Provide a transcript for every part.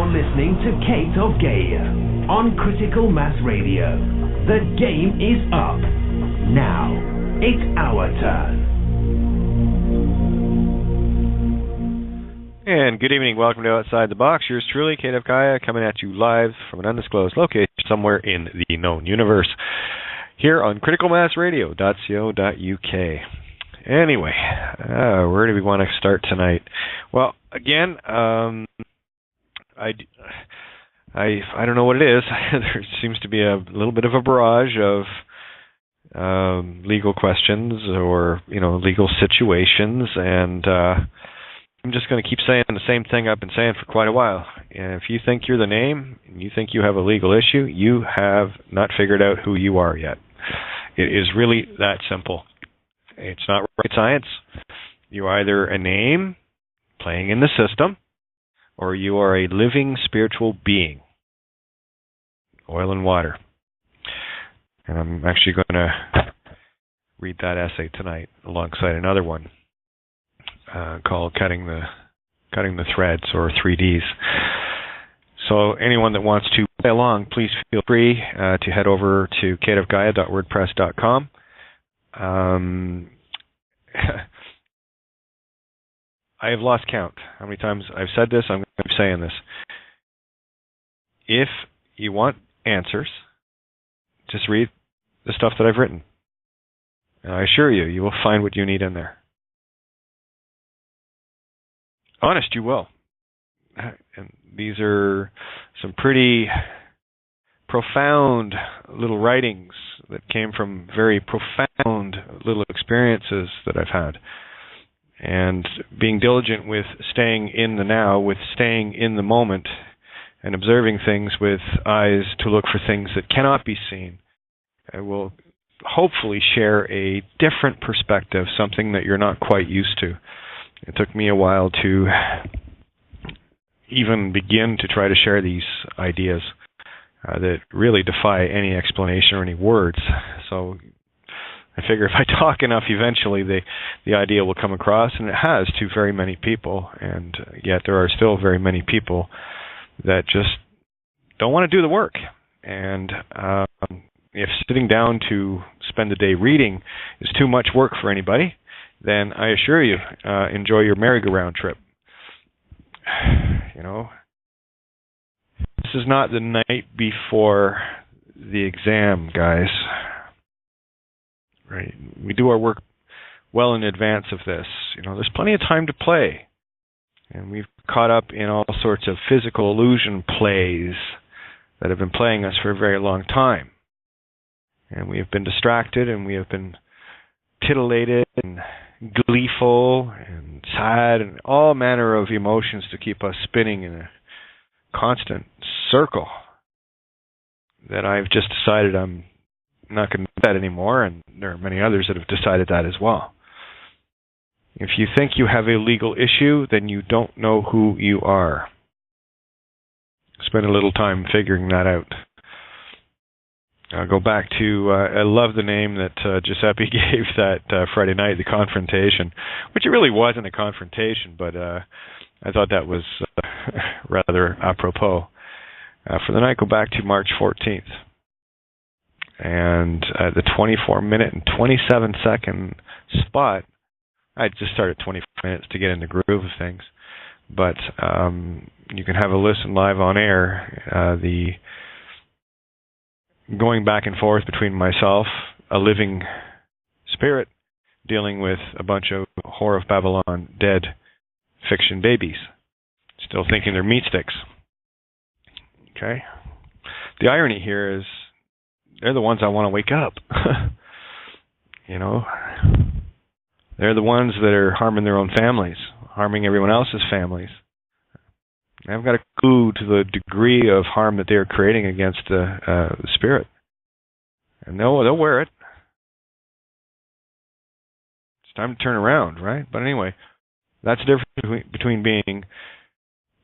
You're listening to Kate of Gaia on Critical Mass Radio. The game is up. Now, it's our turn. And good evening. Welcome to Outside the Box. Yours truly, Kate of Gaia, coming at you live from an undisclosed location somewhere in the known universe. Here on criticalmassradio.co.uk. Anyway, where do we want to start tonight? Well, again, I don't know what it is. There seems to be a little bit of a barrage of legal questions or, legal situations, and I'm just going to keep saying the same thing I've been saying for quite a while. And if you think you're the name and you think you have a legal issue, you have not figured out who you are yet. It is really that simple. It's not rocket science. You're either a name playing in the system, or you are a living spiritual being. Oil and water. And I'm actually going to read that essay tonight alongside another one called Cutting the Threads, or 3Ds. So anyone that wants to play along, please feel free to head over to kateofgaia.wordpress.com. I have lost count how many times I've said this. I'm going to keep saying this. If you want answers, just read the stuff that I've written. And I assure you, you will find what you need in there. Honest, you will. And these are some pretty profound little writings that came from very profound little experiences that I've had. And being diligent with staying in the now, with staying in the moment, and observing things with eyes to look for things that cannot be seen, I will hopefully share a different perspective, something that you're not quite used to. It took me a while to even begin to try to share these ideas that really defy any explanation or any words. So I figure if I talk enough, eventually the idea will come across, and it has to very many people, and yet there are still very many people that just don't want to do the work. And if sitting down to spend the day reading is too much work for anybody, then I assure you, enjoy your merry-go-round trip. This is not the night before the exam, guys. Right? We do our work well in advance of this. There's plenty of time to play. And we've caught up in all sorts of physical illusion plays that have been playing us for a very long time. And we have been distracted, and we have been titillated and gleeful and sad and all manner of emotions to keep us spinning in a constant circle that I've just decided I'm not going to do that anymore, and there are many others that have decided that as well. If you think you have a legal issue, then you don't know who you are. Spend a little time figuring that out. I'll go back to, I love the name that Giuseppe gave that Friday night, the confrontation, which it really wasn't a confrontation, but I thought that was rather apropos. For the night, go back to March 14th. And at the 24-minute and 27-second spot, I just started 24 minutes to get in the groove of things. But you can have a listen live on air. The going back and forth between myself, a living spirit, dealing with a bunch of Whore of Babylon dead fiction babies, still thinking they're meat sticks. Okay? The irony here is they're the ones I want to wake up. They're the ones that are harming their own families, harming everyone else's families. I haven't got a clue to the degree of harm that they're creating against the spirit. And they'll wear it. It's time to turn around, right? But anyway, that's the difference between being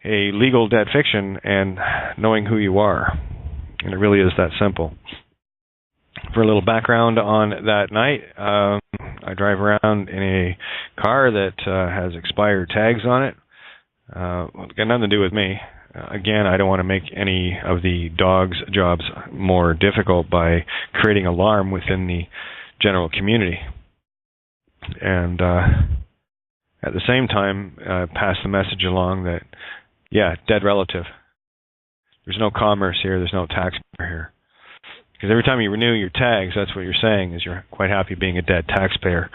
a legal dead fiction and knowing who you are. And it really is that simple. For a little background on that night, I drive around in a car that has expired tags on it. Well, it's got nothing to do with me. again, I don't want to make any of the dogs' jobs more difficult by creating alarm within the general community. And at the same time, pass the message along that, yeah, dead relative. There's no commerce here. There's no taxpayer here. Because every time you renew your tags, that's what you're saying, is you're quite happy being a dead taxpayer.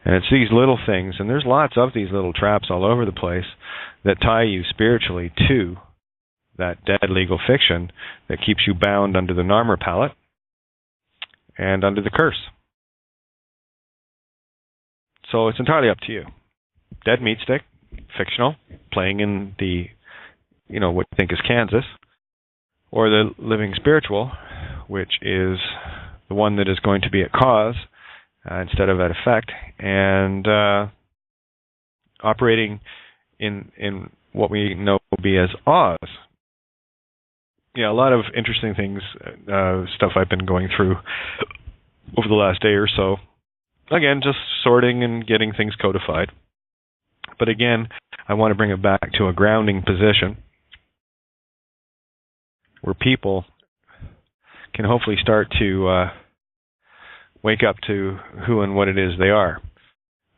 And it's these little things, and there's lots of these little traps all over the place that tie you spiritually to that dead legal fiction that keeps you bound under the Narmer palette and under the curse. So it's entirely up to you. Dead meat stick, fictional, playing in the, what you think is Kansas, or the living spiritual, which is the one that is going to be at cause instead of at effect, and operating in what we know will be as Oz. Yeah, a lot of interesting things, stuff I've been going through over the last day or so. Again, just sorting and getting things codified. But again, I want to bring it back to a grounding position where people can hopefully start to wake up to who and what it is they are.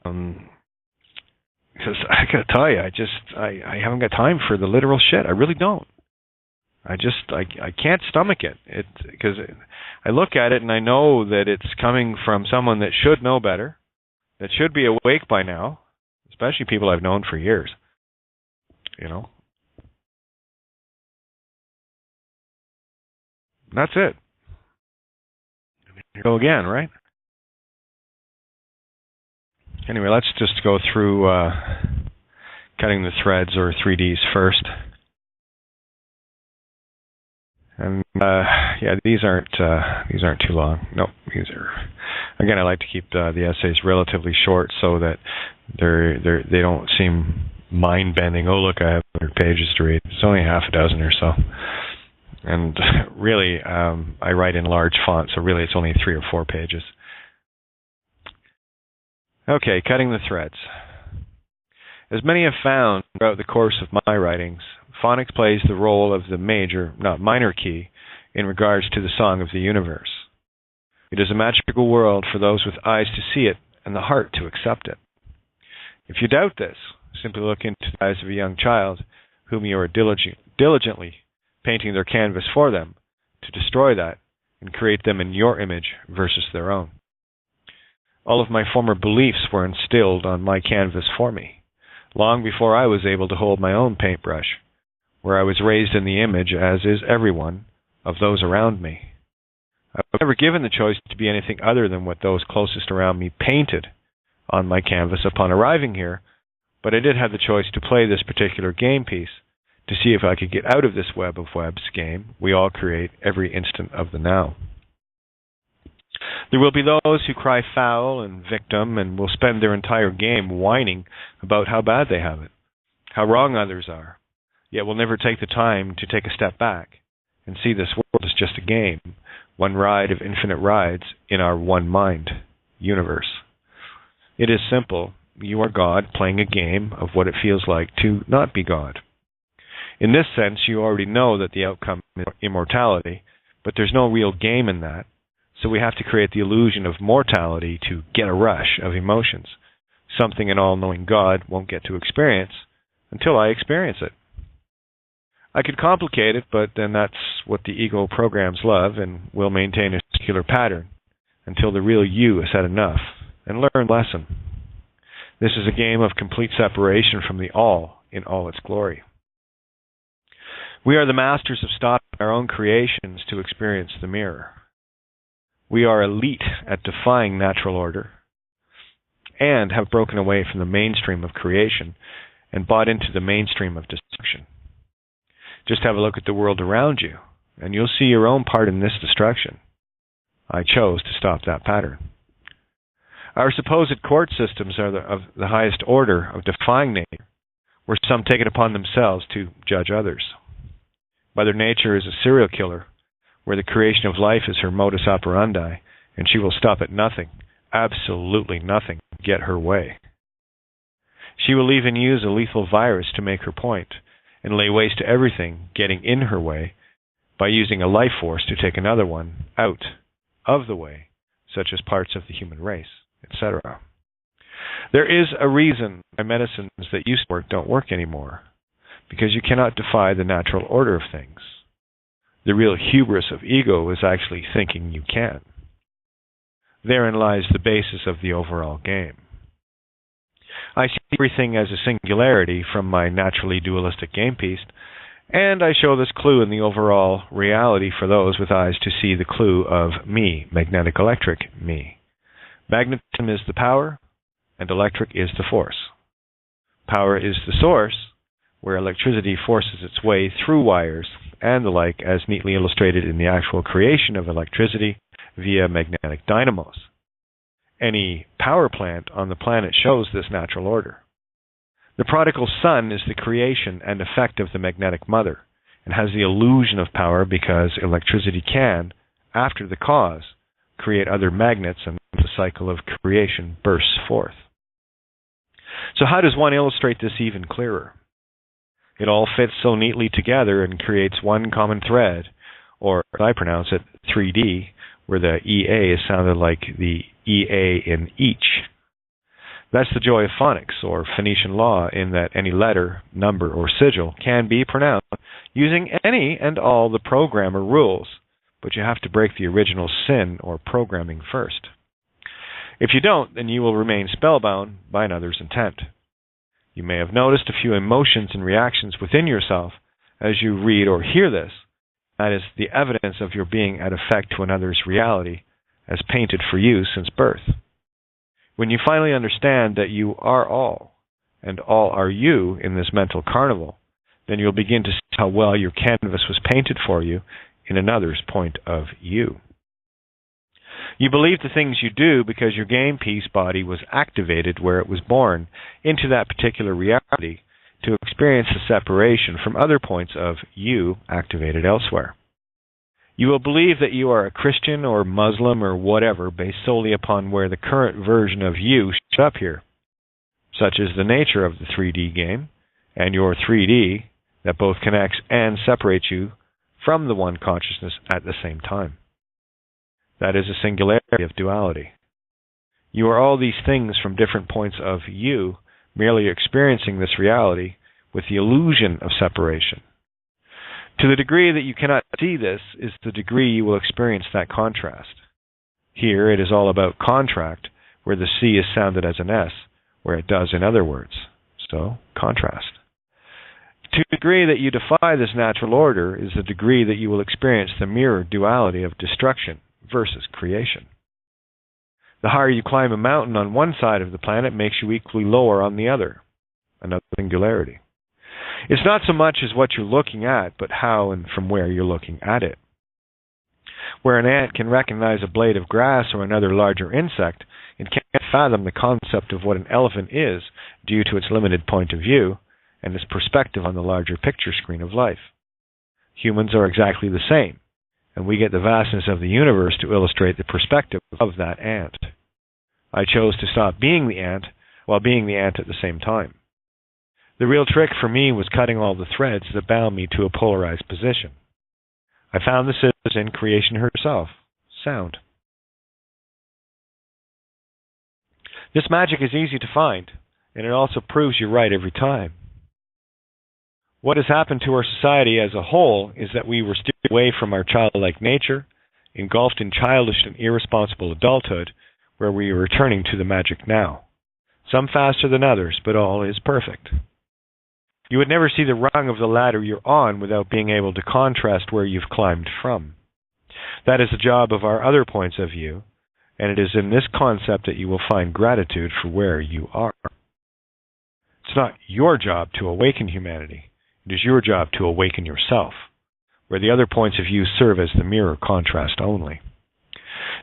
Because I got to tell you, I haven't got time for the literal shit. I really don't. I can't stomach it. Because I look at it and I know that it's coming from someone that should know better, that should be awake by now, especially people I've known for years. That's it. Here we go again, right? Anyway, let's just go through cutting the threads, or 3Ds, first. And these aren't too long. Nope, these are. Again, I like to keep the essays relatively short so that they don't seem mind-bending. Oh, look, I have 100 pages to read. It's only half a dozen or so. And really, I write in large font, so really it's only 3 or 4 pages. Okay, cutting the threads. As many have found throughout the course of my writings, phonics plays the role of the major, not minor key, in regards to the song of the universe. It is a magical world for those with eyes to see it and the heart to accept it. If you doubt this, simply look into the eyes of a young child whom you are diligently painting their canvas for them to destroy that and create them in your image versus their own. All of my former beliefs were instilled on my canvas for me, long before I was able to hold my own paintbrush, where I was raised in the image, as is everyone, of those around me. I was never given the choice to be anything other than what those closest around me painted on my canvas upon arriving here, but I did have the choice to play this particular game piece to see if I could get out of this web of webs game we all create every instant of the now. There will be those who cry foul and victim and will spend their entire game whining about how bad they have it, how wrong others are, yet will never take the time to take a step back and see this world as just a game, one ride of infinite rides in our one mind universe. It is simple. You are God playing a game of what it feels like to not be God. In this sense, you already know that the outcome is immortality, but there's no real game in that, so we have to create the illusion of mortality to get a rush of emotions, something an all-knowing God won't get to experience until I experience it. I could complicate it, but then that's what the ego programs love, and will maintain a circular pattern until the real you has had enough and learned the lesson. This is a game of complete separation from the all in all its glory. We are the masters of stopping our own creations to experience the mirror. We are elite at defying natural order and have broken away from the mainstream of creation and bought into the mainstream of destruction. Just have a look at the world around you, and you'll see your own part in this destruction. I chose to stop that pattern. Our supposed court systems are of the highest order of defying nature, where some take it upon themselves to judge others. Mother Nature is a serial killer, where the creation of life is her modus operandi, and she will stop at nothing, absolutely nothing, to get her way. She will even use a lethal virus to make her point, and lay waste to everything getting in her way by using a life force to take another one out of the way, such as parts of the human race, etc. There is a reason why medicines that used to work don't work anymore, because you cannot defy the natural order of things. The real hubris of ego is actually thinking you can. Therein lies the basis of the overall game. I see everything as a singularity from my naturally dualistic game piece, and I show this clue in the overall reality for those with eyes to see the clue of me, magnetic electric me. Magnetism is the power, and electric is the force. Power is the source, where electricity forces its way through wires and the like, as neatly illustrated in the actual creation of electricity via magnetic dynamos. Any power plant on the planet shows this natural order. The prodigal son is the creation and effect of the magnetic mother, and has the illusion of power because electricity can, after the cause, create other magnets, and the cycle of creation bursts forth. So how does one illustrate this even clearer? It all fits so neatly together and creates one common thread, or as I pronounce it, 3D, where the EA is sounded like the EA in each. That's the joy of phonics, or Phoenician law, in that any letter, number, or sigil can be pronounced using any and all the programmer rules, but you have to break the original sin or programming first. If you don't, then you will remain spellbound by another's intent. You may have noticed a few emotions and reactions within yourself as you read or hear this. That is the evidence of your being at effect to another's reality, as painted for you since birth. When you finally understand that you are all, and all are you in this mental carnival, then you'll begin to see how well your canvas was painted for you in another's point of view. You believe the things you do because your game piece body was activated where it was born into that particular reality to experience the separation from other points of you activated elsewhere. You will believe that you are a Christian or Muslim or whatever based solely upon where the current version of you shows up here. Such is the nature of the 3D game and your 3D that both connects and separates you from the one consciousness at the same time. That is a singularity of duality. You are all these things from different points of you, merely experiencing this reality with the illusion of separation. To the degree that you cannot see this is the degree you will experience that contrast. Here it is all about contract, where the C is sounded as an S, where it does in other words. So, contrast. To the degree that you defy this natural order is the degree that you will experience the mirror duality of destruction versus creation. The higher you climb a mountain on one side of the planet makes you equally lower on the other. Another singularity. It's not so much as what you're looking at, but how and from where you're looking at it. Where an ant can recognize a blade of grass or another larger insect, it can't fathom the concept of what an elephant is due to its limited point of view and its perspective on the larger picture screen of life. Humans are exactly the same, and we get the vastness of the universe to illustrate the perspective of that ant. I chose to stop being the ant while being the ant at the same time. The real trick for me was cutting all the threads that bound me to a polarized position. I found the scissors in creation herself, sound. This magic is easy to find, and it also proves you're right every time. What has happened to our society as a whole is that we were steered away from our childlike nature, engulfed in childish and irresponsible adulthood, where we are returning to the magic now. Some faster than others, but all is perfect. You would never see the rung of the ladder you're on without being able to contrast where you've climbed from. That is the job of our other points of view, and it is in this concept that you will find gratitude for where you are. It's not your job to awaken humanity. It is your job to awaken yourself, where the other points of view serve as the mirror contrast only.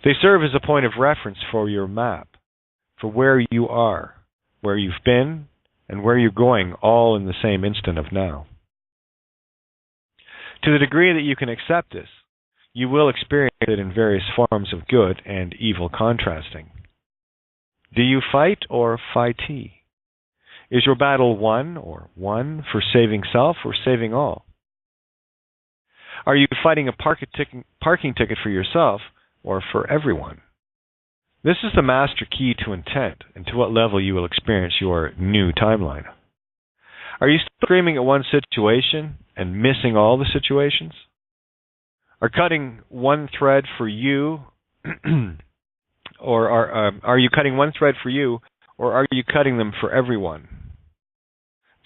They serve as a point of reference for your map, for where you are, where you've been, and where you're going, all in the same instant of now. To the degree that you can accept this, you will experience it in various forms of good and evil contrasting. Do you fight or fightee? Is your battle won for saving self or saving all? Are you fighting a parking ticket for yourself or for everyone? This is the master key to intent and to what level you will experience your new timeline. Are you still screaming at one situation and missing all the situations? Are cutting one thread for you, or are you cutting one thread for you, or are you cutting them for everyone?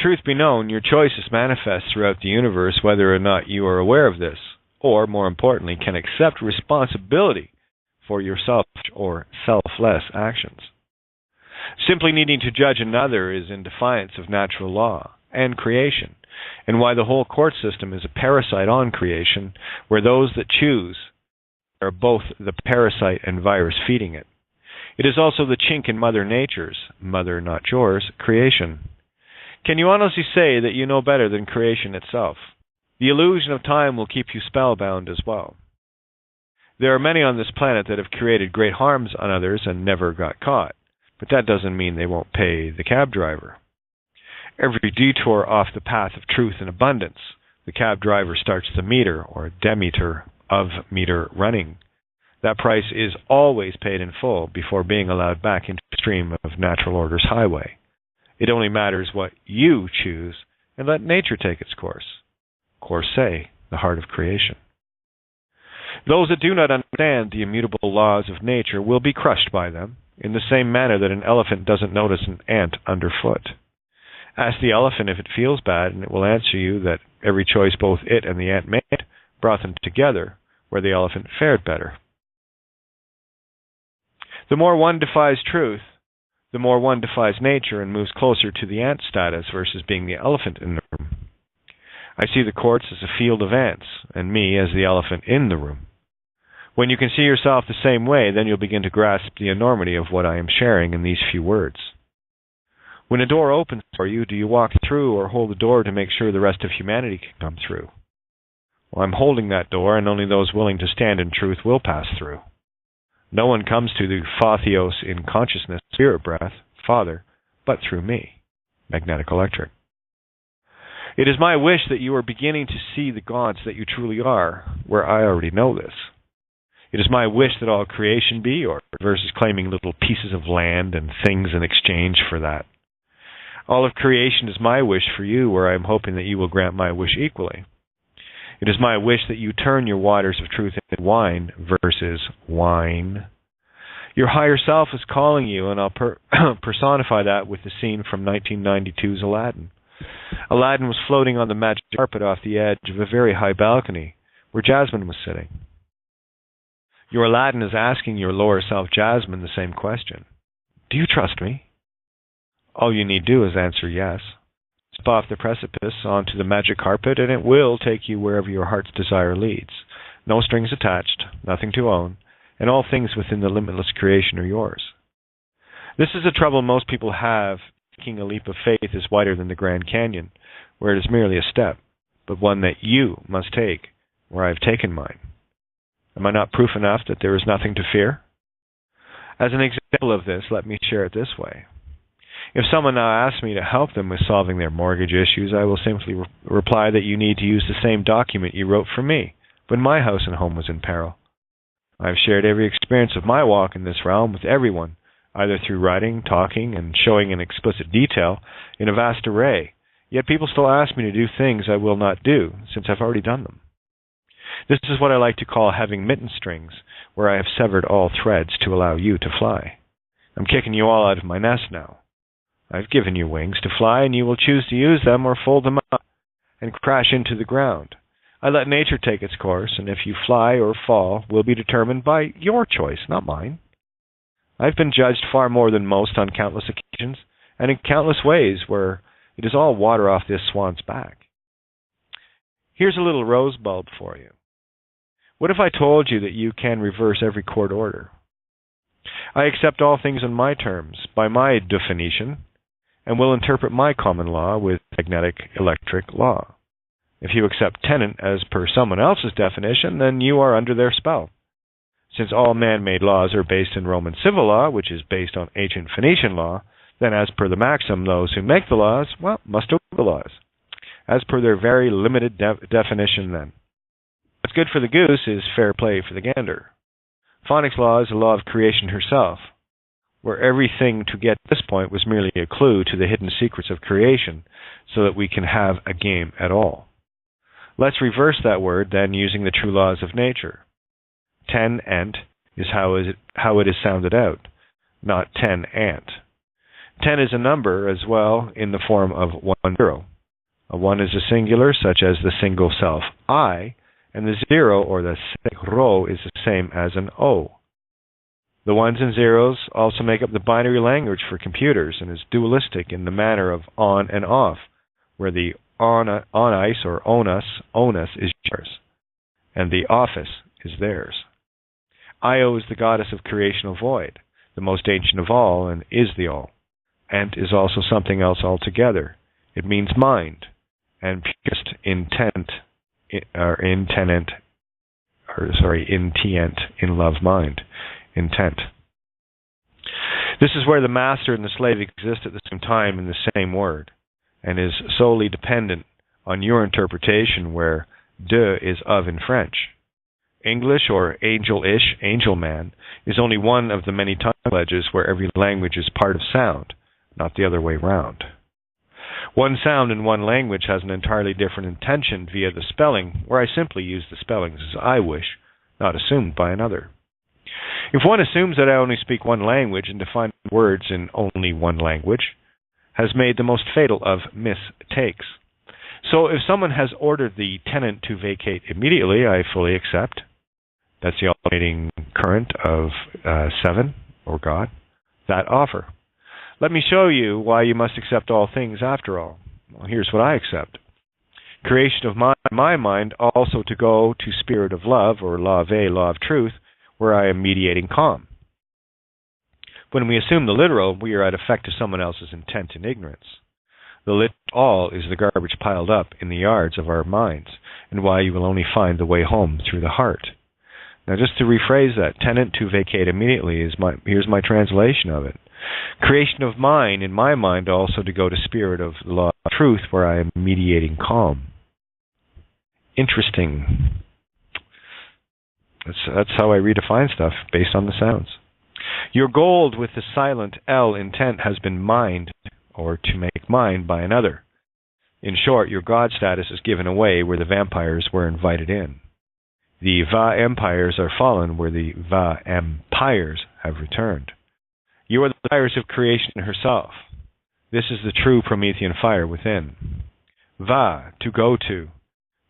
Truth be known, your choices manifest throughout the universe whether or not you are aware of this, or more importantly, can accept responsibility for your selfish or selfless actions. Simply needing to judge another is in defiance of natural law and creation, and why the whole court system is a parasite on creation, where those that choose are both the parasite and virus feeding it. It is also the chink in Mother Nature's, mother not yours, creation. Can you honestly say that you know better than creation itself? The illusion of time will keep you spellbound as well. There are many on this planet that have created great harms on others and never got caught, but that doesn't mean they won't pay the cab driver. Every detour off the path of truth and abundance, the cab driver starts the meter or demeter of meter running. That price is always paid in full before being allowed back into the stream of natural order's highway. It only matters what you choose, and let nature take its course. Course say, the heart of creation. Those that do not understand the immutable laws of nature will be crushed by them, in the same manner that an elephant doesn't notice an ant underfoot. Ask the elephant if it feels bad, and it will answer you that every choice both it and the ant made brought them together, where the elephant fared better. The more one defies truth, the more one defies nature and moves closer to the ant status versus being the elephant in the room. I see the courts as a field of ants, and me as the elephant in the room. When you can see yourself the same way, then you'll begin to grasp the enormity of what I am sharing in these few words. When a door opens for you, do you walk through or hold the door to make sure the rest of humanity can come through? Well, I'm holding that door, and only those willing to stand in truth will pass through. No one comes to the Fathios in consciousness, spirit breath, Father, but through me, magnetic electric. It is my wish that you are beginning to see the gods that you truly are, where I already know this. It is my wish that all creation be yours, versus claiming little pieces of land and things in exchange for that. All of creation is my wish for you, where I am hoping that you will grant my wish equally. It is my wish that you turn your waters of truth into wine versus wine. Your higher self is calling you, and I'll personify that with the scene from 1992's Aladdin. Aladdin was floating on the magic carpet off the edge of a very high balcony, where Jasmine was sitting. Your Aladdin is asking your lower self, Jasmine, the same question. Do you trust me? All you need do is answer yes. Step off the precipice onto the magic carpet, and it will take you wherever your heart's desire leads. No strings attached, nothing to own, and all things within the limitless creation are yours. This is the trouble most people have. Taking a leap of faith is wider than the Grand Canyon, where it is merely a step, but one that you must take, where I have taken mine. Am I not proof enough that there is nothing to fear? As an example of this, let me share it this way. If someone now asks me to help them with solving their mortgage issues, I will simply reply that you need to use the same document you wrote for me when my house and home was in peril. I have shared every experience of my walk in this realm with everyone, either through writing, talking, and showing in explicit detail in a vast array, yet people still ask me to do things I will not do, since I've already done them. This is what I like to call having mitten strings, where I have severed all threads to allow you to fly. I'm kicking you all out of my nest now. I've given you wings to fly, and you will choose to use them or fold them up and crash into the ground. I let nature take its course, and if you fly or fall will be determined by your choice, not mine. I've been judged far more than most on countless occasions, and in countless ways where it is all water off this swan's back. Here's a little rose bulb for you. What if I told you that you can reverse every court order? I accept all things on my terms, by my definition, and will interpret my common law with magnetic electric law. If you accept tenant as per someone else's definition, then you are under their spell. Since all man-made laws are based in Roman civil law, which is based on ancient Phoenician law, Then, as per the maxim, those who make the laws, well, must obey the laws. As per their very limited definition, then. What's good for the goose is fair play for the gander. Phonics' law is the law of creation herself, where everything to get to this point was merely a clue to the hidden secrets of creation, so that we can have a game at all. Let's reverse that word, then, using the true laws of nature. 10 ent is how it is sounded out, not 10 ant. 10 is a number as well in the form of 1 0. A 1 is a singular, such as the single self I, and the 0, or the ro, is the same as an O. The 1s and 0s also make up the binary language for computers and is dualistic in the manner of on and off, where the on ice or onus is yours, and the office is theirs. Io is the goddess of creational void, the most ancient of all, and is the all. Ent is also something else altogether. It means mind, and purest intent, in love mind, intent. This is where the master and the slave exist at the same time in the same word, and is solely dependent on your interpretation, where de is of in French. English, or angel-ish, angel man, is only one of the many tongue pledges where every language is part of sound, not the other way round. One sound in one language has an entirely different intention via the spelling, where I simply use the spellings as I wish, not assumed by another. If one assumes that I only speak one language and define words in only one language, has made the most fatal of mistakes. So if someone has ordered the tenant to vacate immediately, I fully accept. That's the alternating current of 7, or God, that offer. Let me show you why you must accept all things after all. Well, here's what I accept. Creation of my mind also to go to spirit of love, or lave, law of truth, where I am mediating calm. When we assume the literal, we are at effect to someone else's intent and ignorance. The literal all is the garbage piled up in the yards of our minds, and why you will only find the way home through the heart. Now, just to rephrase that, tenant to vacate immediately here's my translation of it. Creation of mine in my mind also to go to spirit of the law of truth, where I am mediating calm. Interesting. That's how I redefine stuff, based on the sounds. Your gold with the silent L intent has been mined, or to make mine, by another. In short, your god status is given away where the vampires were invited in. The Va empires are fallen where the Va empires have returned. You are the fires of creation herself. This is the true Promethean fire within. Va, to go to.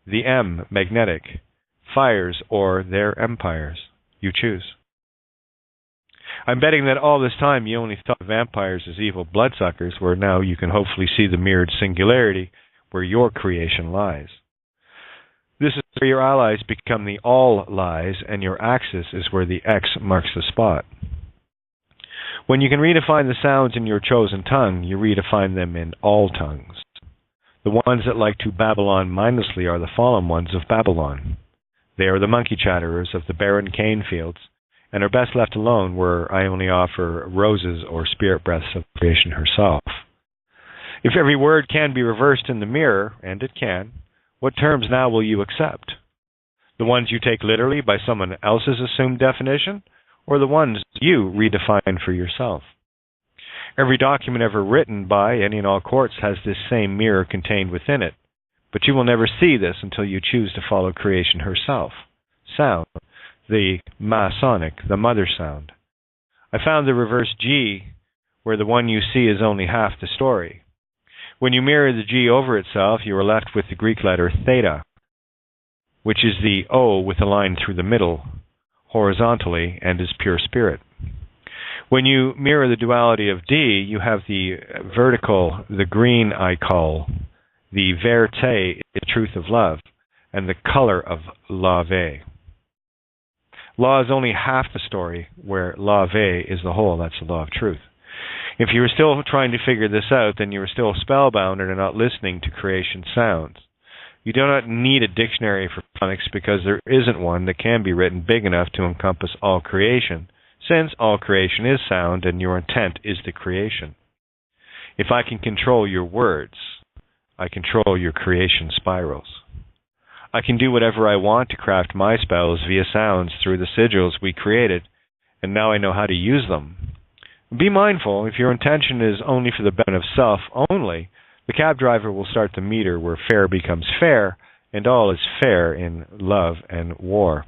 The M, magnetic. Fires, or their empires. You choose. I'm betting that all this time you only thought of vampires as evil bloodsuckers, where now you can hopefully see the mirrored singularity where your creation lies. This is where your allies become the all lies, and your axis is where the X marks the spot. When you can redefine the sounds in your chosen tongue, you redefine them in all tongues. The ones that like to Babylon mindlessly are the fallen ones of Babylon. They are the monkey chatterers of the barren cane fields, and are best left alone where I only offer roses or spirit breaths of creation herself. If every word can be reversed in the mirror, and it can, what terms now will you accept? The ones you take literally by someone else's assumed definition, or the ones you redefine for yourself? Every document ever written by any and all courts has this same mirror contained within it, but you will never see this until you choose to follow creation herself. Sound, the Masonic, the mother sound. I found the reverse G, where the one you see is only half the story. When you mirror the G over itself, you are left with the Greek letter theta, which is the O with a line through the middle, horizontally, and is pure spirit. When you mirror the duality of D, you have the vertical, the green I call, the verte, the truth of love, and the color of lave. Law is only half the story, where lave is the whole. That's the law of truth. If you are still trying to figure this out, then you are still spellbound and are not listening to creation sounds. You do not need a dictionary for phonics because there isn't one that can be written big enough to encompass all creation, since all creation is sound and your intent is the creation. If I can control your words, I control your creation spirals. I can do whatever I want to craft my spells via sounds through the sigils we created, and now I know how to use them. Be mindful, if your intention is only for the benefit of self only, the cab driver will start the meter where fair becomes fair, and all is fair in love and war.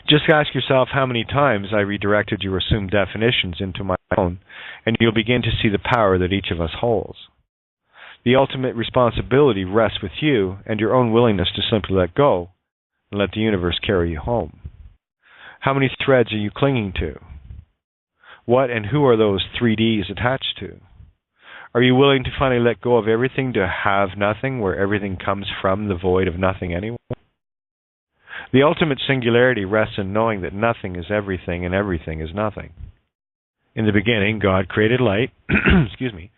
Just ask yourself how many times I redirected your assumed definitions into my own, and you'll begin to see the power that each of us holds. The ultimate responsibility rests with you and your own willingness to simply let go and let the universe carry you home. How many threads are you clinging to? What and who are those 3Ds attached to? Are you willing to finally let go of everything to have nothing, where everything comes from the void of nothing anyway? The ultimate singularity rests in knowing that nothing is everything and everything is nothing. In the beginning, God created light, excuse me,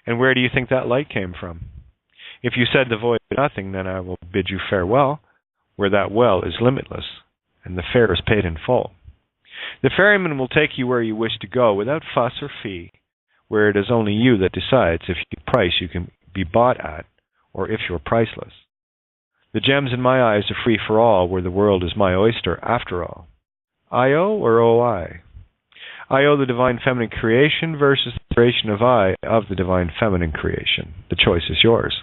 and where do you think that light came from? If you said the void is nothing, then I will bid you farewell, where that well is limitless, and the fare is paid in full. The ferryman will take you where you wish to go without fuss or fee, where it is only you that decides if you price you can be bought at, or if you're priceless. The gems in my eyes are free for all, where the world is my oyster after all. I-O or O-I? I-O, the divine feminine creation, versus the creation of I of the divine feminine creation. The choice is yours.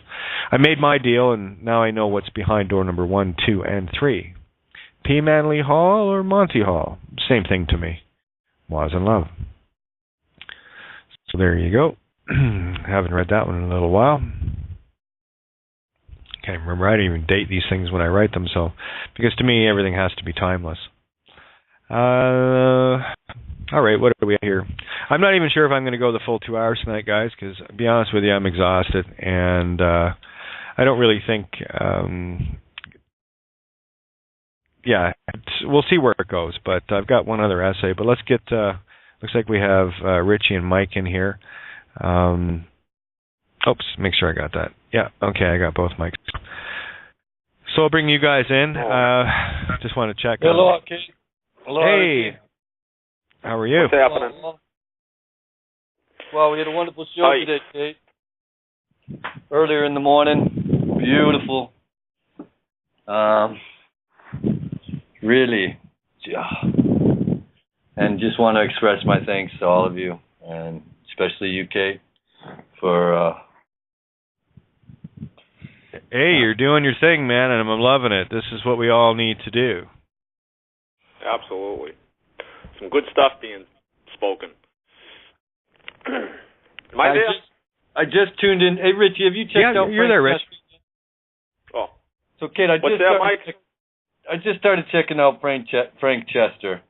I made my deal, and now I know what's behind door number 1, 2, and 3. P. Manley Hall or Monty Hall? Same thing to me. Was in love. So there you go. Haven't read that one in a little while. Can't remember. I don't even date these things when I write them, so because to me everything has to be timeless. All right, what are we at here? I'm not even sure if I'm going to go the full 2 hours tonight, guys, because to be honest with you, I'm exhausted, and I don't really think. We'll see where it goes, but I've got one other essay. But let's get. Looks like we have Richie and Mike in here. Oops, make sure I got that. Yeah, okay, I got both mics. So I'll bring you guys in. Just want to check. Hello, Kate. Hello, hey, Richie. How are you? What's happening? Well, we had a wonderful show today, Kate. Earlier in the morning. Beautiful. Really. And just want to express my thanks to all of you, and especially you, Kate, for... Hey, you're doing your thing, man, and I'm loving it. This is what we all need to do. Absolutely. Some good stuff being spoken. Am I there? I just tuned in. Hey, Richie, have you checked out... You're there, Rich. Oh. So, Kate, I just started checking out Frank Chester.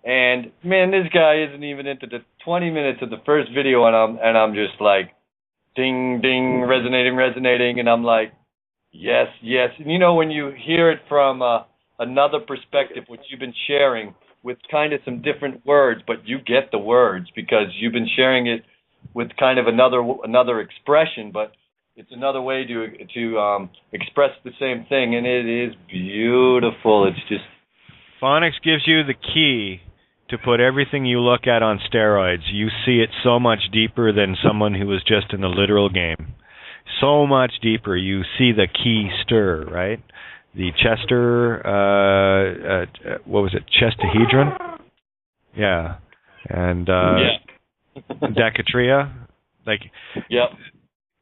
And, man, this guy isn't even into the 20 minutes of the first video, and I'm just like, ding, ding, resonating, and I'm like, yes. And you know, when you hear it from another perspective, which you've been sharing with kind of some different words, but you get the words because you've been sharing it with kind of another expression, but it's another way to express the same thing, and it is beautiful. It's just... Phonics gives you the key to put everything you look at on steroids. You see it so much deeper than someone who is just in the literal game. So much deeper. You see the key stir, right? The Chester, what was it? Chestahedron? Yeah. And Decatria. Like, yep.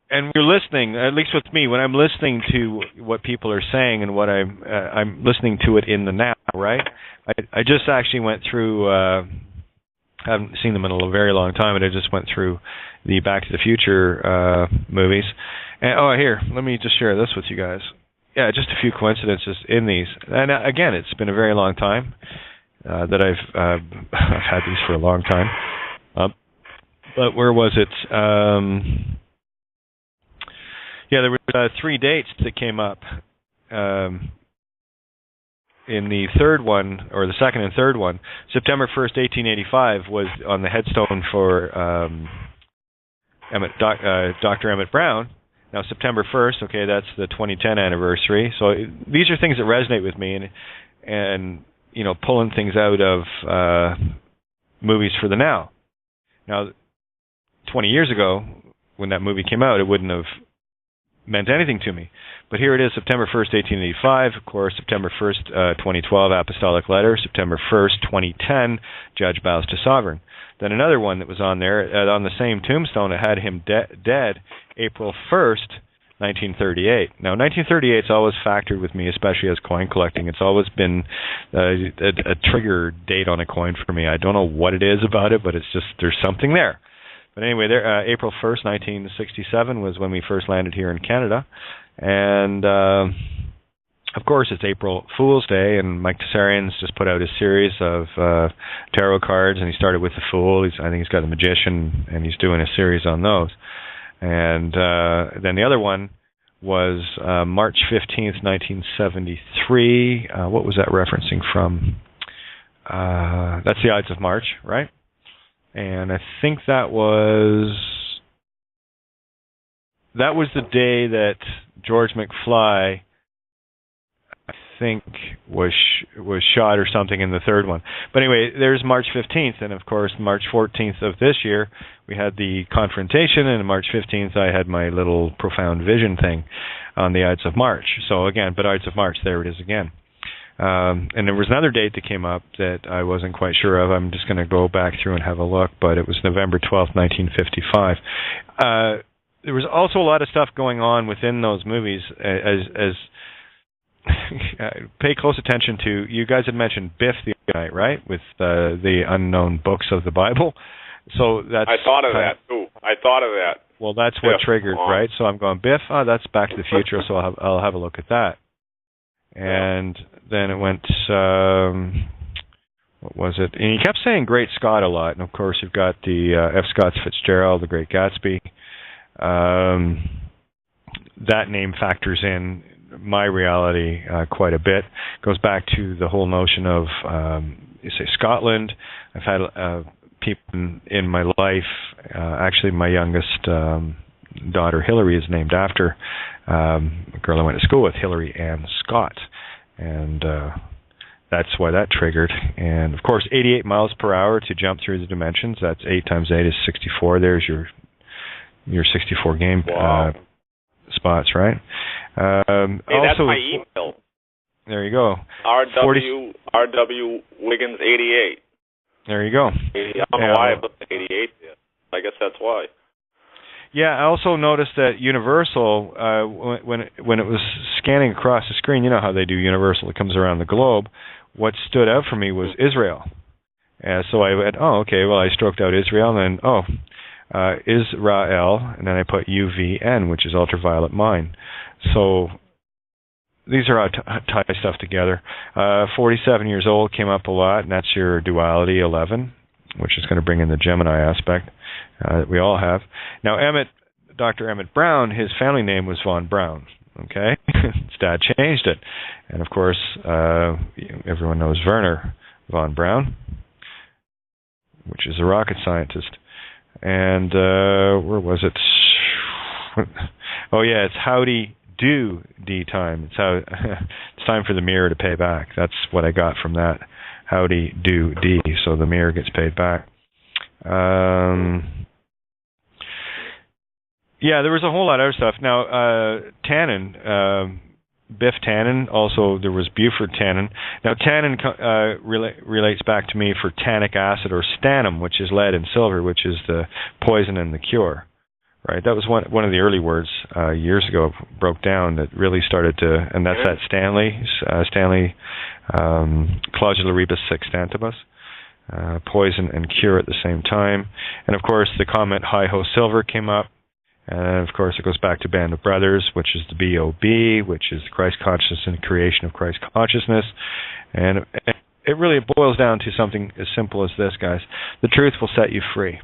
And we're listening, at least with me, when I'm listening to what people are saying and what I'm listening to it in the now, right? I just actually went through, I haven't seen them in a very long time, but I just went through the Back to the Future movies. And, here, let me just share this with you guys. Yeah, just a few coincidences in these. And again, it's been a very long time that I've had these for a long time. But where was it? There were 3 dates that came up. In the third one, or the second and third one, September 1st, 1885 was on the headstone for Dr. Emmett Brown. Now, September 1st, okay, that's the 2010 anniversary. So these are things that resonate with me, and you know, pulling things out of movies for the now. Now, 20 years ago, when that movie came out, it wouldn't have meant anything to me. But here it is, September 1st, 1885, of course, September 1st, 2012, Apostolic Letter, September 1st, 2010, Judge bows to sovereign. Then another one that was on there, on the same tombstone, it had him dead April 1st, 1938. Now, 1938's always factored with me, especially as coin collecting. It's always been a trigger date on a coin for me. I don't know what it is about it, but it's just, there's something there. But anyway, April 1st, 1967 was when we first landed here in Canada. And, of course, it's April Fool's Day, and Mike Tessarian's just put out a series of tarot cards, and he started with the Fool. I think he's got the Magician, and he's doing a series on those. And then the other one was March 15th, 1973. What was that referencing from? That's the Ides of March, right? And I think that was the day that George McFly, I think, was shot or something in the third one. But anyway, there's March 15th, and of course, March 14th of this year, we had the confrontation, and March 15th, I had my little profound vision thing on the Ides of March. So again, but Ides of March, there it is again. And there was another date that came up that I wasn't quite sure of. I'm just going to go back through and have a look, but it was November 12th, 1955. There was also a lot of stuff going on within those movies. As pay close attention to, you guys had mentioned Biff the other night, right, with the unknown books of the Bible. So that's. I thought of that too. Well, that's what triggered, right? So I'm going, Biff. Oh, that's Back to the Future. So I'll have a look at that. And then it went, what was it? And he kept saying Great Scott a lot. And, of course, you've got the F. Scott Fitzgerald, The Great Gatsby. That name factors in my reality quite a bit. Goes back to the whole notion of, you say, Scotland. I've had people in my life, actually my youngest daughter, Hillary, is named after a girl I went to school with, Hillary Ann Scott, and that's why that triggered. And of course, 88 miles per hour to jump through the dimensions. That's 8 times 8 is 64. There's your 64 game spots, right? Hey, also, that's my email. There you go. RW Wiggins 88. There you go. I don't know why I put the 88 there. I guess that's why. Yeah, I also noticed that Universal, when it was scanning across the screen, you know how they do Universal, it comes around the globe, what stood out for me was Israel. So I went, oh, okay, well, I stroked out Israel, and then, Israel, and then I put UVN, which is ultraviolet mine. So these are how tie stuff together. 47 years old came up a lot, and that's your duality 11, which is going to bring in the Gemini aspect that we all have. Now, Dr. Emmett Brown, his family name was Von Braun, okay? His dad changed it. And, of course, everyone knows Werner Von Braun, which is a rocket scientist. And where was it? Oh, yeah, it's howdy do D time. It's time for the mirror to pay back. That's what I got from that. Howdy do D, so the mirror gets paid back. Yeah, there was a whole lot of other stuff. Now, Tannen, Biff Tannen, also there was Buford Tannen. Now, Tannen relates back to me for tannic acid, or stannum, which is lead and silver, which is the poison and the cure. Right, that was one of the early words years ago broke down that really started to, and that's that Stanley Clausula rebus sextantibus, poison and cure at the same time. And of course the comment Hi Ho Silver came up, and of course it goes back to Band of Brothers, which is the B.O.B., which is the Christ consciousness and creation of Christ consciousness. And it really boils down to something as simple as this, guys. The truth will set you free.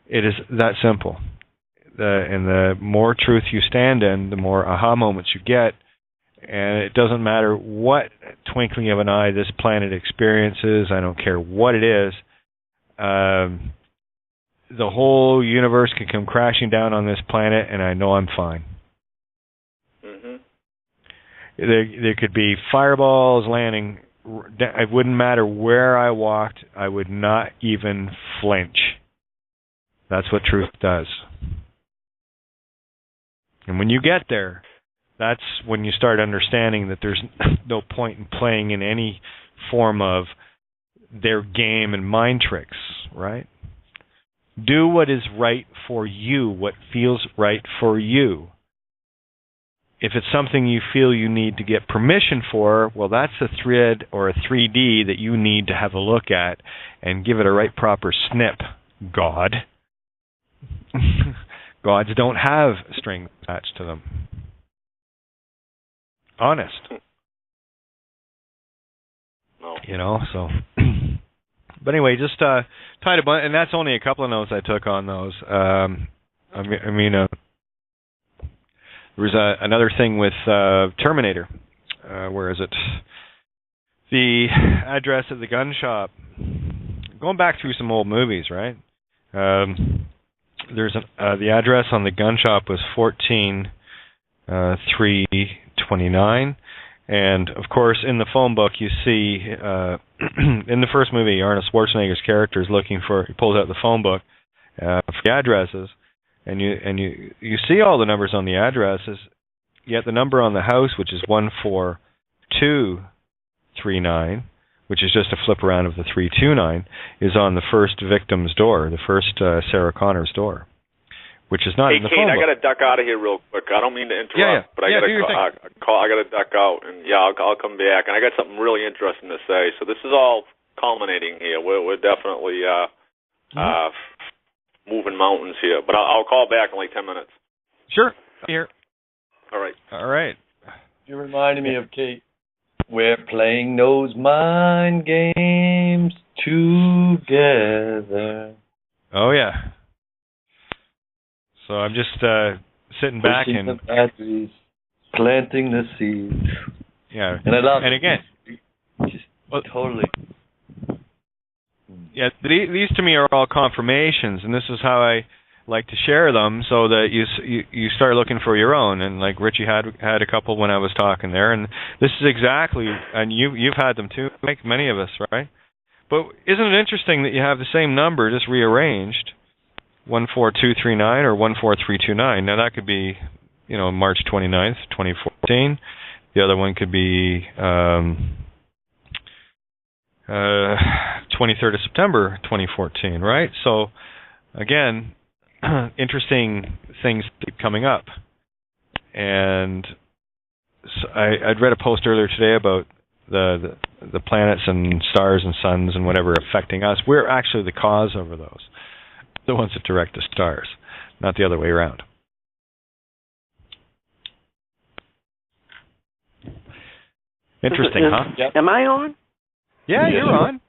It is that simple. And the more truth you stand in, the more aha moments you get. And it doesn't matter what twinkling of an eye this planet experiences. I don't care what it is. The whole universe can come crashing down on this planet, and I know I'm fine. Mm-hmm. There could be fireballs landing. It wouldn't matter where I walked. I would not even flinch. That's what truth does. And when you get there, that's when you start understanding that there's no point in playing in any form of their game and mind tricks, right? Do what is right for you, what feels right for you. If it's something you feel you need to get permission for, well, that's a thread or a 3D that you need to have a look at and give it a right proper snip, God. Gods don't have strings attached to them. Honest. No. You know, so... But anyway, just tied a bunch, and that's only a couple of notes I took on those. There was another thing with Terminator. Where is it? The address of the gun shop. Going back through some old movies, right? There's the address on the gun shop was 14329. And, of course, in the phone book, you see, in the first movie, Arnold Schwarzenegger's character is looking for, he pulls out the phone book for the addresses, and you see all the numbers on the addresses, yet the number on the house, which is 14239, which is just a flip around of the 329, is on the first victim's door, the first Sarah Connor's door. Which is not in the phone book. Hey, Kate, I got to duck out of here real quick. I don't mean to interrupt, but I got to duck out, and I'll come back. And I got something really interesting to say. So this is all culminating here. We're definitely moving mountains here. But I'll call back in like 10 minutes. Sure. Here. All right. All right. You reminded me of Kate. We're playing those mind games together. Oh yeah. So I'm just sitting back and the batteries, planting the seeds. Yeah, and I love. And again, totally. Yeah, these to me are all confirmations, and this is how I like to share them, so that you start looking for your own. And like Richie had a couple when I was talking there, and this is exactly, and you've had them too, like many of us, right? But isn't it interesting that you have the same number just rearranged? 14239 or 14329. Now that could be, March 29th, 2014. The other one could be 23rd of September, 2014, right? So again, interesting things keep coming up. And so I'd read a post earlier today about the planets and stars and suns and whatever affecting us. We're actually the cause over those. The ones that direct the stars, not the other way around. Interesting, huh? Yep. Am I on? Yeah, you're on.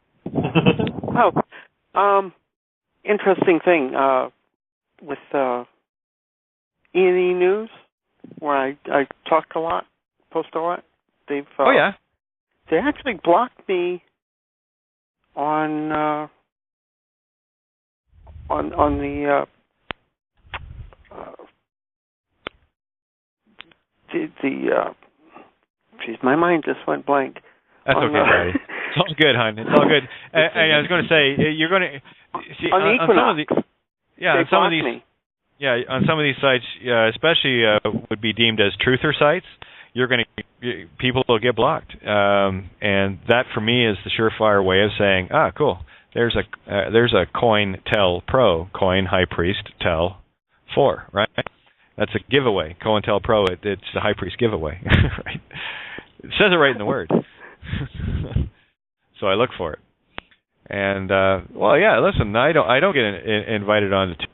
Interesting thing with E&E News, where I talk a lot, post a lot. They've they actually blocked me on the geez, my mind just went blank. That's okay, buddy. It's all good, hon. It's all good. I was going to say, you're going to see on some of the on some of these sites, especially would be deemed as truther sites. People will get blocked, and that for me is the surefire way of saying, cool. There's a COINTEL Pro, Coin High Priest Tel 4, right? That's a giveaway. COINTEL Pro, it's the High Priest giveaway, right? It says it right in the word. So I look for it. And listen, I don't get invited on to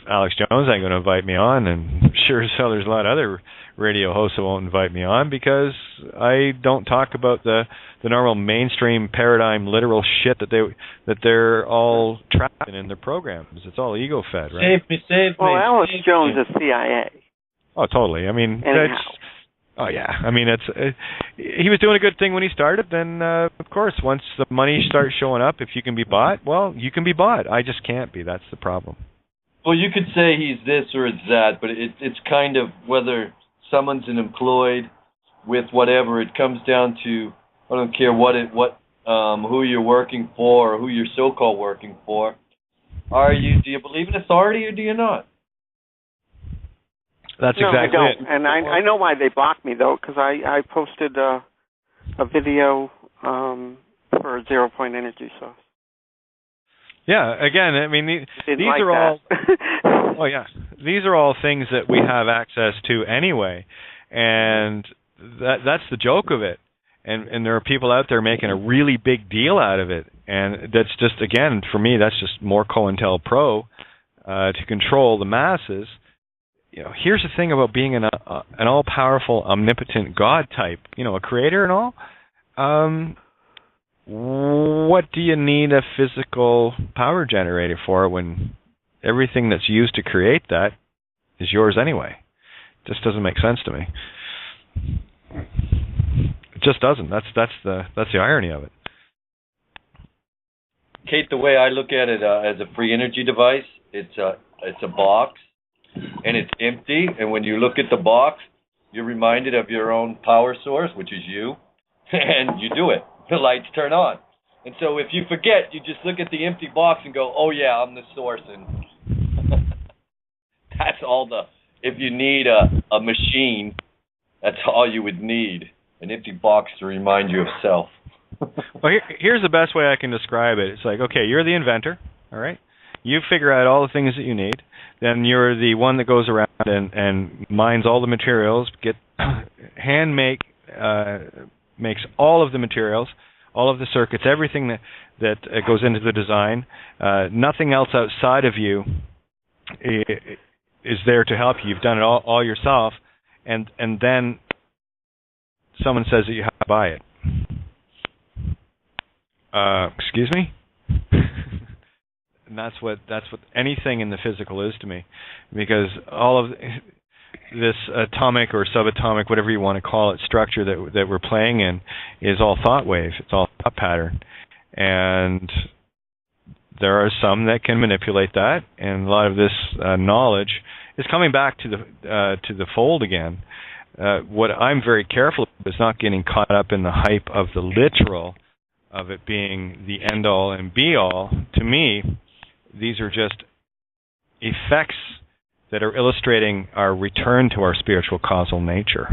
Alex Jones ain't going to invite me on, and sure as hell there's a lot of other radio hosts that won't invite me on because I don't talk about the normal mainstream paradigm literal shit that they're all trapped in their programs. It's all ego fed, right? Save me. Well, Alex Jones is CIA. Oh, totally. I mean, oh yeah. I mean, he was doing a good thing when he started. Then, of course, once the money starts showing up, if you can be bought, well, you can be bought. I just can't be. That's the problem. Well, you could say he's this or it's that, but it's kind of whether someone's employed with whatever. It comes down to, I don't care who you're working for or who you're so-called working for. Do you believe in authority or do you not? That's no, exactly I don't. it. And I know why they blocked me, though, because I posted a video for a 0-point energy source. Yeah, again, I mean, these like are all... Oh, yeah. These are all things that we have access to anyway, and that's the joke of it. And there are people out there making a really big deal out of it, and that's just, again, for me, that's just more COINTELPRO to control the masses. You know, here's the thing about being an all-powerful, omnipotent God type, you know, a creator and all. What do you need a physical power generator for when everything that's used to create that is yours anyway? It just doesn't make sense to me. It just doesn't. That's the irony of it. Kate, the way I look at it as a free energy device, it's a box, and it's empty. And when you look at the box, you're reminded of your own power source, which is you, and you do it. The lights turn on. And so if you forget, you just look at the empty box and go, oh, yeah, I'm the source. And that's all if you need a machine, that's all you would need, an empty box to remind you of self. Well, here's the best way I can describe it. It's like, okay, you're the inventor, all right? You figure out all the things that you need. Then you're the one that goes around and mines all the materials, makes all of the materials, all of the circuits, everything that goes into the design. Nothing else outside of you is there to help you. You've done it all yourself, and then someone says that you have to buy it. Excuse me? And that's what anything in the physical is to me, because all of this atomic or subatomic, whatever you want to call it, structure that we're playing in is all thought wave. It's all thought pattern, and there are some that can manipulate that, and a lot of this knowledge is coming back to the fold again. What I'm very careful of is not getting caught up in the hype of the literal, of it being the end-all and be-all. To me, these are just effects that are illustrating our return to our spiritual causal nature.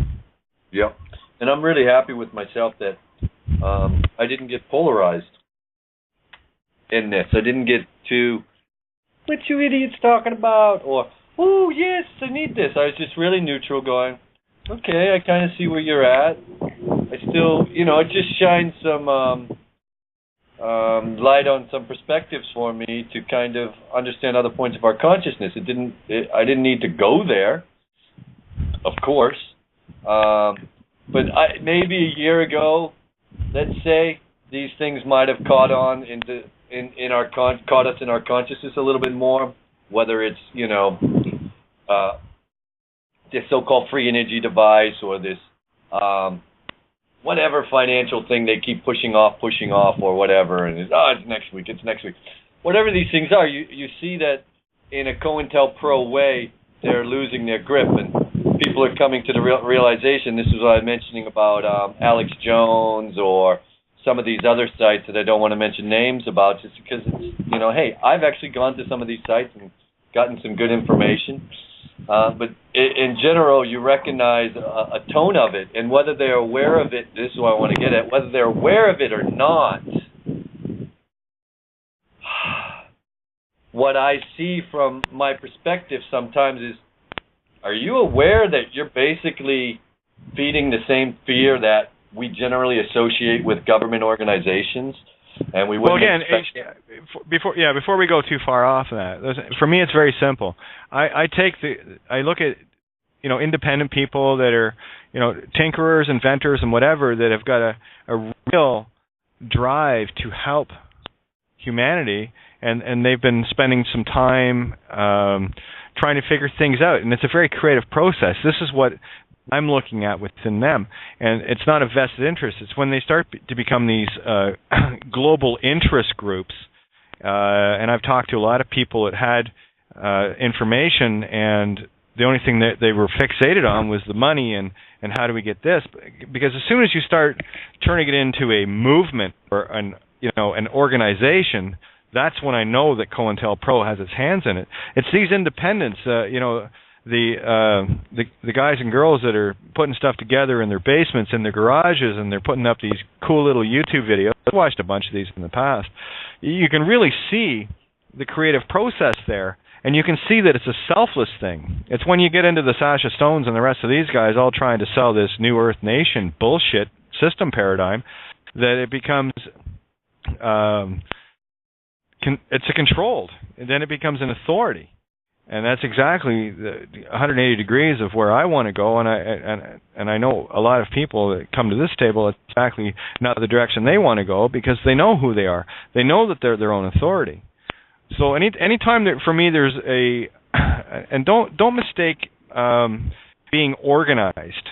Yeah. And I'm really happy with myself that I didn't get polarized in this. I didn't get too, what you idiots talking about? Or, oh, yes, I need this. I was just really neutral going, okay, I kind of see where you're at. I still, it just shines some light on some perspectives for me to kind of understand other points of our consciousness. I didn't need to go there, of course. But maybe a year ago, let's say, these things might have caught us in our consciousness a little bit more. Whether it's this so-called free energy device or this whatever financial thing they keep pushing off or whatever, and it's next week. Whatever these things are, you see that in a COINTELPRO way, they're losing their grip, and people are coming to the realization. This is what I was mentioning about Alex Jones or some of these other sites that I don't want to mention names about, just because it's, hey, I've actually gone to some of these sites and gotten some good information. But in general, you recognize a tone of it, and whether they're aware of it, this is what I want to get at, whether they're aware of it or not, what I see from my perspective sometimes is, are you aware that you're basically feeding the same fear that we generally associate with government organizations? And we wouldn't before we go too far off of that, for me it's very simple. I look at independent people that are tinkerers, inventors, and whatever, that have got a real drive to help humanity, and they've been spending some time trying to figure things out, and it's a very creative process. This is what I'm looking at within them, and it's not a vested interest. It's when they start to become these global interest groups, and I've talked to a lot of people that had information, and the only thing that they were fixated on was the money and how do we get this? Because as soon as you start turning it into a movement or an organization, that's when I know that COINTELPRO has its hands in it. It's these independents, the guys and girls that are putting stuff together in their basements, in their garages, and they're putting up these cool little YouTube videos. I've watched a bunch of these in the past. You can really see the creative process there, and you can see that it's a selfless thing. It's when you get into the Sasha Stones and the rest of these guys all trying to sell this New Earth Nation bullshit system paradigm that it becomes it's a controlled, and then it becomes an authority. And that's exactly the 180 degrees of where I want to go, and I know a lot of people that come to this table, it's exactly not the direction they want to go because they know who they are. They know that they're their own authority. So any time that for me there's and don't mistake being organized.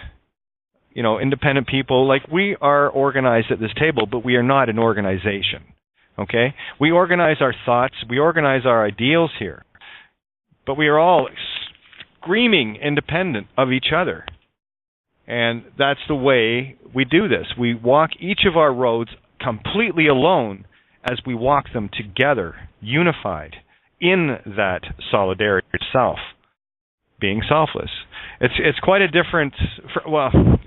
Independent people, like we are organized at this table, but we are not an organization. Okay? We organize our thoughts, we organize our ideals here. But we are all screaming independent of each other. And that's the way we do this. We walk each of our roads completely alone as we walk them together, unified in that solidarity itself, being selfless. It's quite a different,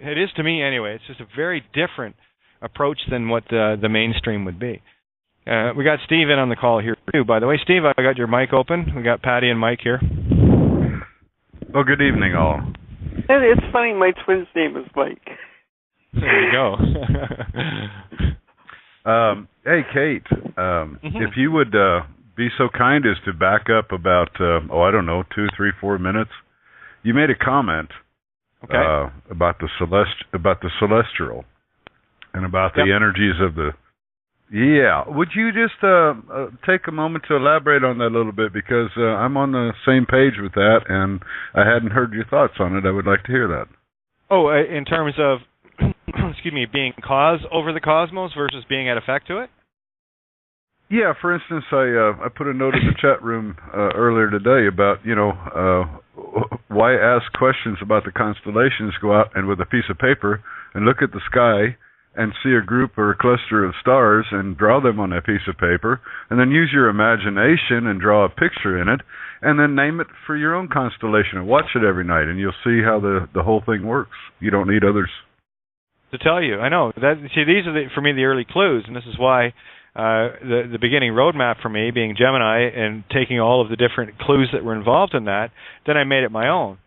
it is to me anyway, it's just a very different approach than what the mainstream would be. We got Steve in on the call here too, by the way. Steve, I got your mic open. We got Pattie and Mike here. Well, good evening, all. And it's funny, my twin's name is Mike. There you go. Hey, Kate, if you would be so kind as to back up about, 2, 3, 4 minutes. You made a comment about the celestial and about the energies of the... Yeah. Would you just take a moment to elaborate on that a little bit? Because I'm on the same page with that, and I hadn't heard your thoughts on it. I would like to hear that. Oh, in terms of, being cause over the cosmos versus being at effect to it? Yeah, for instance, I put a note in the chat room earlier today about, why ask questions about the constellations, go out and with a piece of paper and look at the sky and see a group or a cluster of stars and draw them on a piece of paper, and then use your imagination and draw a picture in it, and then name it for your own constellation and watch it every night, and you'll see how the whole thing works. You don't need others to tell you. I know. See, these are, for me, the early clues, and this is why the beginning roadmap for me, being Gemini and taking all of the different clues that were involved in that, then I made it my own.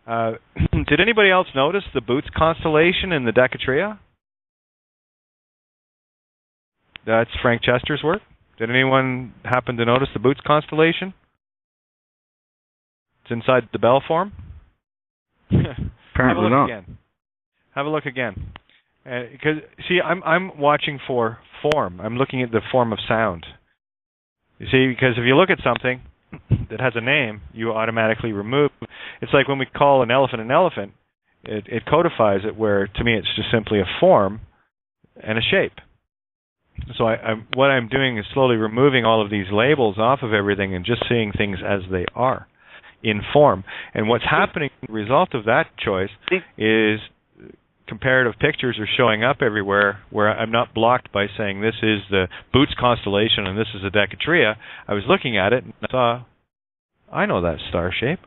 Did anybody else notice the Boots constellation in the Decatria? That's Frank Chester's work. Did anyone happen to notice the Boots constellation? It's inside the bell form. Apparently not. Have a look again. Because see, I'm watching for form. I'm looking at the form of sound. You see, because if you look at something that has a name, you automatically remove. It's like when we call an elephant, it codifies it. Where to me, it's just simply a form and a shape. So what I'm doing is slowly removing all of these labels off of everything and just seeing things as they are, in form. And what's happening as a result of that choice is comparative pictures are showing up everywhere where I'm not blocked by saying this is the Boots constellation and this is the Decatria. I was looking at it and I saw, I know that star shape.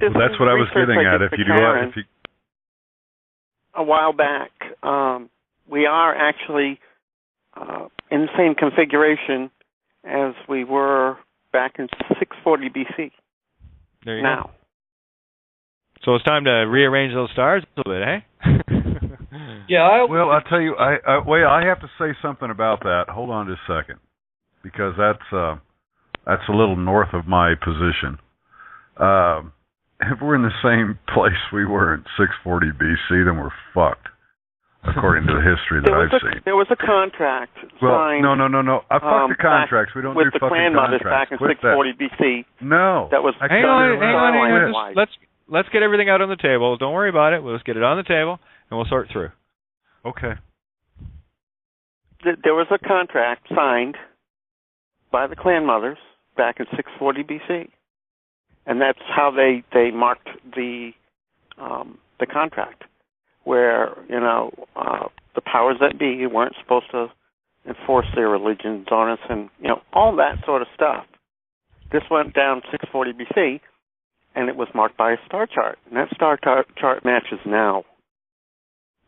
Well, that's what I was getting at. A while back, we are actually in the same configuration as we were back in 640 BC. There you go. So it's time to rearrange those stars a little bit, eh? Yeah. Well, I'll tell you, I have to say something about that. Hold on just a second, because that's a little north of my position. If we're in the same place we were in 640 BC, then we're fucked. According to the history that I've seen. There was a contract signed. No. I fucked the contracts. We don't do fucking contracts. With the clan mothers back in 640 BC. No. That was hang on. Let's get everything out on the table. Don't worry about it. We'll just get it on the table, and we'll sort through. Okay. There was a contract signed by the clan mothers back in 640 BC. And that's how they marked the contract. Where, the powers that be weren't supposed to, force their religions on us, and all that sort of stuff. This went down 640 BC, and it was marked by a star chart, and that star chart matches now.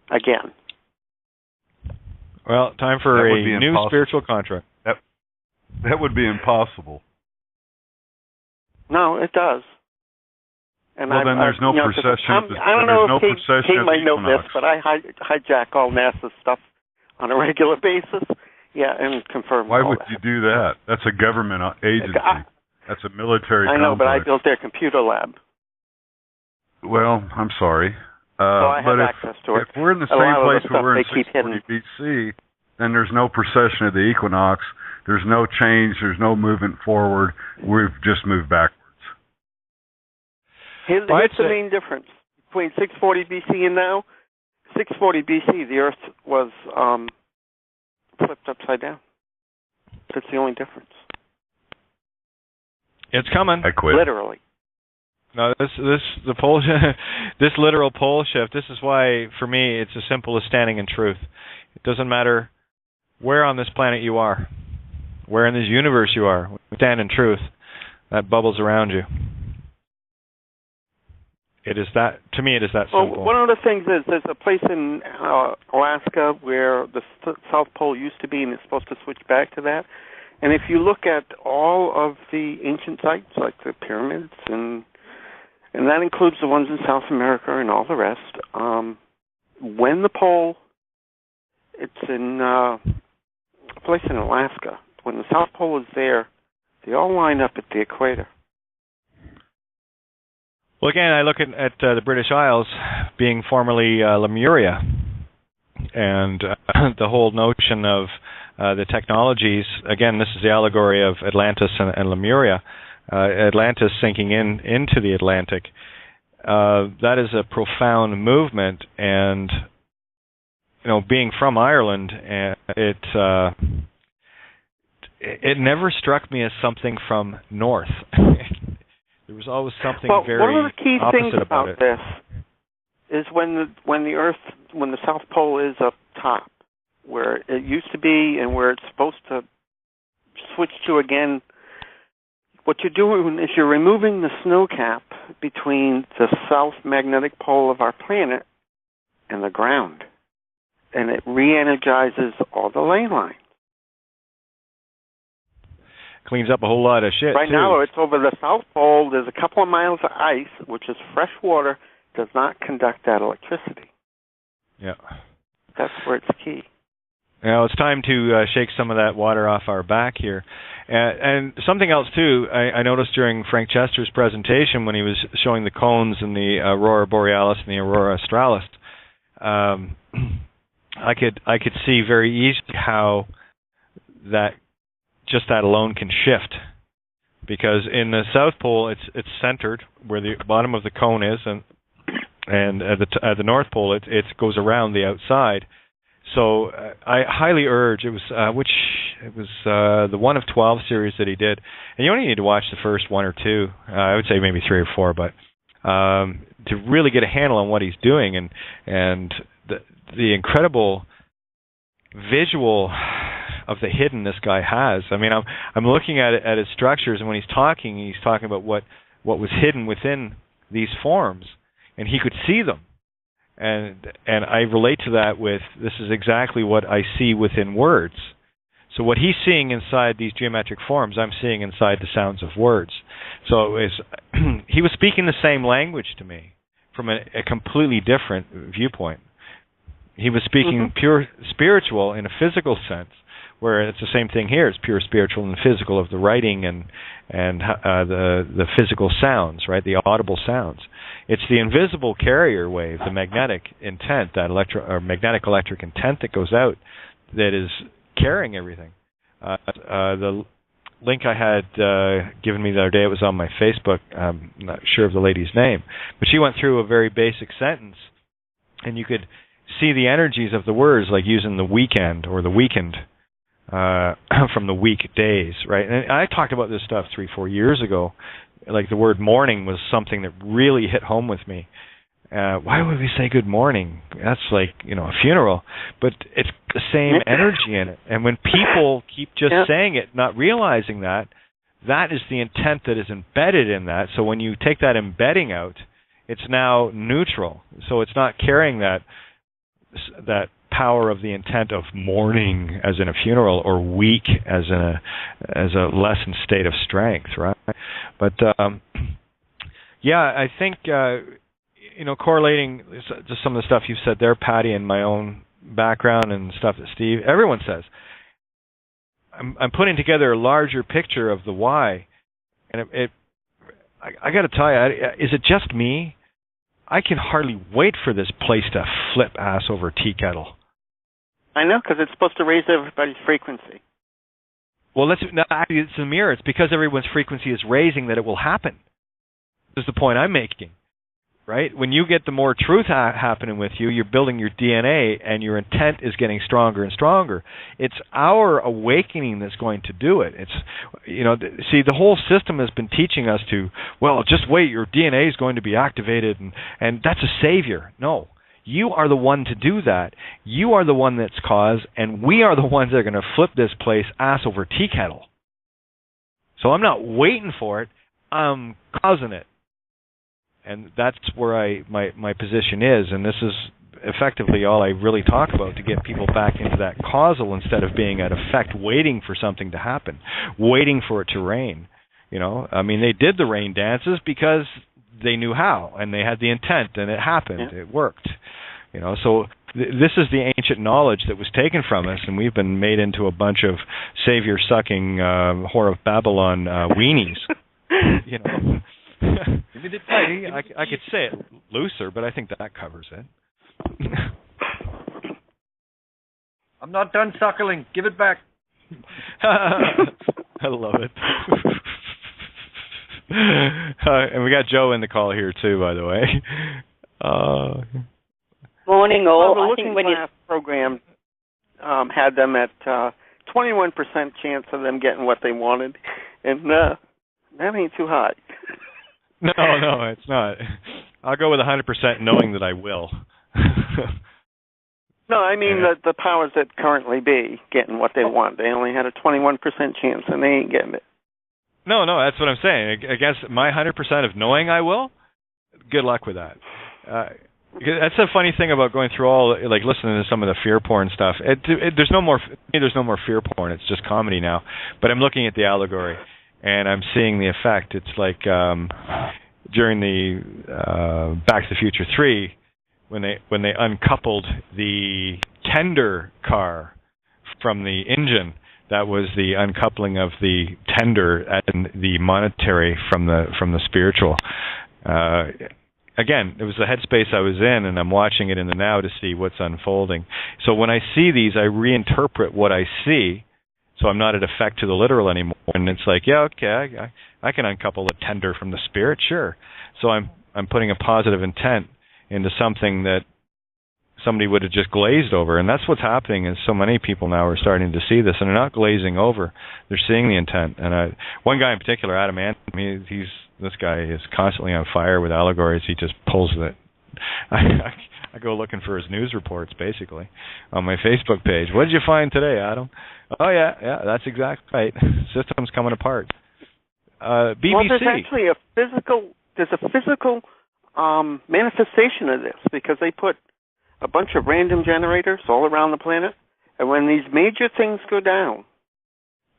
Again. Well, time for a new spiritual contract. That would be impossible. No, it does. And well, then there's no precession. I don't know if Kate might know this, but I hijack all NASA stuff on a regular basis. Yeah, and confirm. Why would you do that? That's a government agency. That's a military complex. I know, but I built their computer lab. Well, I'm sorry. So I have access to it. If we're in the same place where we're in 640 BC, then there's no precession of the equinox. There's no change. There's no movement forward. We've just moved backwards. Here's the main difference between 640 BC and now. 640 BC, the Earth was flipped upside down. That's the only difference. It's coming. I quit. Literally. No, this literal pole shift. This is why, for me, it's as simple as standing in truth. It doesn't matter where on this planet you are, where in this universe you are. When you stand in truth, that bubbles around you. It is that. To me, it is that simple. Well, one of the things is there's a place in Alaska where the South Pole used to be, and it's supposed to switch back to that. And if you look at all of the ancient sites, like the pyramids, and that includes the ones in South America and all the rest, when the pole, it's in a place in Alaska, when the South Pole is there, they all line up at the equator. Well, again, I look at the British Isles being formerly Lemuria, and the whole notion of the technologies. Again, this is the allegory of Atlantis and Lemuria. Atlantis sinking into the Atlantic. That is a profound movement, and being from Ireland, it never struck me as something from north. There was always something very one of the key things about it. This is when the South Pole is up top, where it used to be and where it's supposed to switch to again. What you're doing is you're removing the snow cap between the south magnetic pole of our planet and the ground, and it re-energizes all the ley lines. Cleans up a whole lot of shit. Right too. now, it's over the South Pole. There's a couple of miles of ice, which is fresh water, does not conduct that electricity. Yeah. That's where it's key. Now, it's time to shake some of that water off our back here. And something else, too, I noticed during Frank Chester's presentation when he was showing the cones and the Aurora Borealis and the Aurora Australis, I could see very easily how that alone can shift. Because in the South Pole, it's centered where the bottom of the cone is, and at the North Pole, it goes around the outside. So I highly urge, it was the 1 of 12 series that he did, and you only need to watch the first 1 or 2, I would say maybe 3 or 4, but to really get a handle on what he's doing and the incredible visual of the hidden this guy has. I mean, I'm looking at his structures, and when he's talking about what was hidden within these forms, and he could see them. And I relate to that with, this is exactly what I see within words. So what he's seeing inside these geometric forms, I'm seeing inside the sounds of words. So he was speaking the same language to me from a completely different viewpoint. He was speaking pure spiritual in a physical sense, where it's the same thing here. It's pure spiritual and physical of the writing and the physical sounds, right? The audible sounds. It's the invisible carrier wave, the magnetic intent, that magnetic electric intent that goes out, that is carrying everything. The link I had given me the other day, it was on my Facebook. I'm not sure of the lady's name, but she went through a very basic sentence, and you could see the energies of the words, like using the weekend or the weekend. From the weekdays, right? And I talked about this stuff 3-4 years ago. Like the word morning was something that really hit home with me. Why would we say good morning? that's like, a funeral. But it's the same energy in it. And when people keep just saying it, not realizing that is the intent that is embedded in that. So when you take that embedding out, it's now neutral. So it's not carrying that power of the intent of mourning as in a funeral, or weak as a lessened state of strength, right? But I think correlating just some of the stuff you've said there, Pattie, and my own background and stuff that Steve, everyone says, I'm putting together a larger picture of the why, and I got to tell you, is it just me? I can hardly wait for this place to flip ass over tea kettle. I know, because it's supposed to raise everybody's frequency. Well, actually, it's a mirror. It's because everyone's frequency is raising that it will happen. This is the point I'm making, right? When you get the more truth happening with you, you're building your DNA, and your intent is getting stronger and stronger. It's our awakening that's going to do it. It's, see, the whole system has been teaching us to, well, just wait, your DNA is going to be activated, and that's a savior. No. You are the one to do that. You are the one that's caused, and we are the ones that are going to flip this place ass over tea kettle. So I'm not waiting for it. I'm causing it. And that's where my position is, and this is effectively all I really talk about, to get people back into that causal instead of being at effect, waiting for something to happen, waiting for it to rain. They did the rain dances because they knew how, and they had the intent, and it happened. Yeah. It worked. So this is the ancient knowledge that was taken from us, and we've been made into a bunch of savior-sucking whore of Babylon weenies. I could say it looser, but I think that covers it. I'm not done suckling. Give it back. I love it. And we got Joe in the call here too, by the way. Morning, all. Well, the Looking Glass program had them at 21% chance of them getting what they wanted, and that ain't too high. No, it's not. I'll go with 100% knowing that I will. No, I mean the powers that currently be getting what they want. They only had a 21% chance, and they ain't getting it. No, that's what I'm saying. Against my 100% of knowing I will, good luck with that. That's a funny thing about going through all, like, listening to some of the fear porn stuff. There's no more fear porn. It's just comedy now. But I'm looking at the allegory, and I'm seeing the effect. It's like during the Back to the Future 3, when they uncoupled the tender car from the engine. That was the uncoupling of the tender and the monetary from the spiritual. Again, it was the headspace I was in, and I'm watching it in the now to see what's unfolding. So when I see these, I reinterpret what I see, so I'm not at effect to the literal anymore. And it's like, yeah, okay, I can uncouple the tender from the spirit, sure. So I'm putting a positive intent into something that somebody would have just glazed over. And that's what's happening, is so many people now are starting to see this, and they're not glazing over. They're seeing the intent. And one guy in particular, Adam Anthony, this guy is constantly on fire with allegories. He just pulls it. I go looking for his news reports, basically, on my Facebook page. What did you find today, Adam? Oh, yeah, that's exactly right. System's coming apart. BBC. Well, there's actually a physical manifestation of this, because they put a bunch of random generators all around the planet, and when these major things go down,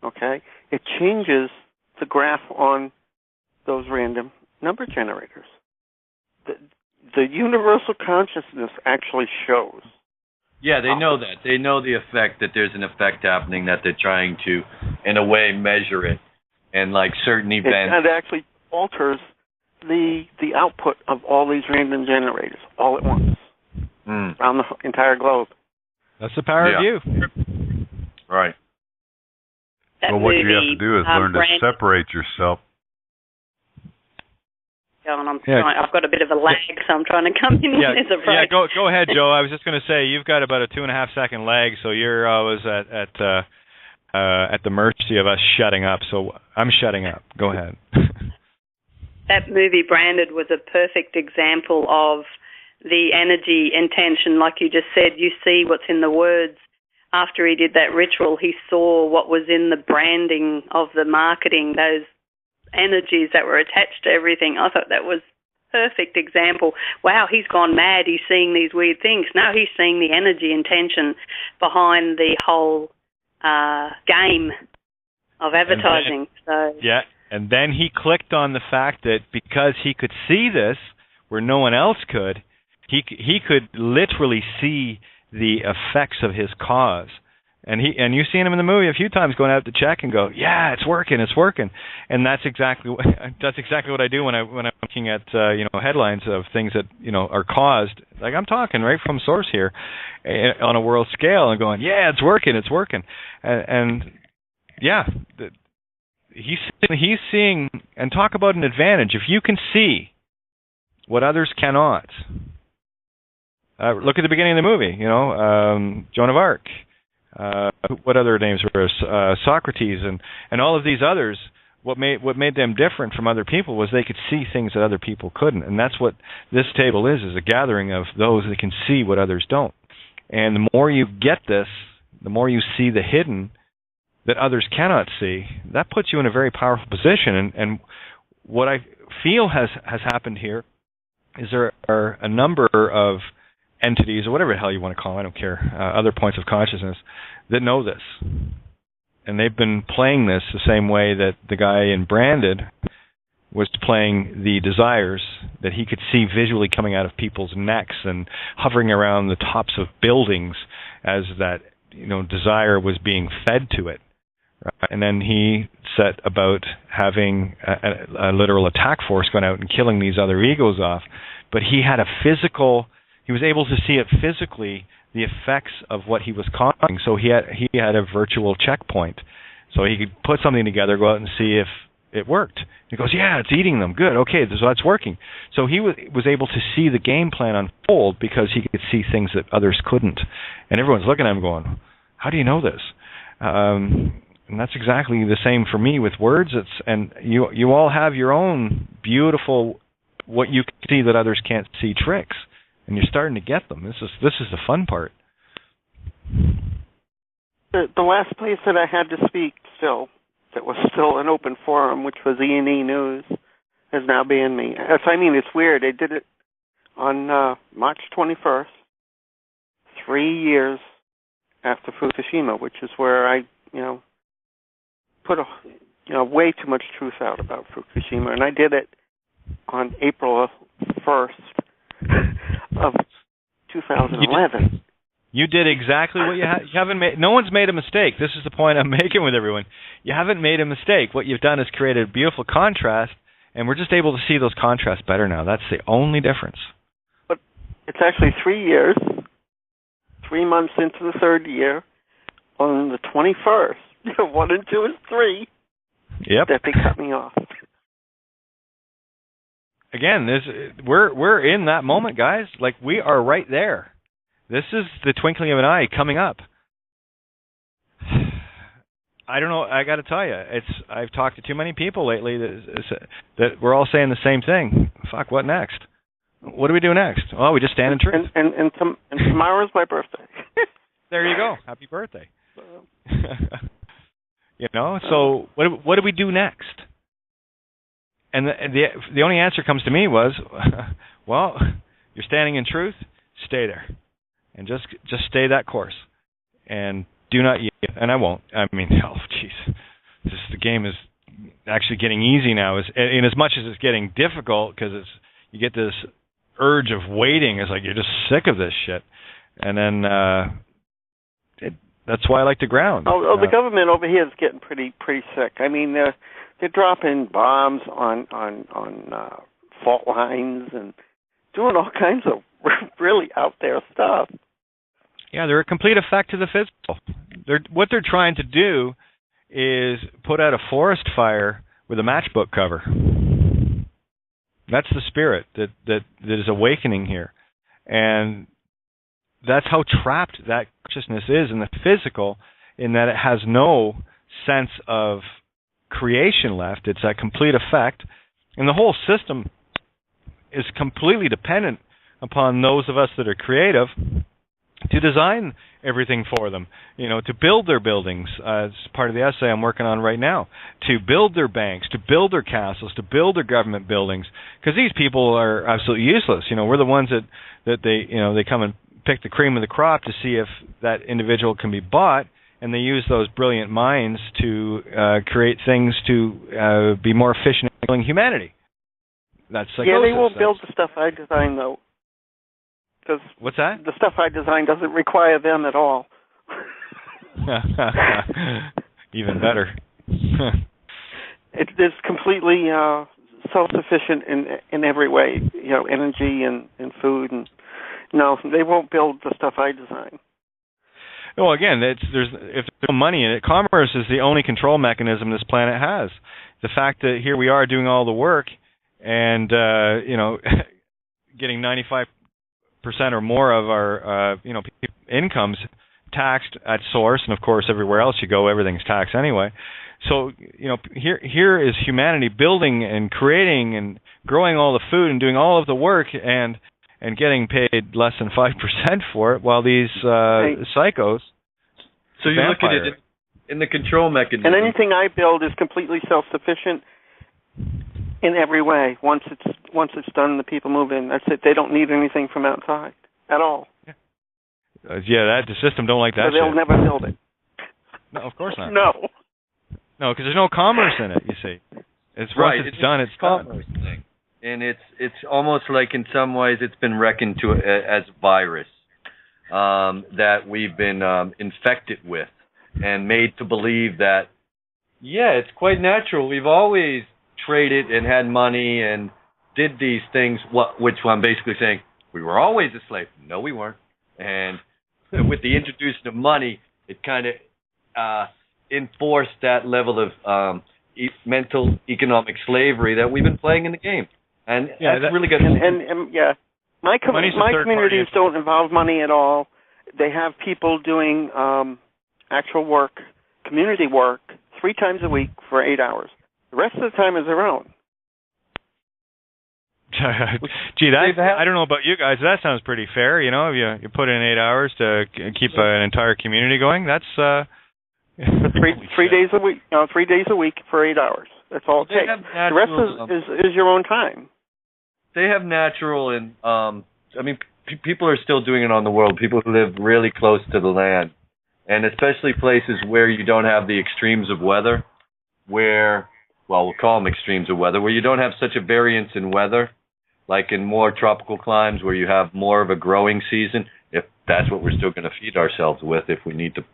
okay, it changes the graph on those random number generators. The universal consciousness actually shows. Yeah, they know that. They know the effect, that there's an effect happening, that they're trying to, in a way, measure it. And like certain events. It actually alters the output of all these random generators all at once. Around the entire globe. That's the power of you. Right. Well, what you have to do is learn to separate yourself. I've got a bit of a lag, so I'm trying to come in. Yeah, go ahead, Joe. I was just going to say, you've got about a 2.5 second lag, so you're always at the mercy of us shutting up. So I'm shutting up. Go ahead. That movie, Branded, was a perfect example of the energy intention, like you just said, you see what's in the words. After he did that ritual, he saw what was in the branding of the marketing, those energies that were attached to everything. I thought that was a perfect example. Wow, he's gone mad. He's seeing these weird things. No, he's seeing the energy intention behind the whole game of advertising. And then he clicked on the fact that because he could see this where no one else could, he could literally see the effects of his cause. And you've seen him in the movie a few times going out to check and go, yeah, it's working. And that's exactly what I do when I'm looking at headlines of things that are caused. Like, I'm talking right from source here on a world scale and going, yeah, it's working. And yeah, he's seeing, and talk about an advantage. If you can see what others cannot, look at the beginning of the movie. Joan of Arc. What other names were Socrates and all of these others. What made them different from other people was they could see things that other people couldn't, and that's what this table is a gathering of those that can see what others don't. And the more you get this, the more you see the hidden that others cannot see. That puts you in a very powerful position. And what I feel has happened here is there are a number of entities, or whatever the hell you want to call them, I don't care, other points of consciousness, that know this. And they've been playing this the same way that the guy in Branded was playing the desires that he could see visually coming out of people's necks and hovering around the tops of buildings as that desire was being fed to it. Right? And then he set about having a literal attack force going out and killing these other egos off. But he had he was able to see it physically, the effects of what he was causing. So he had a virtual checkpoint. So he could put something together, go out and see if it worked. He goes, yeah, it's eating them. Good, okay, so that's working. So he was able to see the game plan unfold because he could see things that others couldn't. And everyone's looking at him going, how do you know this? And that's exactly the same for me with words. And you all have your own beautiful, what you can see that others can't see tricks. And you're starting to get them. This is the fun part. The last place that I had to speak that was still an open forum, which was E&E News, has now banned me. It's weird. They did it on March 21st, 3 years after Fukushima, which is where I, put way too much truth out about Fukushima, and I did it on April 1st of 2011. You did exactly what you haven't made. No one's made a mistake. This is the point I'm making with everyone. You haven't made a mistake. What you've done is created a beautiful contrast, and we're just able to see those contrasts better now. That's the only difference. But it's actually 3 years, 3 months into the third year, on the 21st, 1 and 2 and 3, that they cut me off. Again, we're in that moment, guys. Like, we are right there. This is the twinkling of an eye coming up. I don't know. I got to tell you, I've talked to too many people lately that we're all saying the same thing. Fuck, what next? What do we do next? Oh, we just stand in truth. And tomorrow's my birthday. There you go. Happy birthday. So what do we do next? And the only answer comes to me was, well, you're standing in truth, stay there. And just stay that course. And do not yield. And I won't. I mean, oh, jeez. The game is actually getting easy now. In as much as it's getting difficult, because you get this urge of waiting. It's like you're just sick of this shit. And then that's why I like to ground. The government over here is getting pretty sick. I mean, they're dropping bombs on fault lines and doing all kinds of really out there stuff. Yeah, they're a complete effect to the physical. What they're trying to do is put out a forest fire with a matchbook cover. That's the spirit that is awakening here. And that's how trapped that consciousness is in the physical, in that it has no sense of creation left. It's that complete effect. And the whole system is completely dependent upon those of us that are creative to design everything for them, to build their buildings. As part of the essay I'm working on right now, to build their banks, to build their castles, to build their government buildings, because these people are absolutely useless. We're the ones that they come and pick the cream of the crop to see if that individual can be bought, and they use those brilliant minds to create things to be more efficient in killing humanity. That's psychosis. Yeah, they won't build the stuff I design, though. What's that? The stuff I design doesn't require them at all. Even better. It's completely self-sufficient in every way, energy and food. And no, they won't build the stuff I design. Well, again, if there's no money in it, commerce is the only control mechanism this planet has. The fact that here we are doing all the work and, getting 95% or more of our, incomes taxed at source, and of course everywhere else you go, everything's taxed anyway. So, here is humanity building and creating and growing all the food and doing all of the work and getting paid less than 5% for it, while these psychos. So you look at it in the control mechanism. And anything I build is completely self-sufficient in every way. Once it's done, the people move in. That's it. They don't need anything from outside at all. The system don't like that. So they'll never build it. No, of course not. No, because there's no commerce in it. You see, it's right. Once it's done, it's commerce done. Thing. And it's almost like in some ways it's been reckoned to as a virus that we've been infected with and made to believe that, it's quite natural. We've always traded and had money and did these things, which I'm basically saying we were always a slave. No, we weren't. And with the introduction of money, it kind of enforced that level of mental economic slavery that we've been playing in the game. And that's really good. My communities don't involve money at all. They have people doing actual work, community work, 3 times a week for 8 hours. The rest of the time is their own. Gee, I don't know about you guys. That sounds pretty fair. You put in 8 hours to keep an entire community going. That's 3 days a week. 3 days a week for 8 hours. That's all it takes. The rest is your own time. They have natural and people are still doing it on the world. People who live really close to the land, and especially places where you don't have the extremes of weather, we'll call them extremes of weather, where you don't have such a variance in weather, like in more tropical climes where you have more of a growing season, if that's what we're still going to feed ourselves with, if we need to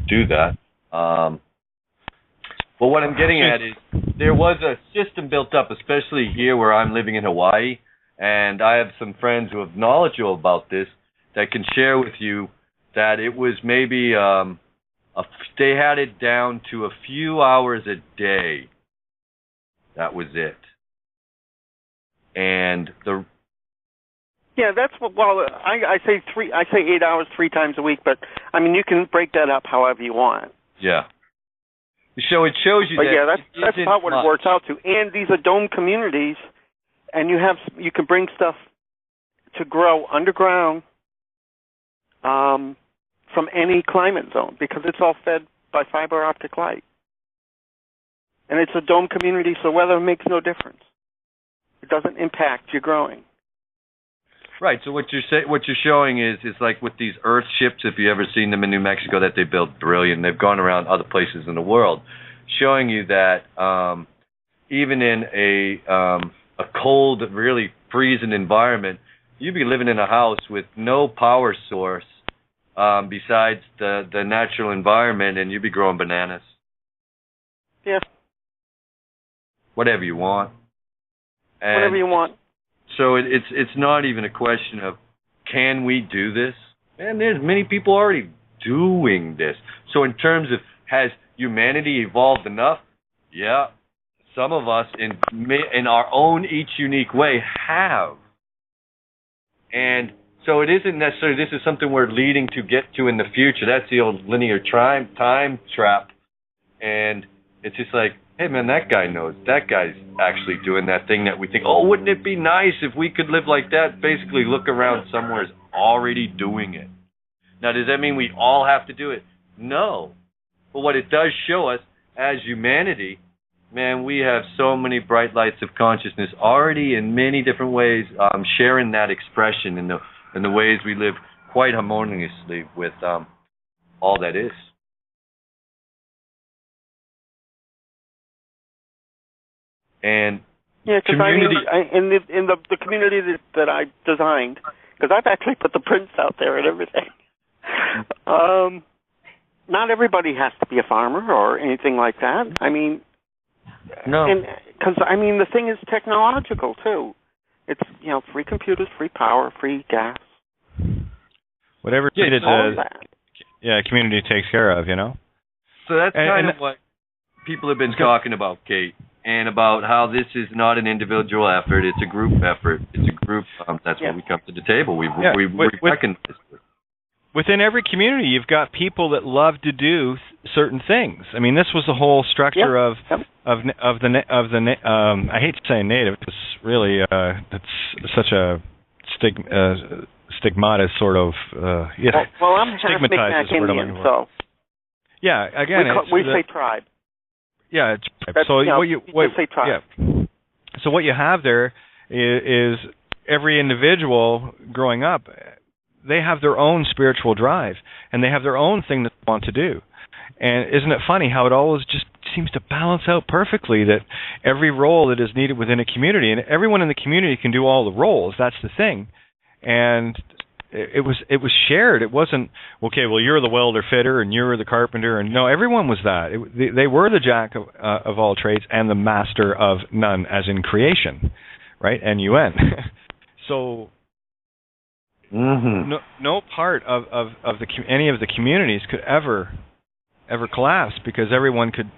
do that. But what I'm getting at is there was a system built up, especially here where I'm living in Hawaii, and I have some friends who have knowledge about this that can share with you that it was maybe they had it down to a few hours a day. That was it. And that's what. Well, I say 8 hours 3 times a week, but you can break that up however you want. Yeah. So it shows you that's about what it works out to. And these are dome communities, and you can bring stuff to grow underground from any climate zone because it's all fed by fiber optic light. And it's a dome community, so weather makes no difference. It doesn't impact your growing. Right. So what you're showing is like with these Earth ships, if you ever seen them in New Mexico, that they built brilliant. They've gone around other places in the world, showing you that even in a cold, really freezing environment, you'd be living in a house with no power source besides the natural environment, and you'd be growing bananas. Yeah. Whatever you want. And whatever you want. So it's not even a question of can we do this? And there's many people already doing this. So in terms of has humanity evolved enough? Yeah, some of us in our own each unique way have. And so it isn't necessarily this is something we're leading to get to in the future. That's the old linear time trap. And it's just like, hey man, that guy knows. That guy's actually doing that thing that we think, oh, wouldn't it be nice if we could live like that? Basically, look around, somewhere's already doing it. Now, does that mean we all have to do it? No. But what it does show us, as humanity, man, we have so many bright lights of consciousness already in many different ways, sharing that expression in the ways we live quite harmoniously with all that is. And community. In the community that I designed, because I've actually put the prints out there and everything. Not everybody has to be a farmer or anything like that. I mean, no, because the thing is technological too. It's free computers, free power, free gas. Whatever needed, community takes care of. So that's kind of what people have been talking about, Kate. And about how this is not an individual effort; it's a group effort. It's a group. That's why we come to the table. We recognize this. Within every community, you've got people that love to do certain things. I mean, this was the whole structure of the I hate to say native. It's really that's such a stigmatized sort of. Well, I'm stigmatized Indian, so. Yeah, again, we say tribe. Yeah, so So what you have there is every individual growing up, they have their own spiritual drive, and they have their own thing that they want to do. And isn't it funny how it always just seems to balance out perfectly, that every role that is needed within a community, and everyone in the community can do all the roles, that's the thing. And it was shared. It wasn't, okay, well, you're the welder fitter and you're the carpenter, and no, everyone was that. They were the jack of all trades and the master of none, as in creation, right? N-U-N. So no part of any of the communities could ever collapse, because everyone could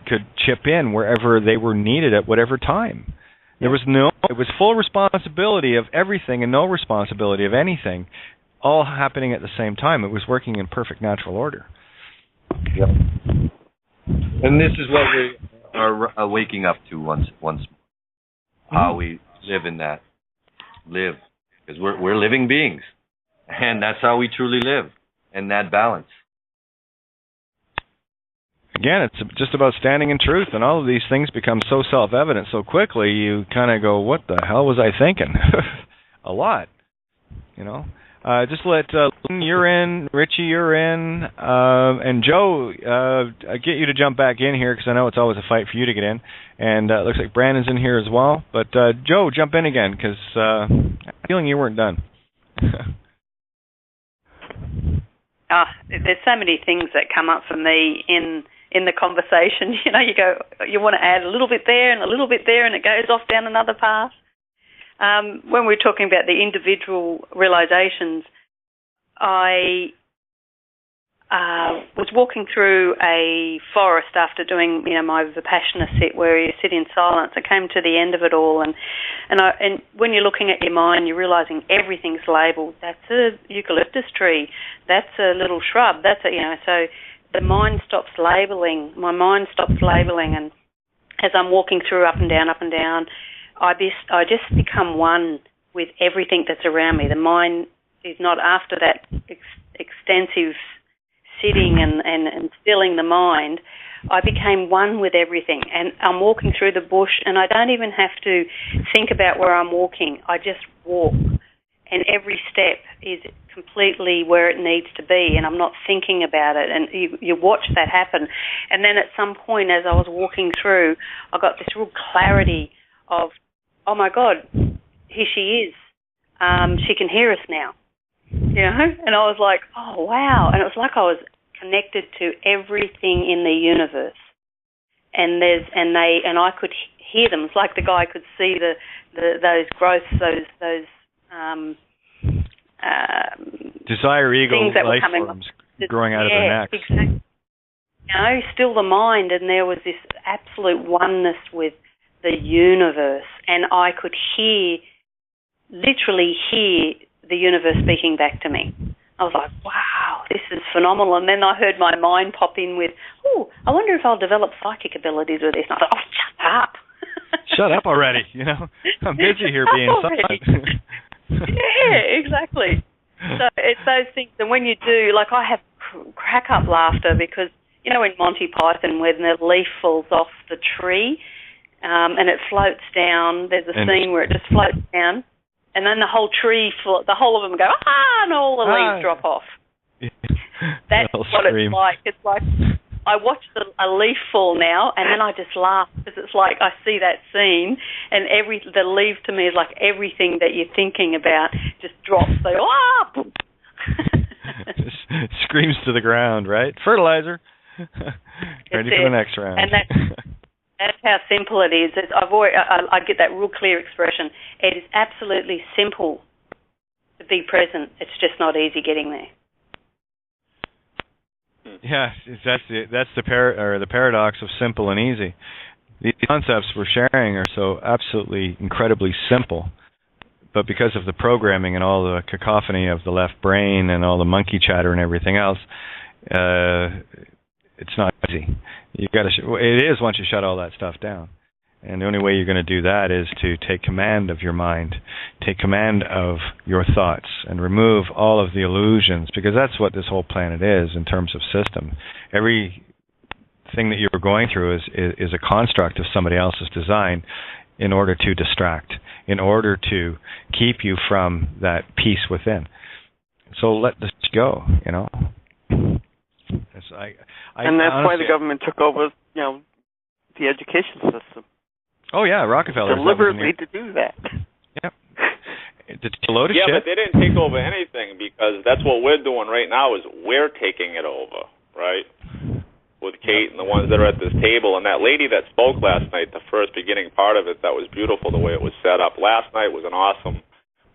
chip in wherever they were needed at whatever time. It was full responsibility of everything and no responsibility of anything, all happening at the same time. It was working in perfect natural order. Yep. And this is what we are waking up to once more. How we live in that. Live. Because we're living beings. And that's how we truly live. In that balance. Again, it's just about standing in truth, and all of these things become so self-evident so quickly, you kind of go, what the hell was I thinking? A lot. Just let Lynn, you're in, Richie, you're in, and Joe, get you to jump back in here, because I know it's always a fight for you to get in. And it looks like Brandon's in here as well. But Joe, jump in again, because I'm feeling you weren't done. There's so many things that come up for me in the conversation. You go, you want to add a little bit there and a little bit there, and it goes off down another path. When we're talking about the individual realizations, I was walking through a forest after doing, my Vipassana sit, where you sit in silence. I came to the end of it all, and when you're looking at your mind, you're realizing everything's labeled. That's a eucalyptus tree. That's a little shrub. That's so the mind stops labeling. My mind stops labeling, and as I'm walking through up and down, I just become one with everything that's around me. The mind is not after that extensive sitting and stilling the mind. I became one with everything, and I'm walking through the bush, and I don't even have to think about where I'm walking. I just walk, and every step is completely where it needs to be, and I'm not thinking about it, and you watch that happen. And then at some point, as I was walking through, I got this real clarity of, oh my God, here she is. She can hear us now. And I was like, oh wow. And it was like I was connected to everything in the universe. And I could hear them. It's like the guy could see those growths, those desire ego life forms growing out of their necks. Exactly. Still the mind, and there was this absolute oneness with the universe, and I could literally hear the universe speaking back to me. I was like, wow, this is phenomenal. And then I heard my mind pop in with, I wonder if I'll develop psychic abilities with this. And I thought, oh, shut up. Shut up already, I'm busy here being silent. Yeah, exactly. So it's those things, and when you do, like I have crack-up laughter because, in Monty Python when the leaf falls off the tree and it floats down, there's a scene where it just floats down, and then the whole tree, the whole of them go, and all the leaves drop off. That's what it's like. It's like I watch a leaf fall now, and then I just laugh because it's like I see that scene, and the leaf to me is like everything that you're thinking about just drops. They go, screams to the ground, right? Fertilizer. Ready for the next round. And that's how simple it is. I get that real clear expression. It is absolutely simple to be present. It's just not easy getting there. Yeah, that's the paradox of simple and easy. These concepts we're sharing are so absolutely incredibly simple, but because of the programming and all the cacophony of the left brain and all the monkey chatter and everything else, it's not easy. It is once you shut all that stuff down. And the only way you're going to do that is to take command of your mind, take command of your thoughts, and remove all of the illusions, because that's what this whole planet is in terms of system. Everything that you're going through is a construct of somebody else's design in order to distract, in order to keep you from that peace within. So let this go, and that's honestly, why the government took over, the education system. Oh, yeah, Rockefeller. Deliberately to do that. Yep. It's a load of shit. Yeah, but they didn't take over anything because that's what we're doing right now is we're taking it over, right? With Kate and the ones that are at this table. And that lady that spoke last night, the first beginning part of it, that was beautiful the way it was set up. Last night was an awesome,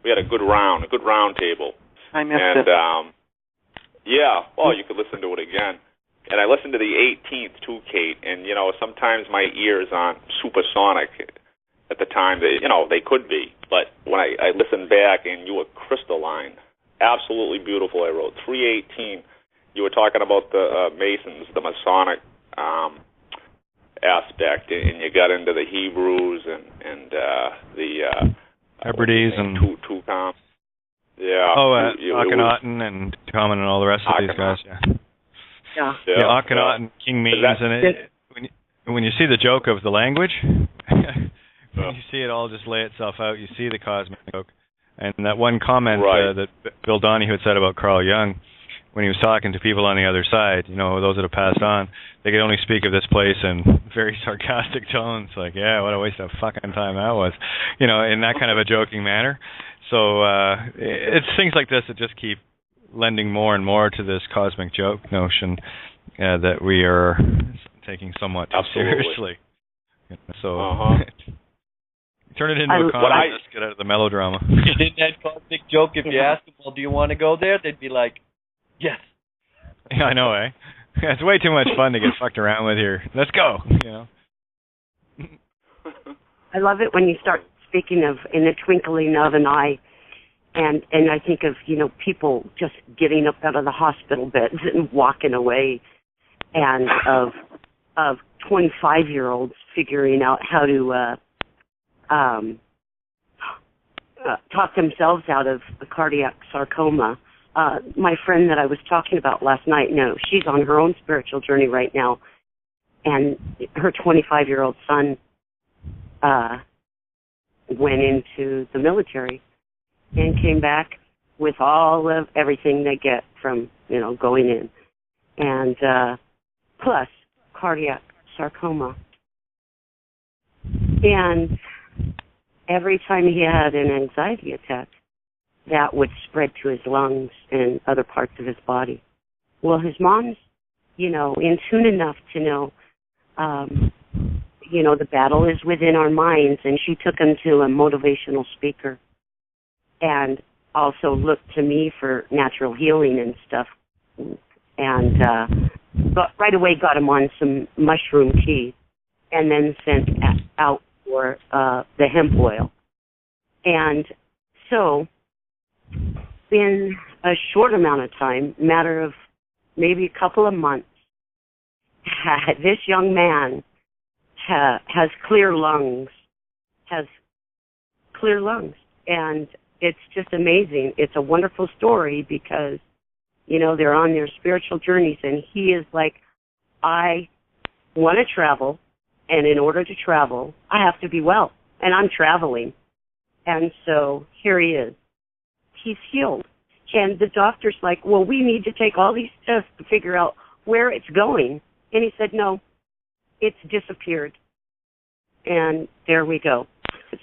we had a good round table. I missed it. Yeah, well, you could listen to it again. And I listened to the 18th too, Kate, and, sometimes my ears aren't supersonic at the time. They could be. But when I listened back and you were crystalline, absolutely beautiful, I wrote. 318, you were talking about the Masons, the Masonic aspect, and you got into the Hebrews and the... Hebrides and... Tucumcon. Yeah. Oh, Akhenaten and Tutankhamun and all the rest of these guys, Yeah, Akhenaten, King Menes, and when you see the joke of the language, when you see it all just lay itself out, you see the cosmic joke. And that one comment that Bill Donahue had said about Carl Jung, when he was talking to people on the other side, those that have passed on, they could only speak of this place in very sarcastic tones, like, yeah, what a waste of fucking time that was, in that kind of a joking manner. So it's things like this that just keep lending more and more to this cosmic joke notion that we are taking somewhat too seriously. So turn it into a comedy. Let's get out of the melodrama. In that cosmic joke, if you ask them, well, do you want to go there? They'd be like, yes. Yeah, I know, eh? It's way too much fun to get fucked around with here. Let's go, I love it when you start speaking of in the twinkling of an eye. And I think of, people just getting up out of the hospital beds and walking away, and of 25-year-olds figuring out how to talk themselves out of a cardiac sarcoma. My friend that I was talking about last night, she's on her own spiritual journey right now, and her 25-year-old son went into the military and came back with all of everything they get from, going in. And plus cardiac sarcoma. And every time he had an anxiety attack, that would spread to his lungs and other parts of his body. Well, his mom's, in tune enough to know, the battle is within our minds, and she took him to a motivational speaker. And also looked to me for natural healing and stuff. And but right away got him on some mushroom tea, and then sent out for the hemp oil. And so in a short amount of time, matter of maybe a couple of months, this young man has clear lungs, and it's just amazing. It's a wonderful story because, they're on their spiritual journeys, and he is like, I want to travel, and in order to travel, I have to be well, and I'm traveling. And so here he is. He's healed. And the doctor's like, well, we need to take all these tests to figure out where it's going. And he said, no, it's disappeared. And there we go.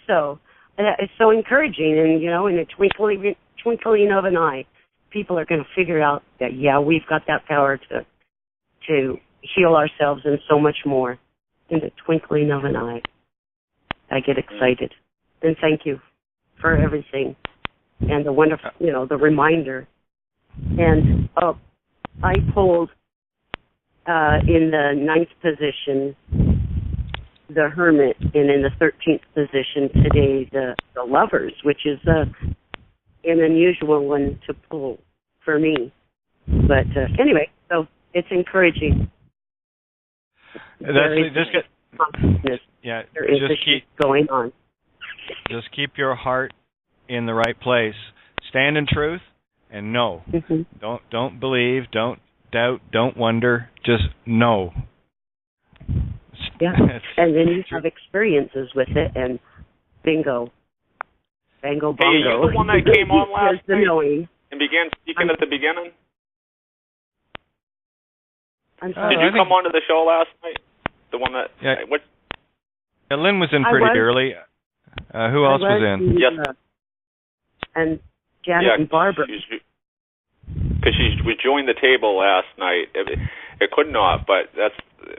So it's so encouraging. And, in a twinkling of an eye, people are going to figure out that, yeah, we've got that power to heal ourselves and so much more. In the twinkling of an eye, I get excited. And thank you for everything. And the wonderful, the reminder. And I pulled in the 9th position the Hermit, and in the 13th position today the Lovers, which is an unusual one to pull for me. But anyway, so it's encouraging. There is going on. Just keep your heart in the right place. Stand in truth and know. Mm-hmm. Don't believe, don't doubt, don't wonder, just know. Yeah. And then you have experiences with it, and bingo. Bango bongo. Hey, are you the one that came on last night and began speaking at the beginning? I'm sorry. Did you come onto the show last night? The one that... Yeah. Lynn was in pretty early. Who else was in? Yes. And Janet and Barbara. Because we joined the table last night. It could not, but that's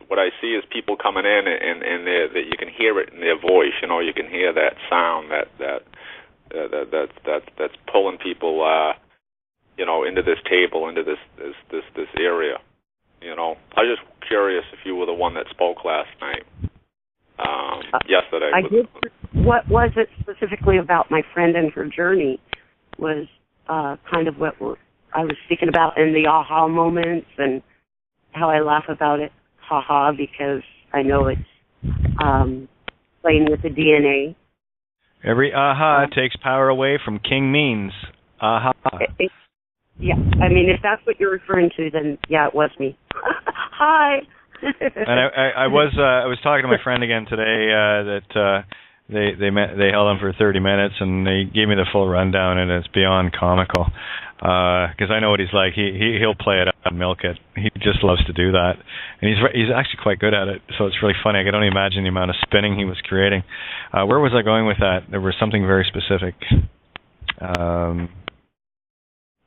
what I see is people coming in, and that you can hear it in their voice. You can hear that sound that's pulling people, into this table, into this area. I was just curious if you were the one that spoke last night. Yesterday. I did. What was it specifically about my friend and her journey was kind of what I was speaking about in the aha moments and how I laugh about it, haha, because I know it's playing with the DNA. Every aha takes power away from King Means. Aha. Yeah, I mean, if that's what you're referring to, then yeah, it was me. Hi. And I was talking to my friend again today that they held him for 30 minutes and they gave me the full rundown, and it's beyond comical because I know what he's like. He'll play it up and milk it. He just loves to do that, and he's actually quite good at it. So it's really funny. I can only imagine the amount of spinning he was creating. Where was I going with that? There was something very specific.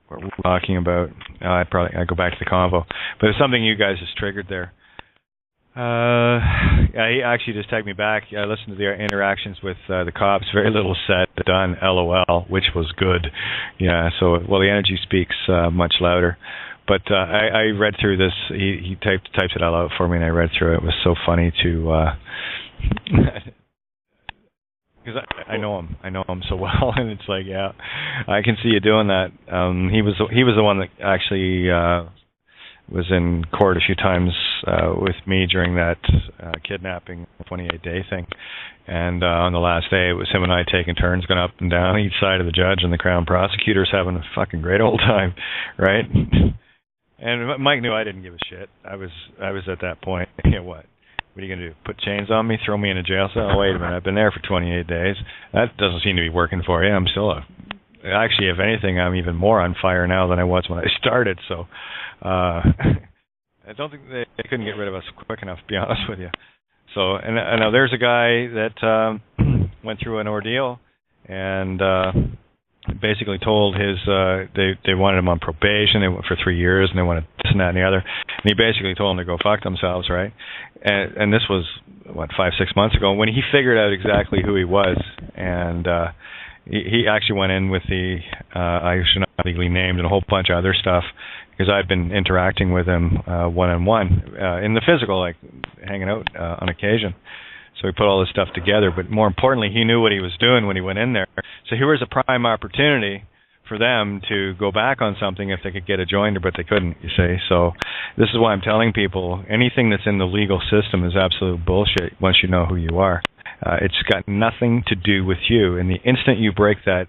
What we're talking about. I go back to the convo, but it's something you guys just triggered there. He actually just tagged me back. I listened to the interactions with the cops. Very little said, done, LOL, which was good. Yeah, so, the energy speaks much louder. But I read through this. He typed it all out for me, and I read through it. It was so funny to... because I know him so well, and it's like, yeah, I can see you doing that. He was the one that actually was in court a few times with me during that kidnapping 28-day thing, and on the last day it was him and I taking turns going up and down each side of the judge and the Crown prosecutors having a fucking great old time, right? And Mike knew I didn't give a shit. I was at that point. What are you going to do? Put chains on me? Throw me in a jail cell? Wait a minute. I've been there for 28 days. That doesn't seem to be working for you. I'm still actually, if anything, I'm even more on fire now than I was when I started. So I don't think they couldn't get rid of us quick enough, to be honest with you. So, and now there's a guy that went through an ordeal and basically told they wanted him on probation. They went for 3 years, and they wanted this and that and the other. And he basically told them to go fuck themselves, right? And this was, 5-6 months ago, when he figured out exactly who he was. And he actually went in with the, I should not legally named, and a whole bunch of other stuff, because I've been interacting with him one-on-one in the physical, like hanging out on occasion. So he put all this stuff together, but more importantly, he knew what he was doing when he went in there. So here was a prime opportunity for them to go back on something if they could get a joinder, but they couldn't, you see. So this is why I'm telling people anything that's in the legal system is absolute bullshit once you know who you are. It's got nothing to do with you. And the instant you break that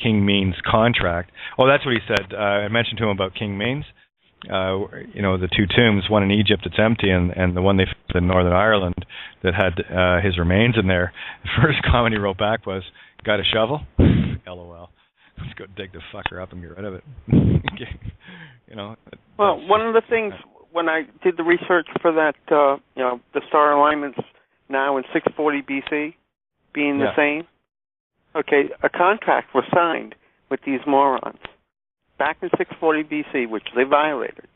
King Means contract, that's what he said. I mentioned to him about King Means. The two tombs, one in Egypt that's empty and the one they found in Northern Ireland that had his remains in there. The first comment he wrote back was, "Got a shovel?" LOL. Let's go dig the fucker up and get rid of it. Well, one of the things when I did the research for that, the star alignments now in 640 BC being the same. Okay, a contract was signed with these morons back in 640 BC, which they violated.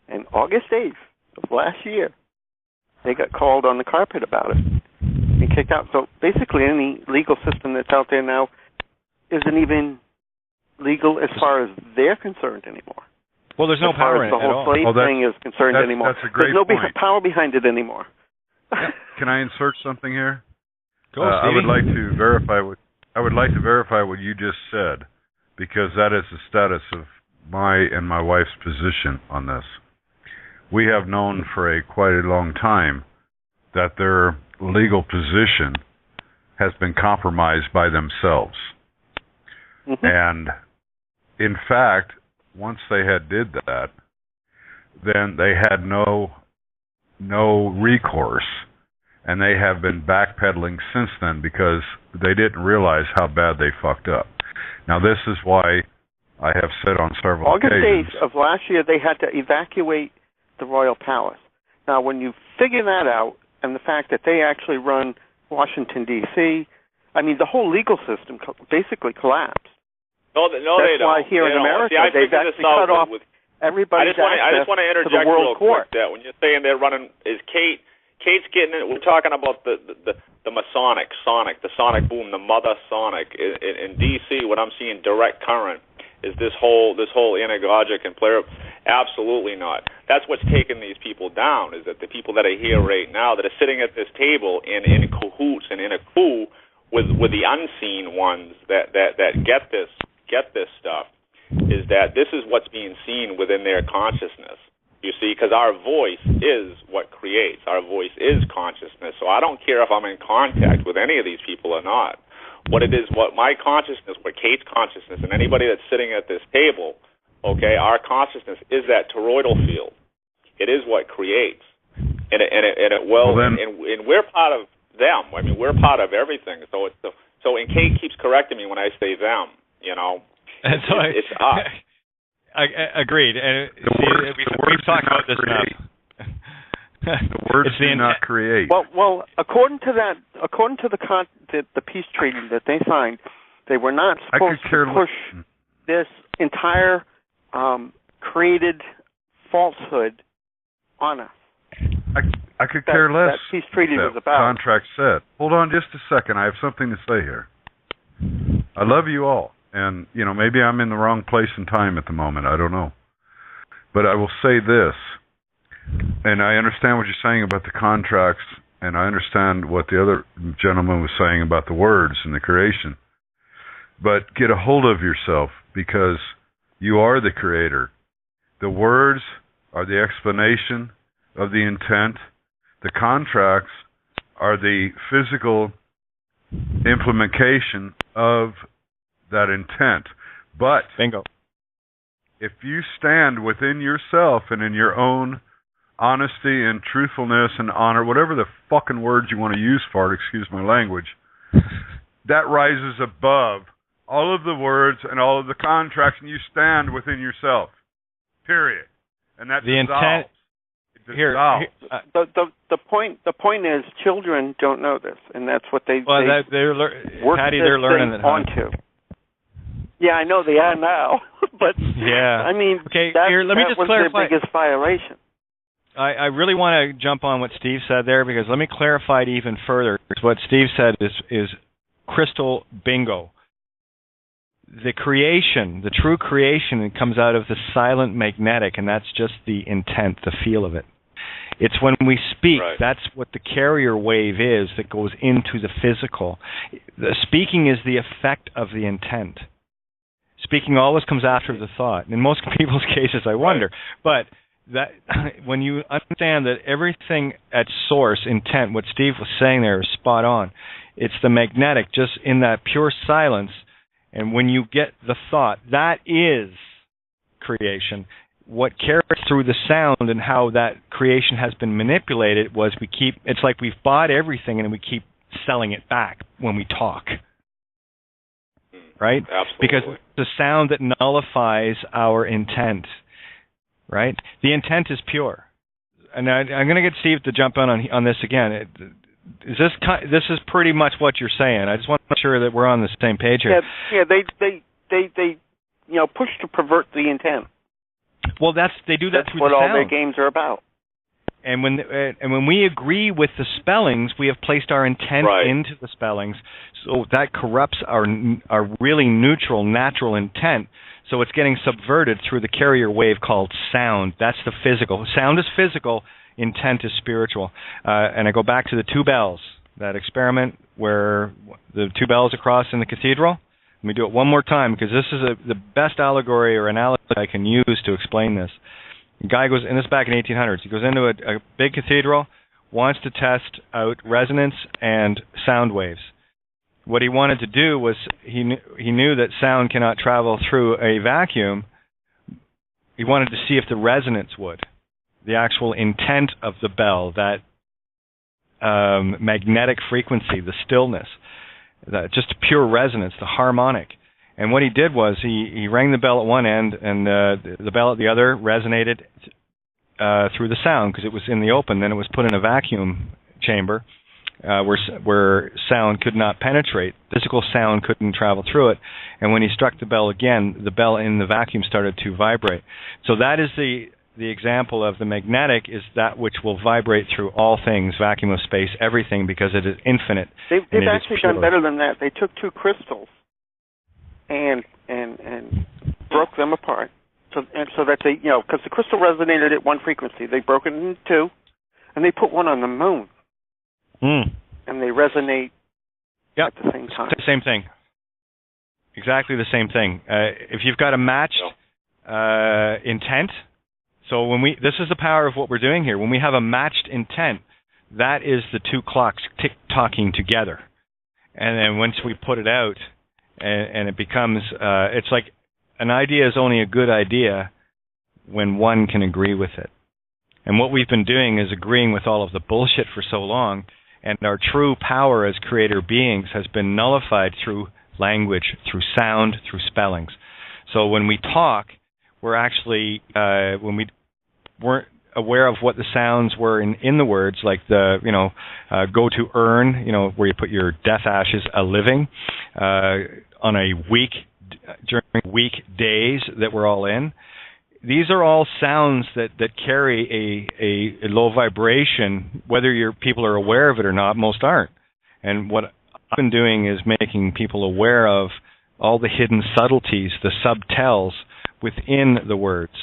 And August 8th of last year, they got called on the carpet about it and kicked out. So basically any legal system that's out there now isn't even legal as far as they're concerned anymore. Well, there's no power in it at all. The whole slave thing is concerned anymore. That's a great There's no point. power behind it anymore. Can I insert something here? Go, I would like to verify what you just said, because that is the status of my and my wife's position on this. We have known for quite a long time that their legal position has been compromised by themselves. Mm-hmm. And in fact, once they did that, then they had no recourse, and they have been backpedaling since then because they didn't realize how bad they fucked up. Now, this is why I have said on several occasions... August 8th of last year, they had to evacuate the Royal Palace. Now, when you figure that out, and the fact that they actually run Washington, D.C., I mean, the whole legal system basically collapsed. No, That's they don't. Why here in America, they've actually cut off everybody's access I just want to interject to the world real court. quick that when you're saying they're running, Kate's getting it. We're talking about the sonic boom, the mother sonic in DC. What I'm seeing direct current is this whole anagogic and player. Absolutely not. That's what's taking these people down. Is that the people that are here right now that are sitting at this table and in cahoots and in a coup with the unseen ones that get this stuff, is that this is what's being seen within their consciousness. You see, because our voice is what creates. Our voice is consciousness. So I don't care if I'm in contact with any of these people or not. What it is, what my consciousness, what Kate's consciousness, and anybody that's sitting at this table, okay, our consciousness is that toroidal field. It is what creates, and we're part of them. I mean, we're part of everything. So and Kate keeps correcting me when I say them. And so it's us. I agreed. And we've talked about this now. The words do not create. Well, according to the peace treaty that they signed, they were not supposed to push this entire created falsehood on us. I could care less. That peace treaty was about. Contract said. Hold on just a second. I have something to say here. I love you all. And, maybe I'm in the wrong place and time at the moment. I don't know. But I will say this, and I understand what you're saying about the contracts, and I understand what the other gentleman was saying about the words and the creation. But get a hold of yourself, because you are the creator. The words are the explanation of the intent. The contracts are the physical implementation of that intent. But bingo. If you stand within yourself and in your own honesty and truthfulness and honor, whatever the fucking words you want to use for it, excuse my language, that rises above all of the words and all of the contracts, and you stand within yourself. Period. And that the dissolves. Intent. Here, the point is, children don't know this, and that's what they're Pattie, they're learning that onto. Yeah, I know they are now, but yeah. I mean, okay. Here, let me just clarify. Their biggest violation. I really want to jump on what Steve said there, because let me clarify it even further. What Steve said is crystal bingo. The creation, the true creation, it comes out of the silent magnetic, and that's just the intent, the feel of it. It's when we speak, that's what the carrier wave is that goes into the physical. The speaking is the effect of the intent. Speaking always comes after the thought. In most people's cases, I wonder. But that when you understand that everything at source, intent, what Steve was saying there is spot on. It's the magnetic, just in that pure silence. And when you get the thought, that is creation. What carries through the sound and how that creation has been manipulated was it's like we've bought everything and we keep selling it back when we talk. Right? Absolutely. Because it's the sound that nullifies our intent. Right? The intent is pure. And I'm going to get Steve to jump on this again. This is pretty much what you're saying. I just want to make sure that we're on the same page here. Yeah. They push to pervert the intent. Well, they do that through the sound. That's what all their games are about. And when we agree with the spellings, we have placed our intent into the spellings, so that corrupts our really neutral, natural intent. So it's getting subverted through the carrier wave called sound. That's the physical. Sound is physical. Intent is spiritual. And I go back to the two bells, that experiment where the two bells across in the cathedral. Let me do it one more time because this is the best allegory or analogy I can use to explain this. The guy goes, and this is back in 1800s, he goes into a big cathedral, wants to test out resonance and sound waves. What he wanted to do was, he knew that sound cannot travel through a vacuum. He wanted to see if the resonance would. The actual intent of the bell, that magnetic frequency, the stillness, just pure resonance, the harmonic. And what he did was he rang the bell at one end, and the bell at the other resonated through the sound because it was in the open. Then it was put in a vacuum chamber where sound could not penetrate. Physical sound couldn't travel through it. And when he struck the bell again, the bell in the vacuum started to vibrate. So that is the example of the magnetic, is that which will vibrate through all things, vacuum of space, everything, because it is infinite. They've actually done better than that. They took two crystals and broke them apart, so that they, because the crystal resonated at one frequency, they broke it into two, and they put one on the moon, and they resonate at the same time. It's the same thing. Exactly the same thing. If you've got a matched intent. So this is the power of what we're doing here. When we have a matched intent, that is the two clocks tick-tocking together. And then once we put it out, and it becomes, it's like an idea is only a good idea when one can agree with it. And what we've been doing is agreeing with all of the bullshit for so long, and our true power as creator beings has been nullified through language, through sound, through spellings. So when we talk, we're actually, when we weren't aware of what the sounds were in the words, like the, go to earn, where you put your death ashes a living, on a during weekdays that we're all in. These are all sounds that carry a low vibration, whether people are aware of it or not. Most aren't. And what I've been doing is making people aware of all the hidden subtleties, the subtels within the words,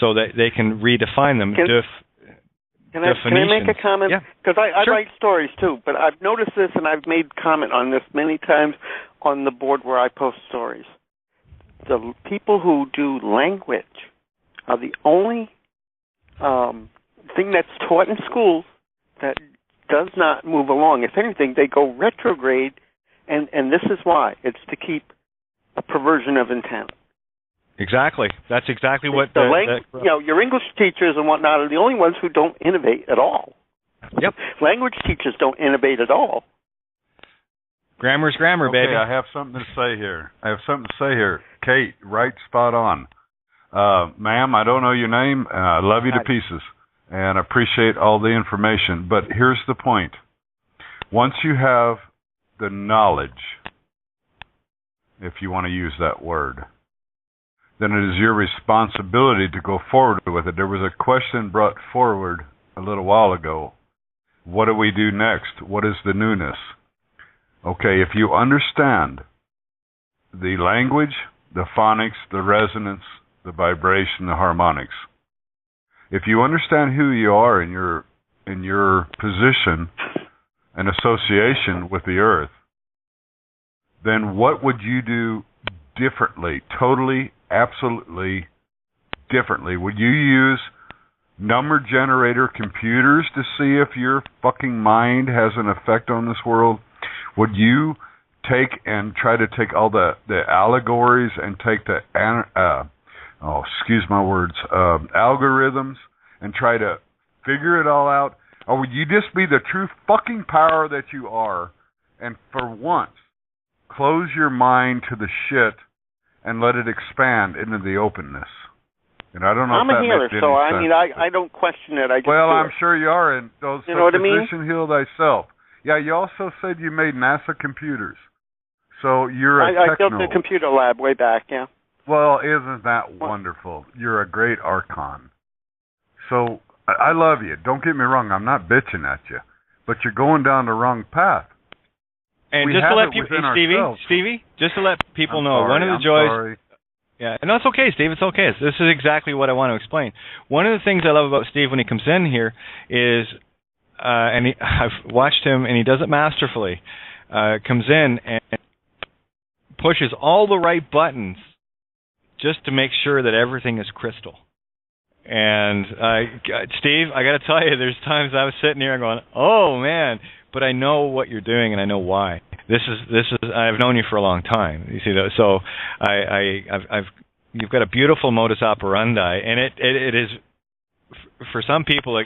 so that they can redefine them. Can I make a comment? Because I write stories too, but I've noticed this, and I've made comment on this many times on the board where I post stories. The people who do language are the only thing that's taught in schools that does not move along. If anything, they go retrograde, and this is why. It's to keep a perversion of intent. Exactly. That's exactly what your English teachers and whatnot are the only ones who don't innovate at all. Yep. Language teachers don't innovate at all. Grammar's grammar, baby. I have something to say here. Kate, right spot on. Ma'am, I don't know your name. I love you to pieces, and I appreciate all the information. But here's the point. Once you have the knowledge, if you want to use that word, then it is your responsibility to go forward with it. There was a question brought forward a little while ago. What do we do next? What is the newness? Okay, if you understand the language, the phonics, the resonance, the vibration, the harmonics, if you understand who you are in your position and association with the earth, then what would you do differently, totally, absolutely differently? Would you use number generator computers to see if your fucking mind has an effect on this world? Would you take and try to take all the allegories and take the algorithms and try to figure it all out? Or would you just be the true fucking power that you are and for once close your mind to the shit and let it expand into the openness? And I don't know I'm if that a healer, makes any so sense. I don't question it. I just I'm sure you are. And those you know what I mean? physician heal thyself. Yeah, you also said you made NASA computers. So you're a I built a computer lab way back, yeah. Well, isn't that wonderful? You're a great archon. So I love you. Don't get me wrong. I'm not bitching at you. But you're going down the wrong path. And just to let people, Stevie, just to let people know, one of the joys. Sorry. Yeah, no, it's okay, Steve. It's okay. This is exactly what I want to explain. One of the things I love about Steve when he comes in here is, I've watched him, and he does it masterfully. Comes in and pushes all the right buttons just to make sure that everything is crystal. And Steve, I got to tell you, there's times I was sitting here going, "Oh man," but I know what you're doing, and I know why. This is. I've known you for a long time. You see, so you've got a beautiful modus operandi, and it is for some people.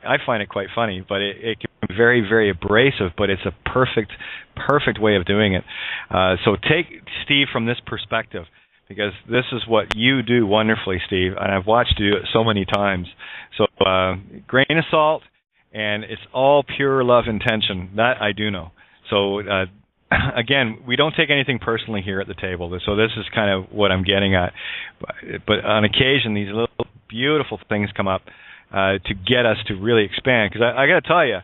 I find it quite funny, but it can be very, very abrasive. But it's a perfect way of doing it. So take Steve from this perspective, because this is what you do wonderfully, Steve, and I've watched you do it so many times. So grain of salt, and it's all pure love intention. That I do know. So again, we don't take anything personally here at the table. So this is kind of what I'm getting at. But on occasion, these little beautiful things come up to get us to really expand. Because I got to tell you,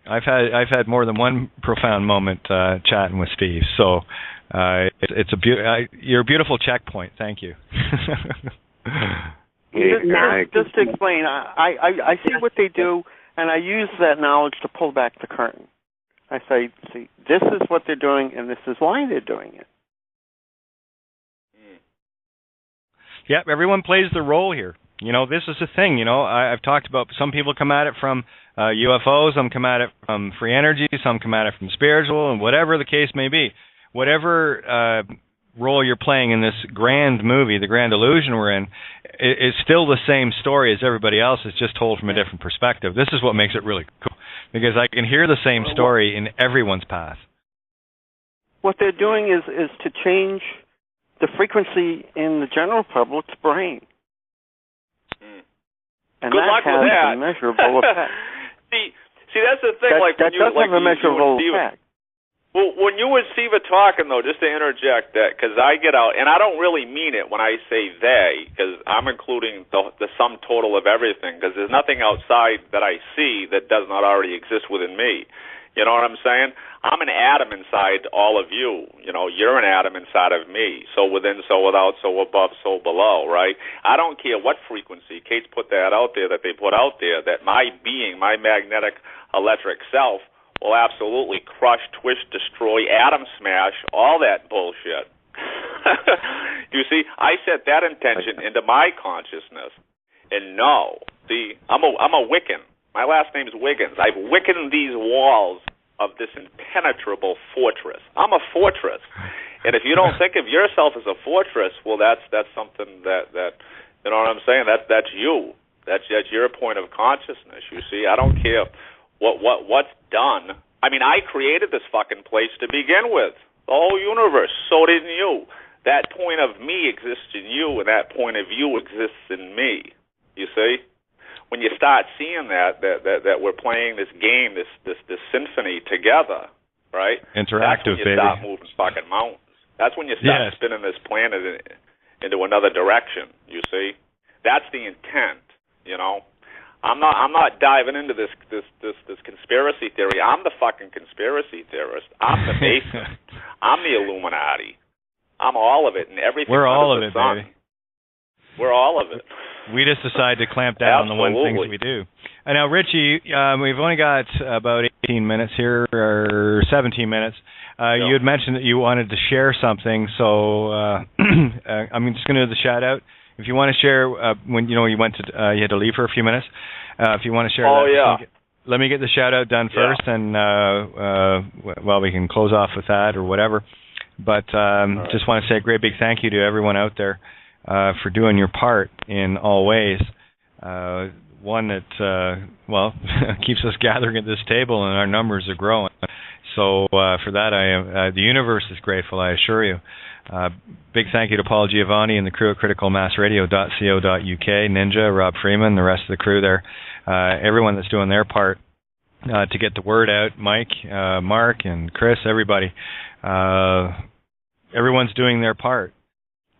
I've had more than one profound moment chatting with Steve. So it's you're a beautiful checkpoint. Thank you. Just to explain, I see what they do, and I use that knowledge to pull back the curtain. I say, see, this is what they're doing, and this is why they're doing it. Yeah, everyone plays their role here. You know, this is the thing. You know, I've talked about some people come at it from UFOs, some come at it from free energy, some come at it from spiritual, and whatever the case may be. Whatever role you're playing in this grand movie, the grand illusion we're in, it's still the same story as everybody else. It's just told from a different perspective. This is what makes it really cool, because I can hear the same story in everyone's path. What they're doing is to change the frequency in the general public's brain. And good luck with that. A measurable effect. See, that's the thing. That does have a measurable effect. Well, when you and Steve are talking, though, just to interject that, because I get out, and I don't really mean it when I say they, because I'm including the sum total of everything, because there's nothing outside that I see that does not already exist within me. You know what I'm saying? I'm an atom inside all of you. You know, you're an atom inside of me. So within, so without, so above, so below, right? I don't care what frequency. Kate's put that out there, that they put out there, that my being, my magnetic electric self, will absolutely crush, twist, destroy, atom smash, all that bullshit. You see, I set that intention into my consciousness. And no, see, I'm a Wiccan. My last name is Wiggins. I've Wiccaned these walls of this impenetrable fortress. I'm a fortress. And if you don't think of yourself as a fortress, well, that's something that you know what I'm saying? That's you. That's your point of consciousness. You see, I don't care what's done. I mean, I created this fucking place to begin with. The whole universe. So didn't you. That point of me exists in you, and that point of you exists in me. You see? When you start seeing that we're playing this game, this symphony together, right? Interactive, baby. That's when you start moving fucking mountains. That's when you start spinning this planet into another direction. You see, that's the intent. You know, I'm not diving into this conspiracy theory. I'm the fucking conspiracy theorist. I'm the Mason. I'm the Illuminati. I'm all of it and everything. We're all of the it, sun. baby. We're all of it. We just decide to clamp down on the one things we do. And now, Richie, we've only got about 18 minutes here, or 17 minutes. You had mentioned that you wanted to share something, so I'm just going to do the shout out. If you want to share, when you went to, you had to leave for a few minutes. If you want to share, let me get the shout out done first, and we can close off with that or whatever. But just want to say a great big thank you to everyone out there for doing your part in all ways. One that keeps us gathering at this table, and our numbers are growing. So for that, the universe is grateful, I assure you. Big thank you to Paul Giovanni and the crew at criticalmassradio.co.uk, Ninja, Rob Freeman, the rest of the crew there, everyone that's doing their part to get the word out, Mike, Mark, and Chris, everybody. Everyone's doing their part,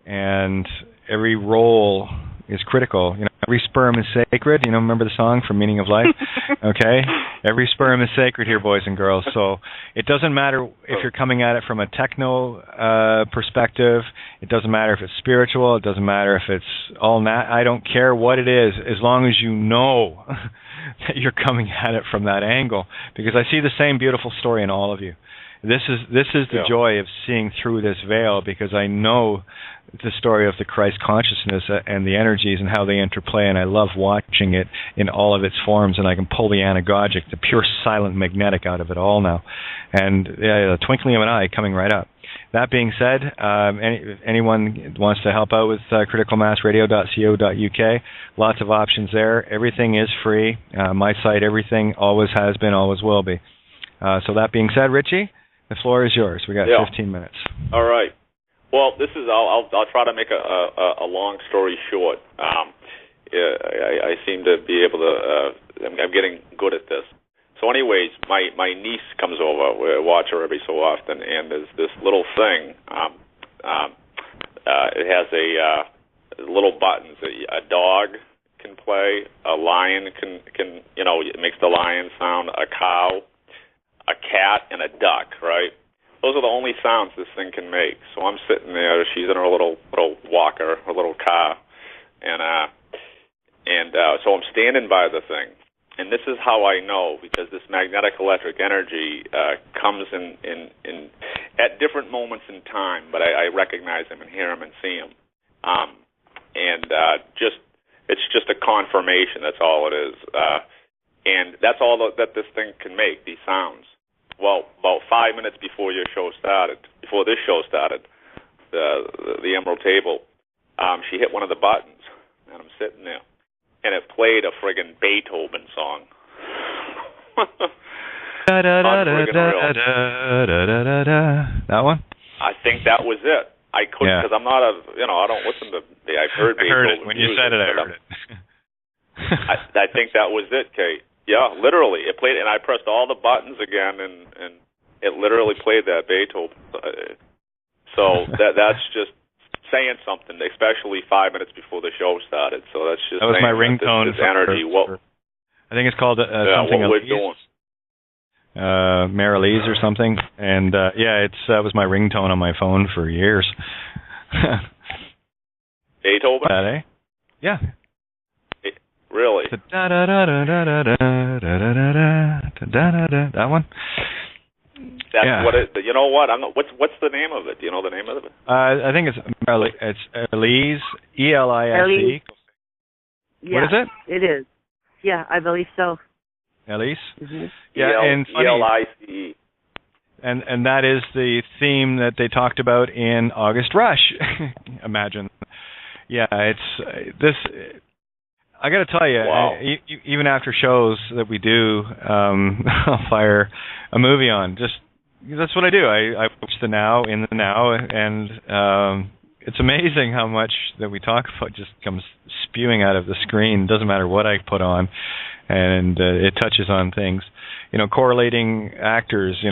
and every role is critical. Every sperm is sacred. Remember the song from Meaning of Life? Okay? Every sperm is sacred here, boys and girls. So it doesn't matter if you're coming at it from a techno perspective. It doesn't matter if it's spiritual. It doesn't matter if it's all I don't care what it is, as long as you know that you're coming at it from that angle. Because I see the same beautiful story in all of you. This is the joy of seeing through this veil, because I know the story of the Christ consciousness and the energies and how they interplay, and I love watching it in all of its forms, and I can pull the anagogic, the pure silent magnetic out of it all now, and the twinkling of an eye coming right up. That being said, anyone wants to help out with criticalmassradio.co.uk, lots of options there. Everything is free. My site, everything always has been, always will be. So that being said, Richie, the floor is yours. We got 15 minutes. All right. Well, this is. I'll try to make a long story short. I seem to be able to. I'm getting good at this. So, anyways, my niece comes over. We watch her every so often, and there's this little thing. It has a little buttons. A dog can play. A lion can. It makes the lion sound. A cow. A cat, and a duck, right? Those are the only sounds this thing can make. So I'm sitting there. She's in her little walker, her little car, and so I'm standing by the thing. And this is how I know, because this magnetic electric energy comes in at different moments in time, but I recognize him and hear him and see him. It's just a confirmation. That's all it is. And that's all that this thing can make, these sounds. Well, about 5 minutes before this show started, the Emerald Table, she hit one of the buttons, and I'm sitting there, and it played a friggin' Beethoven song. That one? I think that was it. I couldn't, because I'm not I don't listen to. I've heard Beethoven. I heard it when you said it. I heard it. I think that was it, Kate. Yeah, literally. It played, and I pressed all the buttons again, and it literally played that Beethoven. So that's just saying something, especially 5 minutes before the show started. So that's just that was my ringtone. This energy. I think it's called something. What we're doing. Marilise or something, and that was my ringtone on my phone for years. Beethoven. That, Yeah. Really? That one? That's what it. You know what? What's the name of it? Do you know the name of it? I think it's Elise, Elise. Yeah, what is it? It is. Yeah, I believe so. Elise. Mm-hmm. Yeah, and ELICE. And that is the theme that they talked about in August Rush. Imagine. Yeah, it's this. I got to tell you, even after shows that we do, I'll fire a movie on. That's what I do. I watch the now, in the now, and it's amazing how much that we talk about just comes spewing out of the screen. It doesn't matter what I put on, and it touches on things. Correlating actors.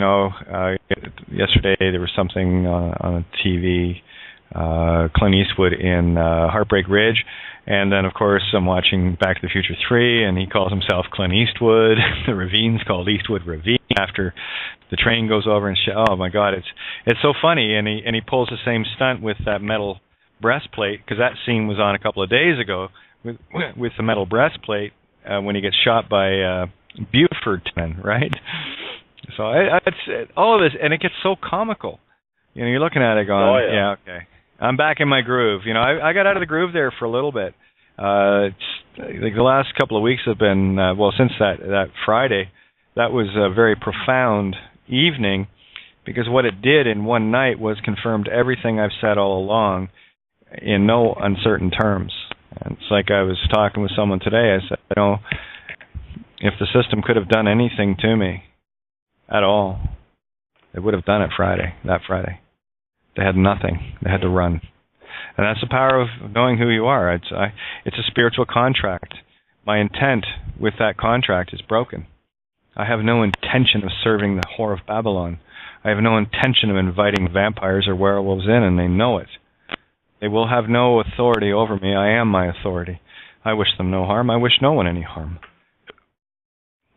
Yesterday there was something on TV. Clint Eastwood in Heartbreak Ridge. And then, of course, I'm watching Back to the Future 3, and he calls himself Clint Eastwood. The ravine's called Eastwood Ravine after the train goes over and shit. Oh, my God, it's so funny. And he pulls the same stunt with that metal breastplate, because that scene was on a couple of days ago with the metal breastplate when he gets shot by Buford men, right? So it's all of this, and it gets so comical. You know, you're looking at it going, yeah, okay, I'm back in my groove. You know, I got out of the groove there for a little bit. It's like the last couple of weeks have been, since that Friday, that was a very profound evening, because what it did in one night was confirmed everything I've said all along in no uncertain terms. And it's like I was talking with someone today. I said, you know, if the system could have done anything to me at all, they would have done it that Friday. They had nothing. They had to run. And that's the power of knowing who you are. It's a spiritual contract. My intent with that contract is broken. I have no intention of serving the whore of Babylon. I have no intention of inviting vampires or werewolves in, and they know it. They will have no authority over me. I am my authority. I wish them no harm. I wish no one any harm.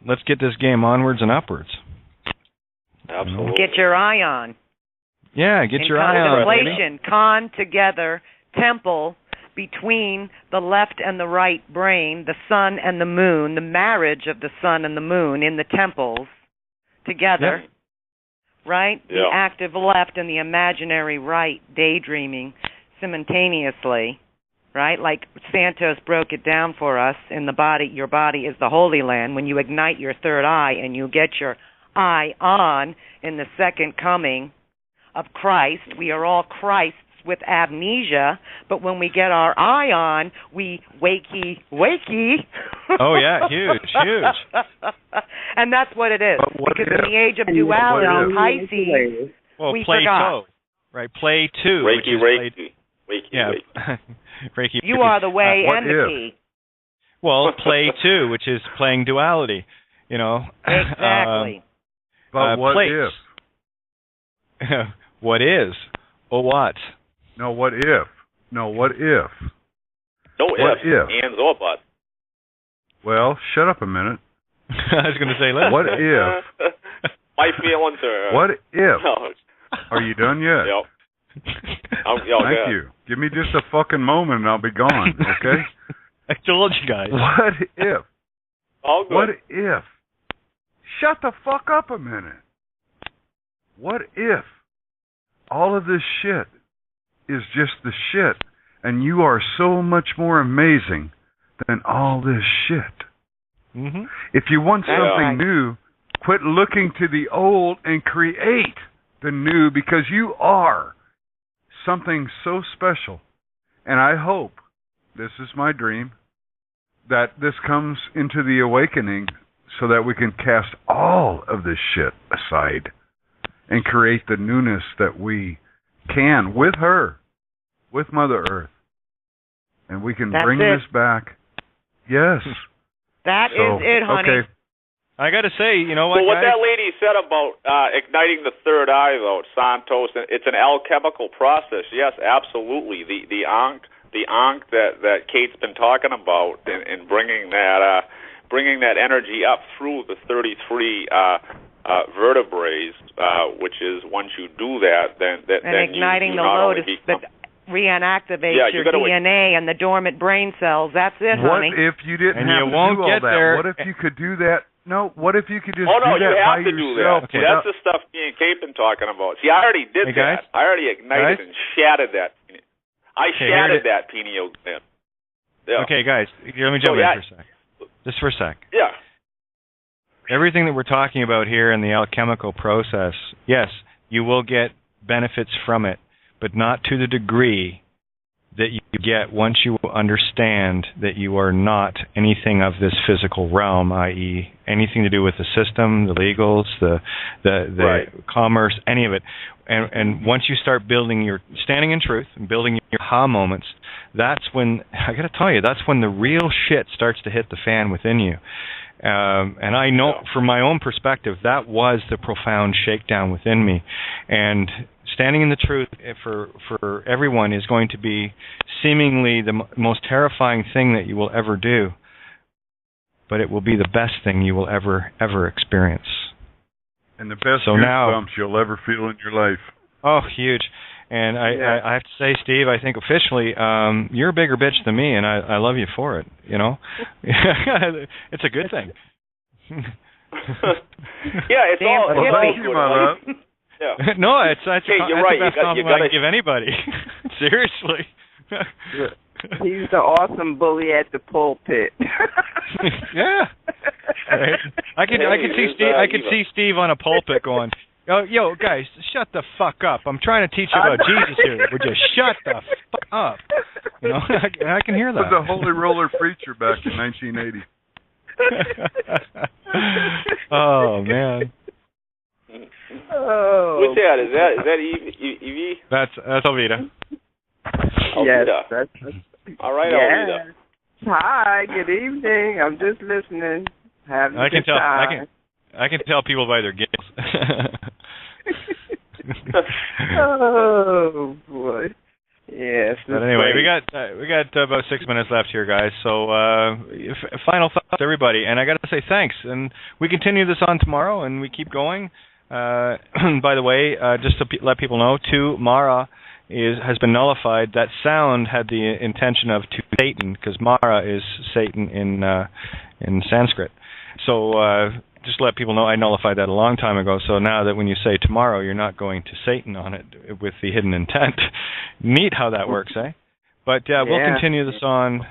Let's get this game onwards and upwards. Absolutely. Get your eye on. Yeah, get your eye on. Contemplation, con together, temple between the left and the right brain, the sun and the moon, the marriage of the sun and the moon in the temples together, right? Yeah. The active left and the imaginary right, daydreaming simultaneously, right? Like Santos broke it down for us in the body. Your body is the Holy Land. When you ignite your third eye and you get your eye on in the second coming of Christ, we are all Christs with amnesia, but when we get our eye on, we wakey. Oh yeah, huge. And that's what it is. Because in the age of duality, Pisces, we forgot. Right, play two. Reiki. Yeah, Reiki. You are the way and the key. Well, play two, which is playing duality. You know. Exactly. But what if? What is? Or what? No, what if? No, what if? No what if. Ands or buts. Well, shut up a minute. I was going to say, listen. What if? My feelings are... What if? Are you done yet? Yep. Thank you. Give me just a fucking moment and I'll be gone, okay? I told you guys. What if? All good. What if? Shut the fuck up a minute. What if all of this shit is just the shit and you are so much more amazing than all this shit? Mm-hmm. If you want something new, quit looking to the old and create the new, because you are something so special. And I hope, this is my dream, that this comes into the awakening so that we can cast all of this shit aside and create the newness that we can with her, with Mother Earth. And we can bring this back. Yes. That is it, honey. Okay. I got to say, you know what, Well, what guys? that lady said about igniting the third eye, though, Santos, it's an alchemical process. Yes, absolutely. The ankh that Kate's been talking about, and bringing that energy up through the 33 vertebrae, which is, once you do that, then igniting the lotus that reactivates your DNA and the dormant brain cells. That's it, honey. What if you didn't have to do all that? What if you could do that? No, what if you could just do that by yourself? Oh, no, you have to do that. Okay. That's the stuff me and Kate been talking about. See, I already did that. I already ignited and shattered that. I shattered that pineal gland. Yeah. Okay, guys, let me jump in for a sec. Just for a sec. Yeah. Everything that we're talking about here in the alchemical process, yes, you will get benefits from it, but not to the degree that you get once you understand that you are not anything of this physical realm, i.e. anything to do with the system, the legals, the commerce, any of it. And once you start standing in truth and building your aha moments, that's when, I got to tell you, that's when the real shit starts to hit the fan within you. And I know from my own perspective, that was the profound shakedown within me. And standing in the truth for everyone is going to be seemingly the most terrifying thing that you will ever do, but it will be the best thing you will ever experience. And the best goosebumps you'll ever feel in your life. Oh, huge. And I have to say, Steve, I think officially, you're a bigger bitch than me, and I love you for it. You know, it's a good thing. Yeah, it's all. Well, thank you, my love. Yeah. No, it's hey, you're right. the best compliment I can give anybody. Seriously. He's the awesome bully at the pulpit. Yeah. Right. I can see Steve. I can see Steve on a pulpit going, "Yo, guys, shut the fuck up! I'm trying to teach you about Jesus here. Would you shut the fuck up?" You know, I can hear that. Was a holy roller preacher back in 1980. Oh man. Oh. Who's that? Is that Evie? That's Alvita. Yes. That's all right, Alvita. Hi. Good evening. I'm just listening. Having I can tell. time. I can tell people by their giggles. Oh boy. Yes. But anyway, we got about 6 minutes left here, guys. So final thoughts, everybody. And I got to say thanks. And we continue this on tomorrow, and we keep going. By the way, just to let people know, too, Mara has been nullified. That sound had the intention of to Satan, because Mara is Satan in Sanskrit. So just to let people know, I nullified that a long time ago. So now that when you say tomorrow, you're not going to Satan on it with the hidden intent. Neat how that works, eh? But we'll continue this on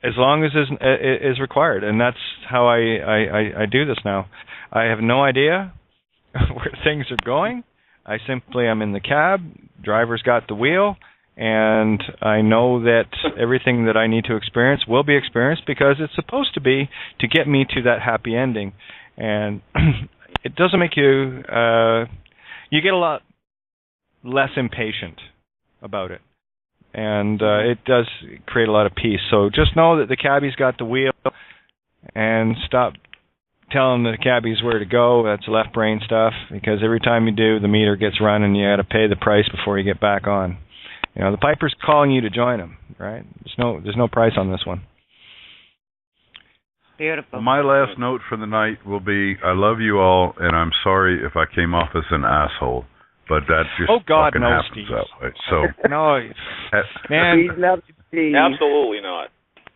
as long as is required, and that's how I do this now. I have no idea where things are going. I simply am in the cab, driver's got the wheel, and I know that everything that I need to experience will be experienced because it's supposed to be to get me to that happy ending. And it doesn't make you... you get a lot less impatient about it. And it does create a lot of peace. So just know that the cabbie's got the wheel, and stop telling the cabbies where to go. That's left brain stuff, because every time you do, the meter gets run and you got to pay the price before you get back on. You know, the Piper's calling you to join them, right? There's no price on this one. Beautiful. My last note for the night will be, I love you all, and I'm sorry if I came off as an asshole, but that just fucking happens Steve. that way. So, no, man. Absolutely not.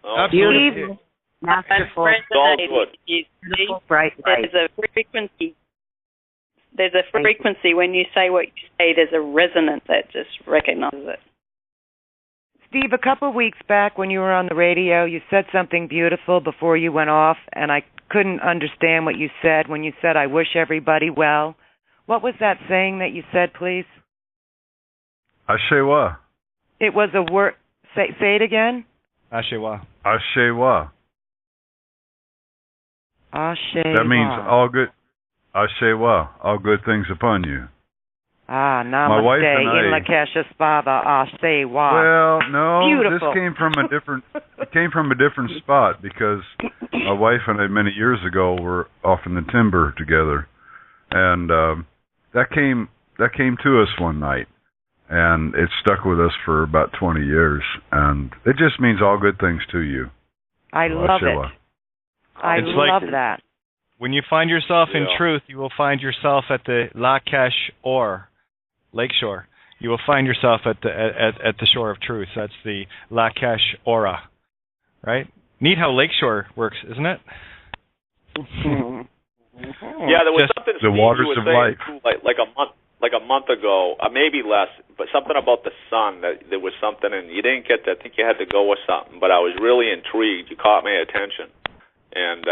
Oh. Absolutely. Masterful. There's a frequency when you say what you say. There's a resonance that just recognizes it. Steve, a couple of weeks back when you were on the radio, you said something beautiful before you went off, and I couldn't understand what you said when you said, "I wish everybody well." What was that saying that you said, please? Ashewa. It was a word. Say it again. Ashewa. Ashewa. Ashewa. That means all good. Ashewa, all good things upon you. Ah, namaste. My wife and I. In Lakesha Spava, Ashewa. Well, no, Beautiful. This came from a different. It came from a different spot, because my wife and I many years ago were off in the timber together, and that came to us one night, and it stuck with us for about 20 years, and it just means all good things to you. I love it. I love that. When you find yourself in truth, you will find yourself at the Lakesh or Lakeshore. You will find yourself at the shore of truth. That's the Lakesh Aura, right? Neat how Lakeshore works, isn't it? Yeah, there was something the waters of life, too, like a month ago, maybe less, but something about the sun. That there was something, and you didn't get that. I think you had to go with something, but I was really intrigued. You caught my attention, and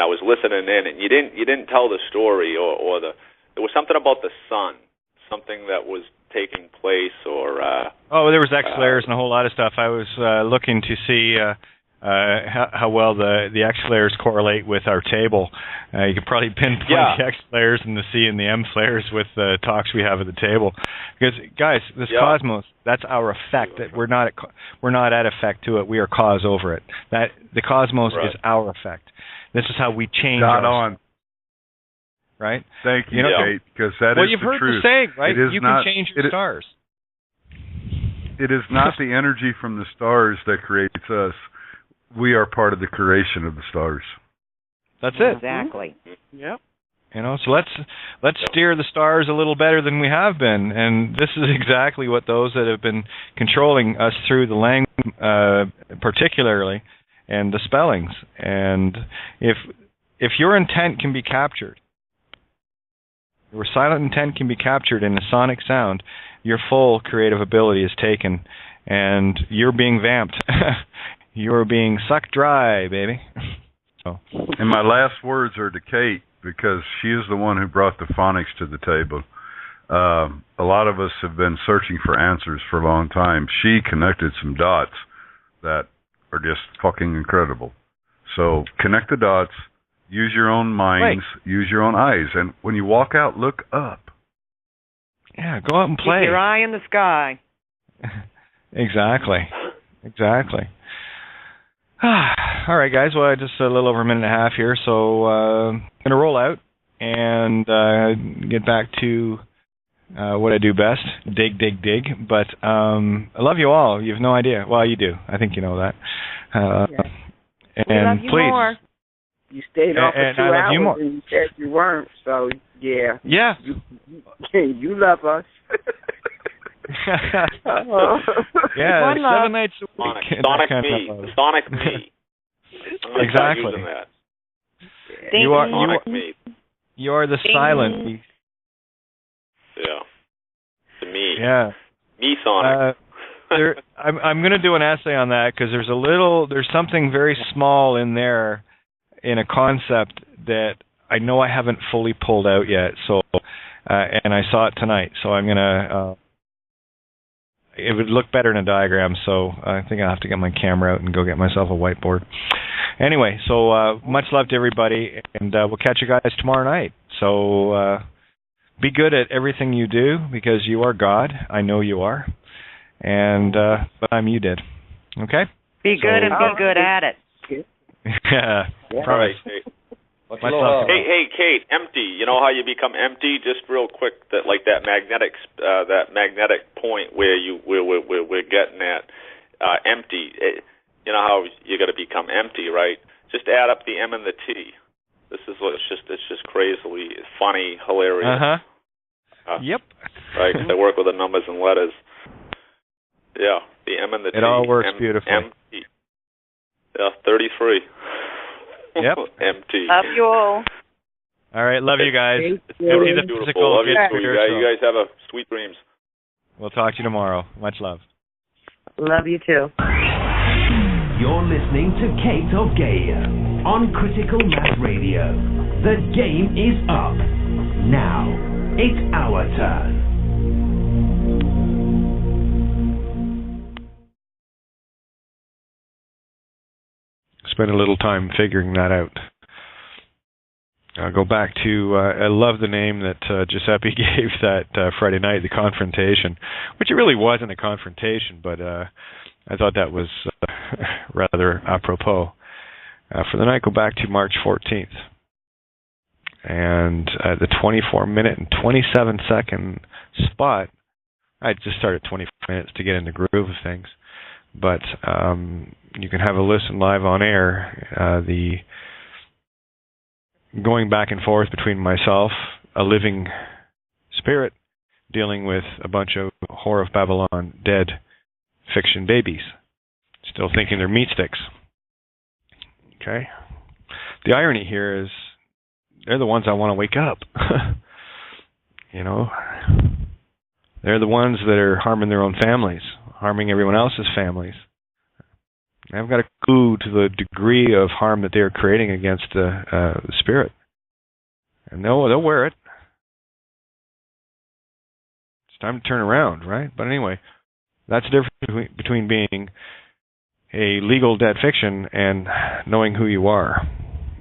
I was listening in, and you didn't tell the story or there was something about the sun, something that was taking place, or there was X flares and a whole lot of stuff. I was looking to see how well the X flares correlate with our table. You could probably pinpoint the X flares and the C and the M flares with the talks we have at the table. Because guys, this cosmos, that's our effect. We're not at effect to it. We are cause over it. That the cosmos is our effect. This is how we change. Not on. Right? Thank you, Kate, because that is the truth. Well, you've heard the saying, right? You can change your stars. It is not the energy from the stars that creates us. We are part of the creation of the stars. That's it. Exactly. Yep. You know, so let's steer the stars a little better than we have been, and this is exactly what those that have been controlling us through the language, particularly, and the spellings. And if your intent can be captured, your silent intent can be captured in a sonic sound, your full creative ability is taken, and you're being vamped. You're being sucked dry, baby. So. And my last words are to Kate, because she is the one who brought the phonics to the table. A lot of us have been searching for answers for a long time. She connected some dots that are just fucking incredible. So connect the dots, use your own minds, use your own eyes, and when you walk out, look up. Yeah, go out and play. Keep your eye in the sky. Exactly. All right, guys. Well, just a little over a minute and a half here, so I'm going to roll out and get back to what I do best, dig. But I love you all. You have no idea. Well, you do. I think you know that. And we love you please. More. You stayed on for 2 hours and you said you weren't, so yeah. Yeah. You love us. Yeah, One 7 nights a week. Sonic me. Exactly. You are Sonic me. You are the silent. Yeah. To me. Yeah. Me Sonic. I'm going to do an essay on that because there's something very small in there in a concept that I know I haven't fully pulled out yet. So, and I saw it tonight. So I'm going to. It would look better in a diagram, so I think I'll have to get my camera out and go get myself a whiteboard. Anyway, so much love to everybody, and we'll catch you guys tomorrow night. So be good at everything you do, because you are God. I know you are. And but you did. Okay? Be good and be good at it. Yeah. Promise. Hey, Kate, empty. You know how you become empty? Just real quick, that magnetic point where we're getting at empty. You know how you got to become empty, right? Just add up the M and the T. It's just crazily funny, hilarious. Yep. Right. They work with the numbers and letters. Yeah, the M and the T. It all works beautifully. Empty. Yeah, 33. Yep. Empty. Love you all. All right, love you guys. Beautiful. Love you too. You guys have a sweet dreams. We'll talk to you tomorrow. Much love. Love you too. You're listening to Kate of Gaia on Critical Mass Radio. The game is up. Now, it's our turn. Spend a little time figuring that out. I'll go back to, I love the name that Giuseppe gave that Friday night, the confrontation, which it really wasn't a confrontation, but I thought that was rather apropos. For the night, go back to March 14th. And at the 24-minute and 27-second spot, I just started 24 minutes to get in the groove of things. But you can have a listen live on air. The going back and forth between myself, a living spirit, dealing with a bunch of Whore of Babylon dead fiction babies, still thinking they're meat sticks. Okay? The irony here is they're the ones I want to wake up. You know? They're the ones that are harming their own families, harming everyone else's families. I haven't got a clue to the degree of harm that they are creating against the spirit. And they'll wear it. It's time to turn around, right? But anyway, that's the difference between being a legal dead fiction and knowing who you are.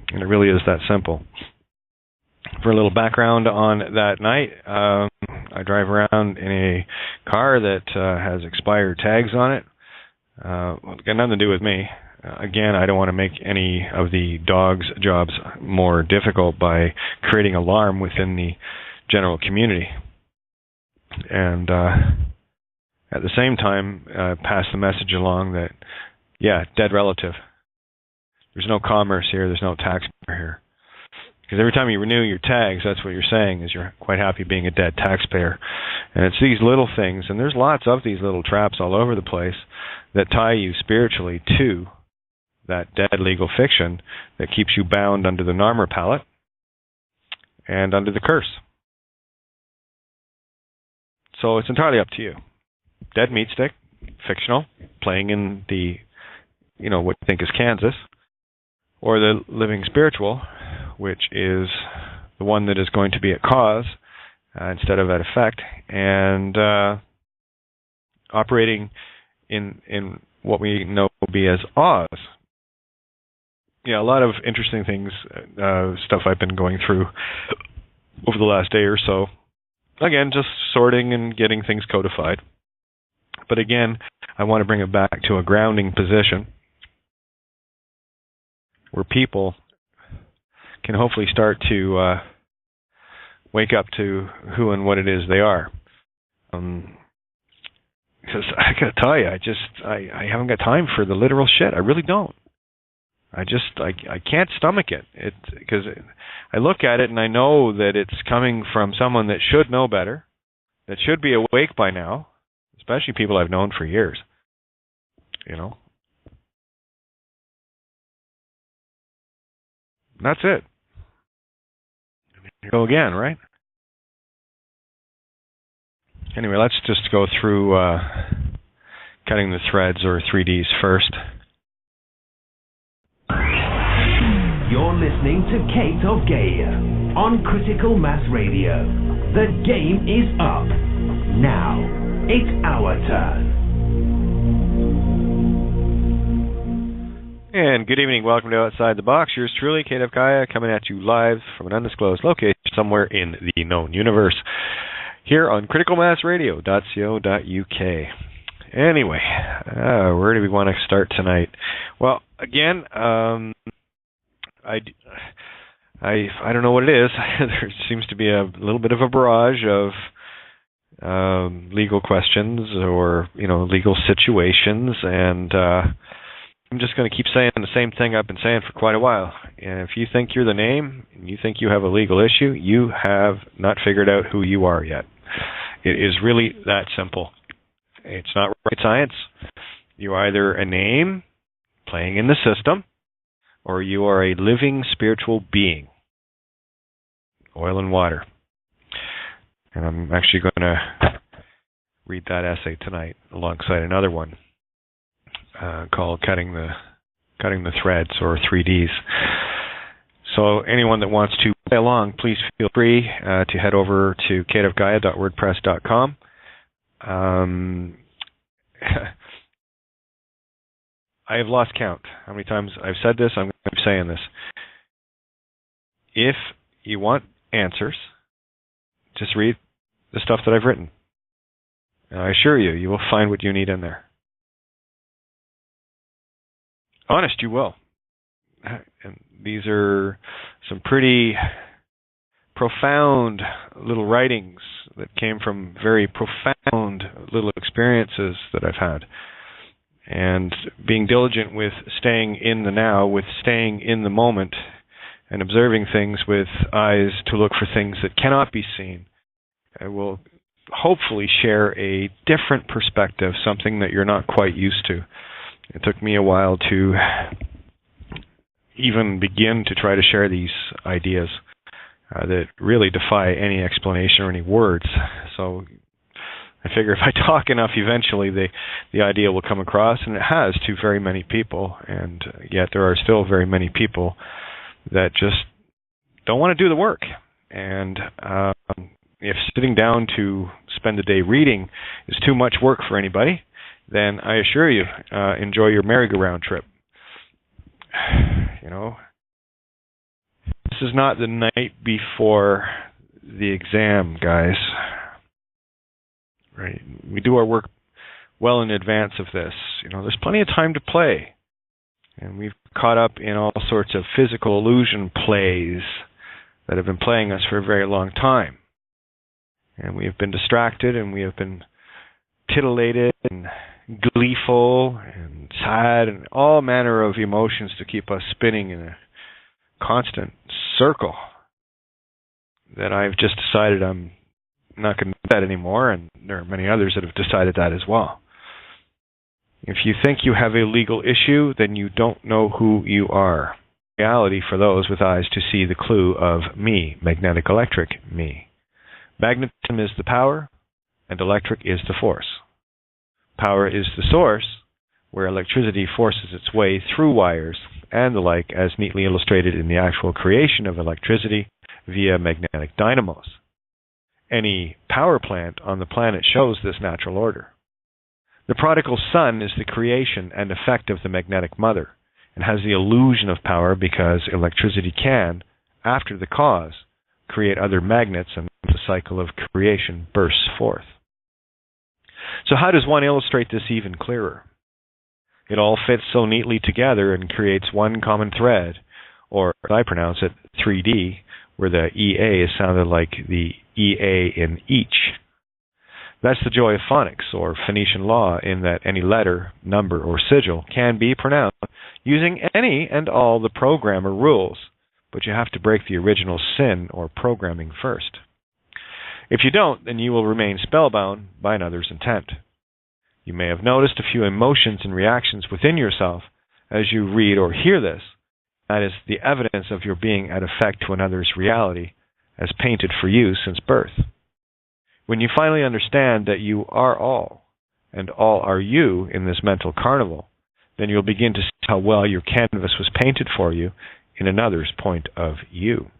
And it really is that simple. For a little background on that night, I drive around in a car that has expired tags on it. It's got nothing to do with me. Again, I don't want to make any of the dogs' jobs more difficult by creating alarm within the general community. And at the same time, pass the message along that, yeah, dead relative. There's no commerce here. There's no tax here. Because every time you renew your tags, that's what you're saying, is you're quite happy being a dead taxpayer. And it's these little things, and there's lots of these little traps all over the place that tie you spiritually to that dead legal fiction that keeps you bound under the Narmer palette and under the curse. So it's entirely up to you. Dead meat stick, fictional, playing in the, what you think is Kansas, or the living spiritual, which is the one that is going to be at cause instead of at effect, and operating in what we know will be as Oz. Yeah, a lot of interesting things, stuff I've been going through over the last day or so. Again, just sorting and getting things codified. But again, I want to bring it back to a grounding position where people can hopefully start to wake up to who and what it is they are. Because I got to tell you, I haven't got time for the literal shit. I really don't. I can't stomach it. Because I look at it and I know that it's coming from someone that should know better, that should be awake by now, especially people I've known for years. That's it. Go again, right? Anyway, let's just go through cutting the threads, or 3Ds, first. You're listening to Kate of Gaia on Critical Mass Radio. The game is up. Now, it's our turn. And good evening, welcome to Outside the Box. Yours truly, Kate of Gaia, coming at you live from an undisclosed location somewhere in the known universe, here on criticalmassradio.co.uk. Anyway, where do we want to start tonight? Well, again, I don't know what it is. There seems to be a little bit of a barrage of legal questions or legal situations, and I'm just going to keep saying the same thing I've been saying for quite a while. And if you think you're the name and you think you have a legal issue, you have not figured out who you are yet. It is really that simple. It's not rocket science. You're either a name playing in the system, or you are a living spiritual being. Oil and water. And I'm actually going to read that essay tonight alongside another one called Cutting the Threads, or 3Ds. So anyone that wants to play along, please feel free to head over to kateofgaia.wordpress.com. I have lost count how many times I've said this. I'm going to keep saying this. If you want answers, just read the stuff that I've written. And I assure you, you will find what you need in there. Honest, you will. And these are some pretty profound little writings that came from very profound little experiences that I've had. And being diligent with staying in the now, with staying in the moment, and observing things with eyes to look for things that cannot be seen, I will hopefully share a different perspective, something that you're not quite used to. It took me a while to even begin to try to share these ideas that really defy any explanation or any words. So I figure if I talk enough, eventually the idea will come across, and it has to very many people, and yet there are still very many people that just don't want to do the work. And if sitting down to spend the day reading is too much work for anybody, then I assure you, enjoy your merry-go-round trip. This is not the night before the exam, guys. Right? We do our work well in advance of this. There's plenty of time to play. And we've caught up in all sorts of physical illusion plays that have been playing us for a very long time. And we have been distracted, and we have been titillated and gleeful and sad and all manner of emotions to keep us spinning in a constant circle that I've just decided I'm not going to do that anymore, and there are many others that have decided that as well. If you think you have a legal issue, then you don't know who you are. Reality for those with eyes to see the clue of me, magnetic electric me. Magnetism is the power, and electric is the force. Power is the source, where electricity forces its way through wires and the like, as neatly illustrated in the actual creation of electricity via magnetic dynamos. Any power plant on the planet shows this natural order. The prodigal son is the creation and effect of the magnetic mother, and has the illusion of power because electricity can, after the cause, create other magnets, and the cycle of creation bursts forth. So how does one illustrate this even clearer? It all fits so neatly together and creates one common thread, or as I pronounce it, 3D, where the EA is sounded like the EA in each. That's the joy of phonics, or Phoenician law, in that any letter, number, or sigil can be pronounced using any and all the programmer rules, but you have to break the original sin or programming first. If you don't, then you will remain spellbound by another's intent. You may have noticed a few emotions and reactions within yourself as you read or hear this. That is the evidence of your being at effect to another's reality as painted for you since birth. When you finally understand that you are all, and all are you in this mental carnival, then you'll begin to see how well your canvas was painted for you in another's point of view.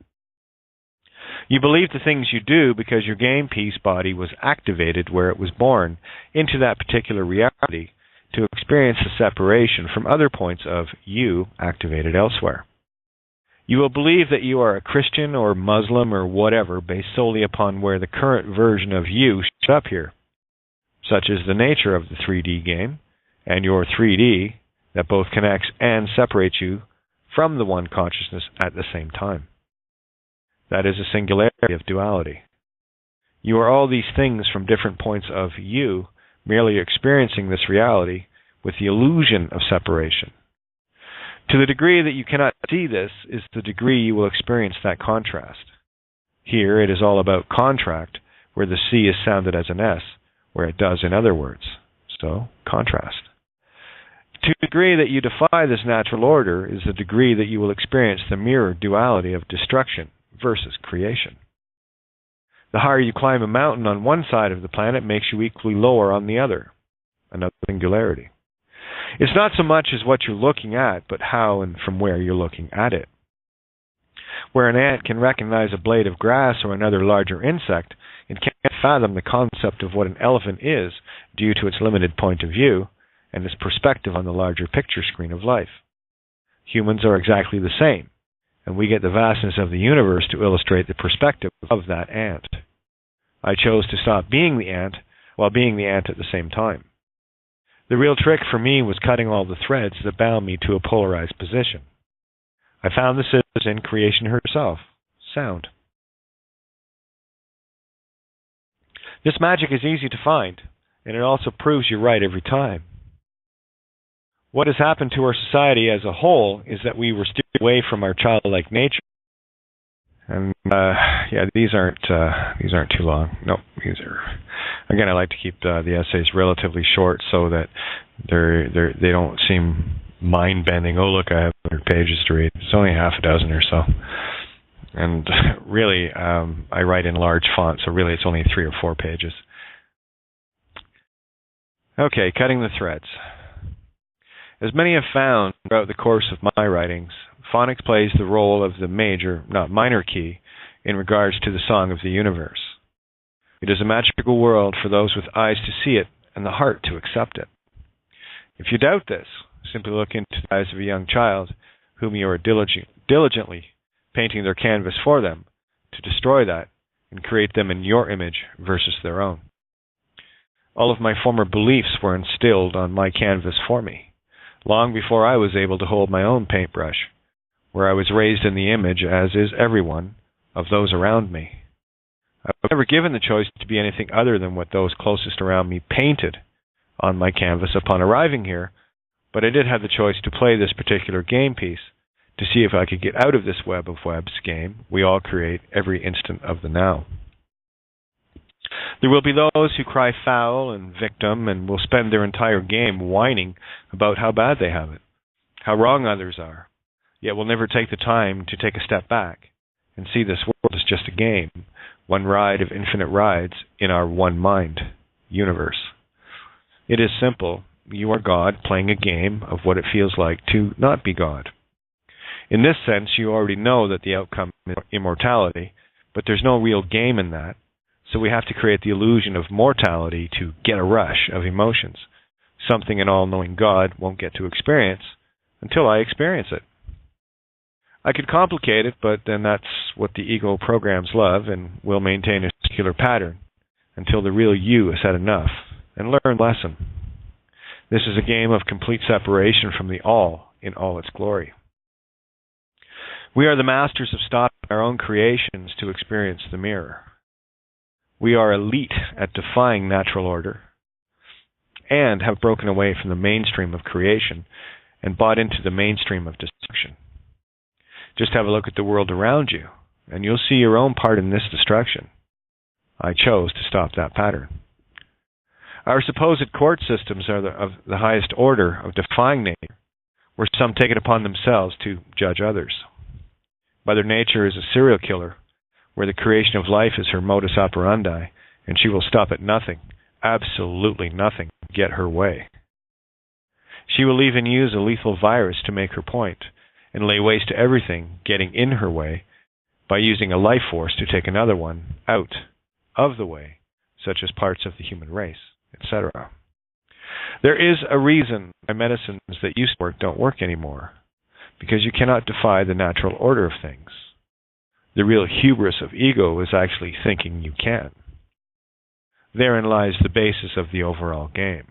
You believe the things you do because your game piece body was activated where it was born into that particular reality to experience the separation from other points of you activated elsewhere. You will believe that you are a Christian or Muslim or whatever based solely upon where the current version of you shows up here. Such is the nature of the 3D game and your 3D that both connects and separates you from the one consciousness at the same time. That is a singularity of duality. You are all these things from different points of you, merely experiencing this reality with the illusion of separation. To the degree that you cannot see this is the degree you will experience that contrast. Here it is all about contract, where the C is sounded as an S, where it does in other words. So, contrast. To the degree that you defy this natural order is the degree that you will experience the mirror duality of destruction versus creation. The higher you climb a mountain on one side of the planet makes you equally lower on the other, another singularity. It's not so much as what you're looking at, but how and from where you're looking at it. Where an ant can recognize a blade of grass or another larger insect, it can't fathom the concept of what an elephant is due to its limited point of view and its perspective on the larger picture screen of life. Humans are exactly the same, and we get the vastness of the universe to illustrate the perspective of that ant. I chose to stop being the ant while being the ant at the same time. The real trick for me was cutting all the threads that bound me to a polarized position. I found the scissors in creation herself, sound. This magic is easy to find, and it also proves you're right every time. What has happened to our society as a whole is that we were steered away from our childlike nature. And these aren't too long. Nope, these are. Again, I like to keep the essays relatively short so that they don't seem mind-bending. Oh, look, I have 100 pages to read. It's only half a dozen or so. And really, I write in large font, so really it's only 3 or 4 pages. Okay, cutting the threads. As many have found throughout the course of my writings, phonics plays the role of the major, not minor key, in regards to the song of the universe. It is a magical world for those with eyes to see it and the heart to accept it. If you doubt this, simply look into the eyes of a young child whom you are diligently painting their canvas for them to destroy that and create them in your image versus their own. All of my former beliefs were instilled on my canvas for me, long before I was able to hold my own paintbrush, where I was raised in the image, as is everyone, of those around me. I was never given the choice to be anything other than what those closest around me painted on my canvas upon arriving here, but I did have the choice to play this particular game piece, to see if I could get out of this web of webs game we all create every instant of the now. There will be those who cry foul and victim and will spend their entire game whining about how bad they have it, how wrong others are, yet will never take the time to take a step back and see this world as just a game, one ride of infinite rides in our one mind universe. It is simple. You are God playing a game of what it feels like to not be God. In this sense, you already know that the outcome is immortality, but there's no real game in that, so we have to create the illusion of mortality to get a rush of emotions, something an all-knowing God won't get to experience until I experience it. I could complicate it, but then that's what the ego programs love, and will maintain a circular pattern until the real you has had enough and learned the lesson. This is a game of complete separation from the all in all its glory. We are the masters of stopping our own creations to experience the mirror. We are elite at defying natural order and have broken away from the mainstream of creation and bought into the mainstream of destruction. Just have a look at the world around you, and you'll see your own part in this destruction. I chose to stop that pattern. Our supposed court systems are of the highest order of defying nature, where some take it upon themselves to judge others. Mother Nature is a serial killer, where the creation of life is her modus operandi, and she will stop at nothing, absolutely nothing, to get her way. She will even use a lethal virus to make her point, and lay waste to everything getting in her way by using a life force to take another one out of the way, such as parts of the human race, etc. There is a reason why medicines that used to work don't work anymore, because you cannot defy the natural order of things. The real hubris of ego is actually thinking you can. Therein lies the basis of the overall game.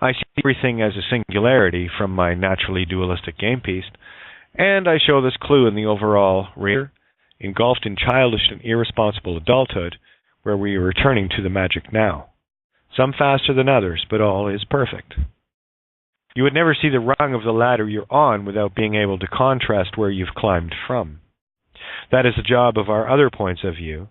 I see everything as a singularity from my naturally dualistic game piece, and I show this clue in the overall reader, engulfed in childish and irresponsible adulthood, where we are returning to the magic now. Some faster than others, but all is perfect. You would never see the rung of the ladder you're on without being able to contrast where you've climbed from. That is the job of our other points of view,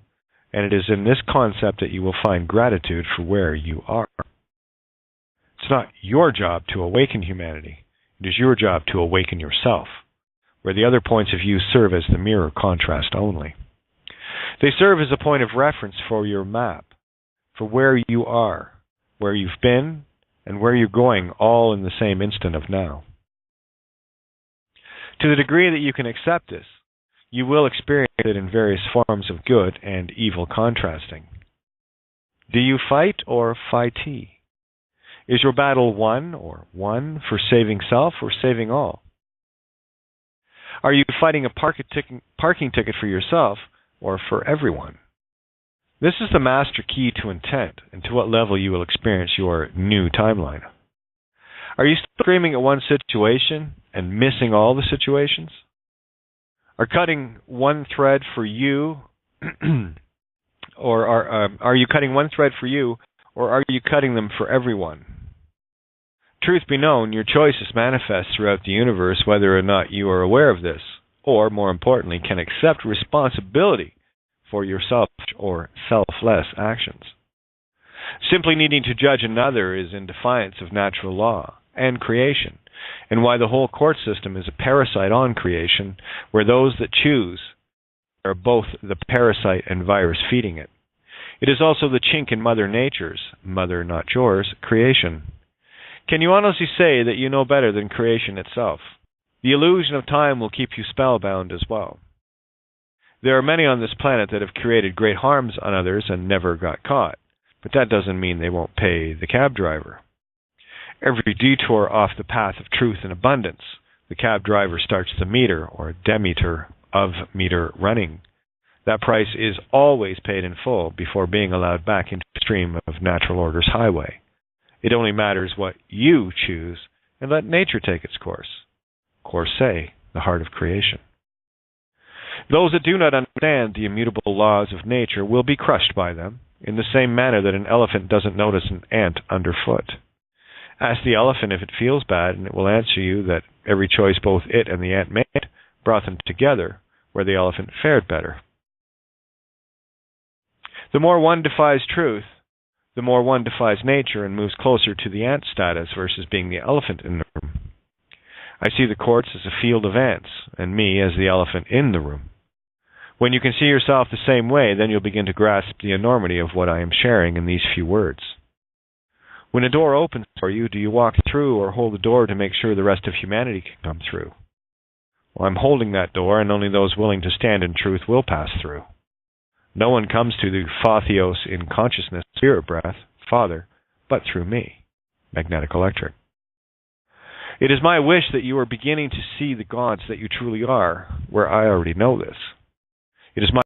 and it is in this concept that you will find gratitude for where you are. It's not your job to awaken humanity. It is your job to awaken yourself, where the other points of view serve as the mirror contrast only. They serve as a point of reference for your map, for where you are, where you've been, and where you're going, all in the same instant of now. To the degree that you can accept this, you will experience it in various forms of good and evil contrasting. Do you fight or fightee? Is your battle one for saving self or saving all? Are you fighting a parking ticket for yourself or for everyone? This is the master key to intent and to what level you will experience your new timeline. Are you still screaming at one situation and missing all the situations? Are cutting one thread for you, or are you cutting one thread for you, or are you cutting them for everyone? Truth be known, your choices manifest throughout the universe whether or not you are aware of this, or, more importantly, can accept responsibility for your selfish or selfless actions. Simply needing to judge another is in defiance of natural law and creation, and why the whole court system is a parasite on creation, where those that choose are both the parasite and virus feeding it. It is also the chink in Mother Nature's, mother not yours, creation. Can you honestly say that you know better than creation itself? The illusion of time will keep you spellbound as well. There are many on this planet that have created great harms on others and never got caught, but that doesn't mean they won't pay the cab driver. Every detour off the path of truth and abundance, the cab driver starts the meter or demeter of meter running. That price is always paid in full before being allowed back into the stream of natural order's highway. It only matters what you choose, and let nature take its course. Course say, the heart of creation. Those that do not understand the immutable laws of nature will be crushed by them, in the same manner that an elephant doesn't notice an ant underfoot. Ask the elephant if it feels bad, and it will answer you that every choice both it and the ant made brought them together where the elephant fared better. The more one defies truth, the more one defies nature and moves closer to the ant status versus being the elephant in the room. I see the courts as a field of ants, and me as the elephant in the room. When you can see yourself the same way, then you'll begin to grasp the enormity of what I am sharing in these few words. When a door opens for you, do you walk through or hold the door to make sure the rest of humanity can come through? Well, I'm holding that door, and only those willing to stand in truth will pass through. No one comes to the Fathios in consciousness, spirit breath, Father, but through me, magnetic electric. It is my wish that you are beginning to see the gods that you truly are, where I already know this. It is my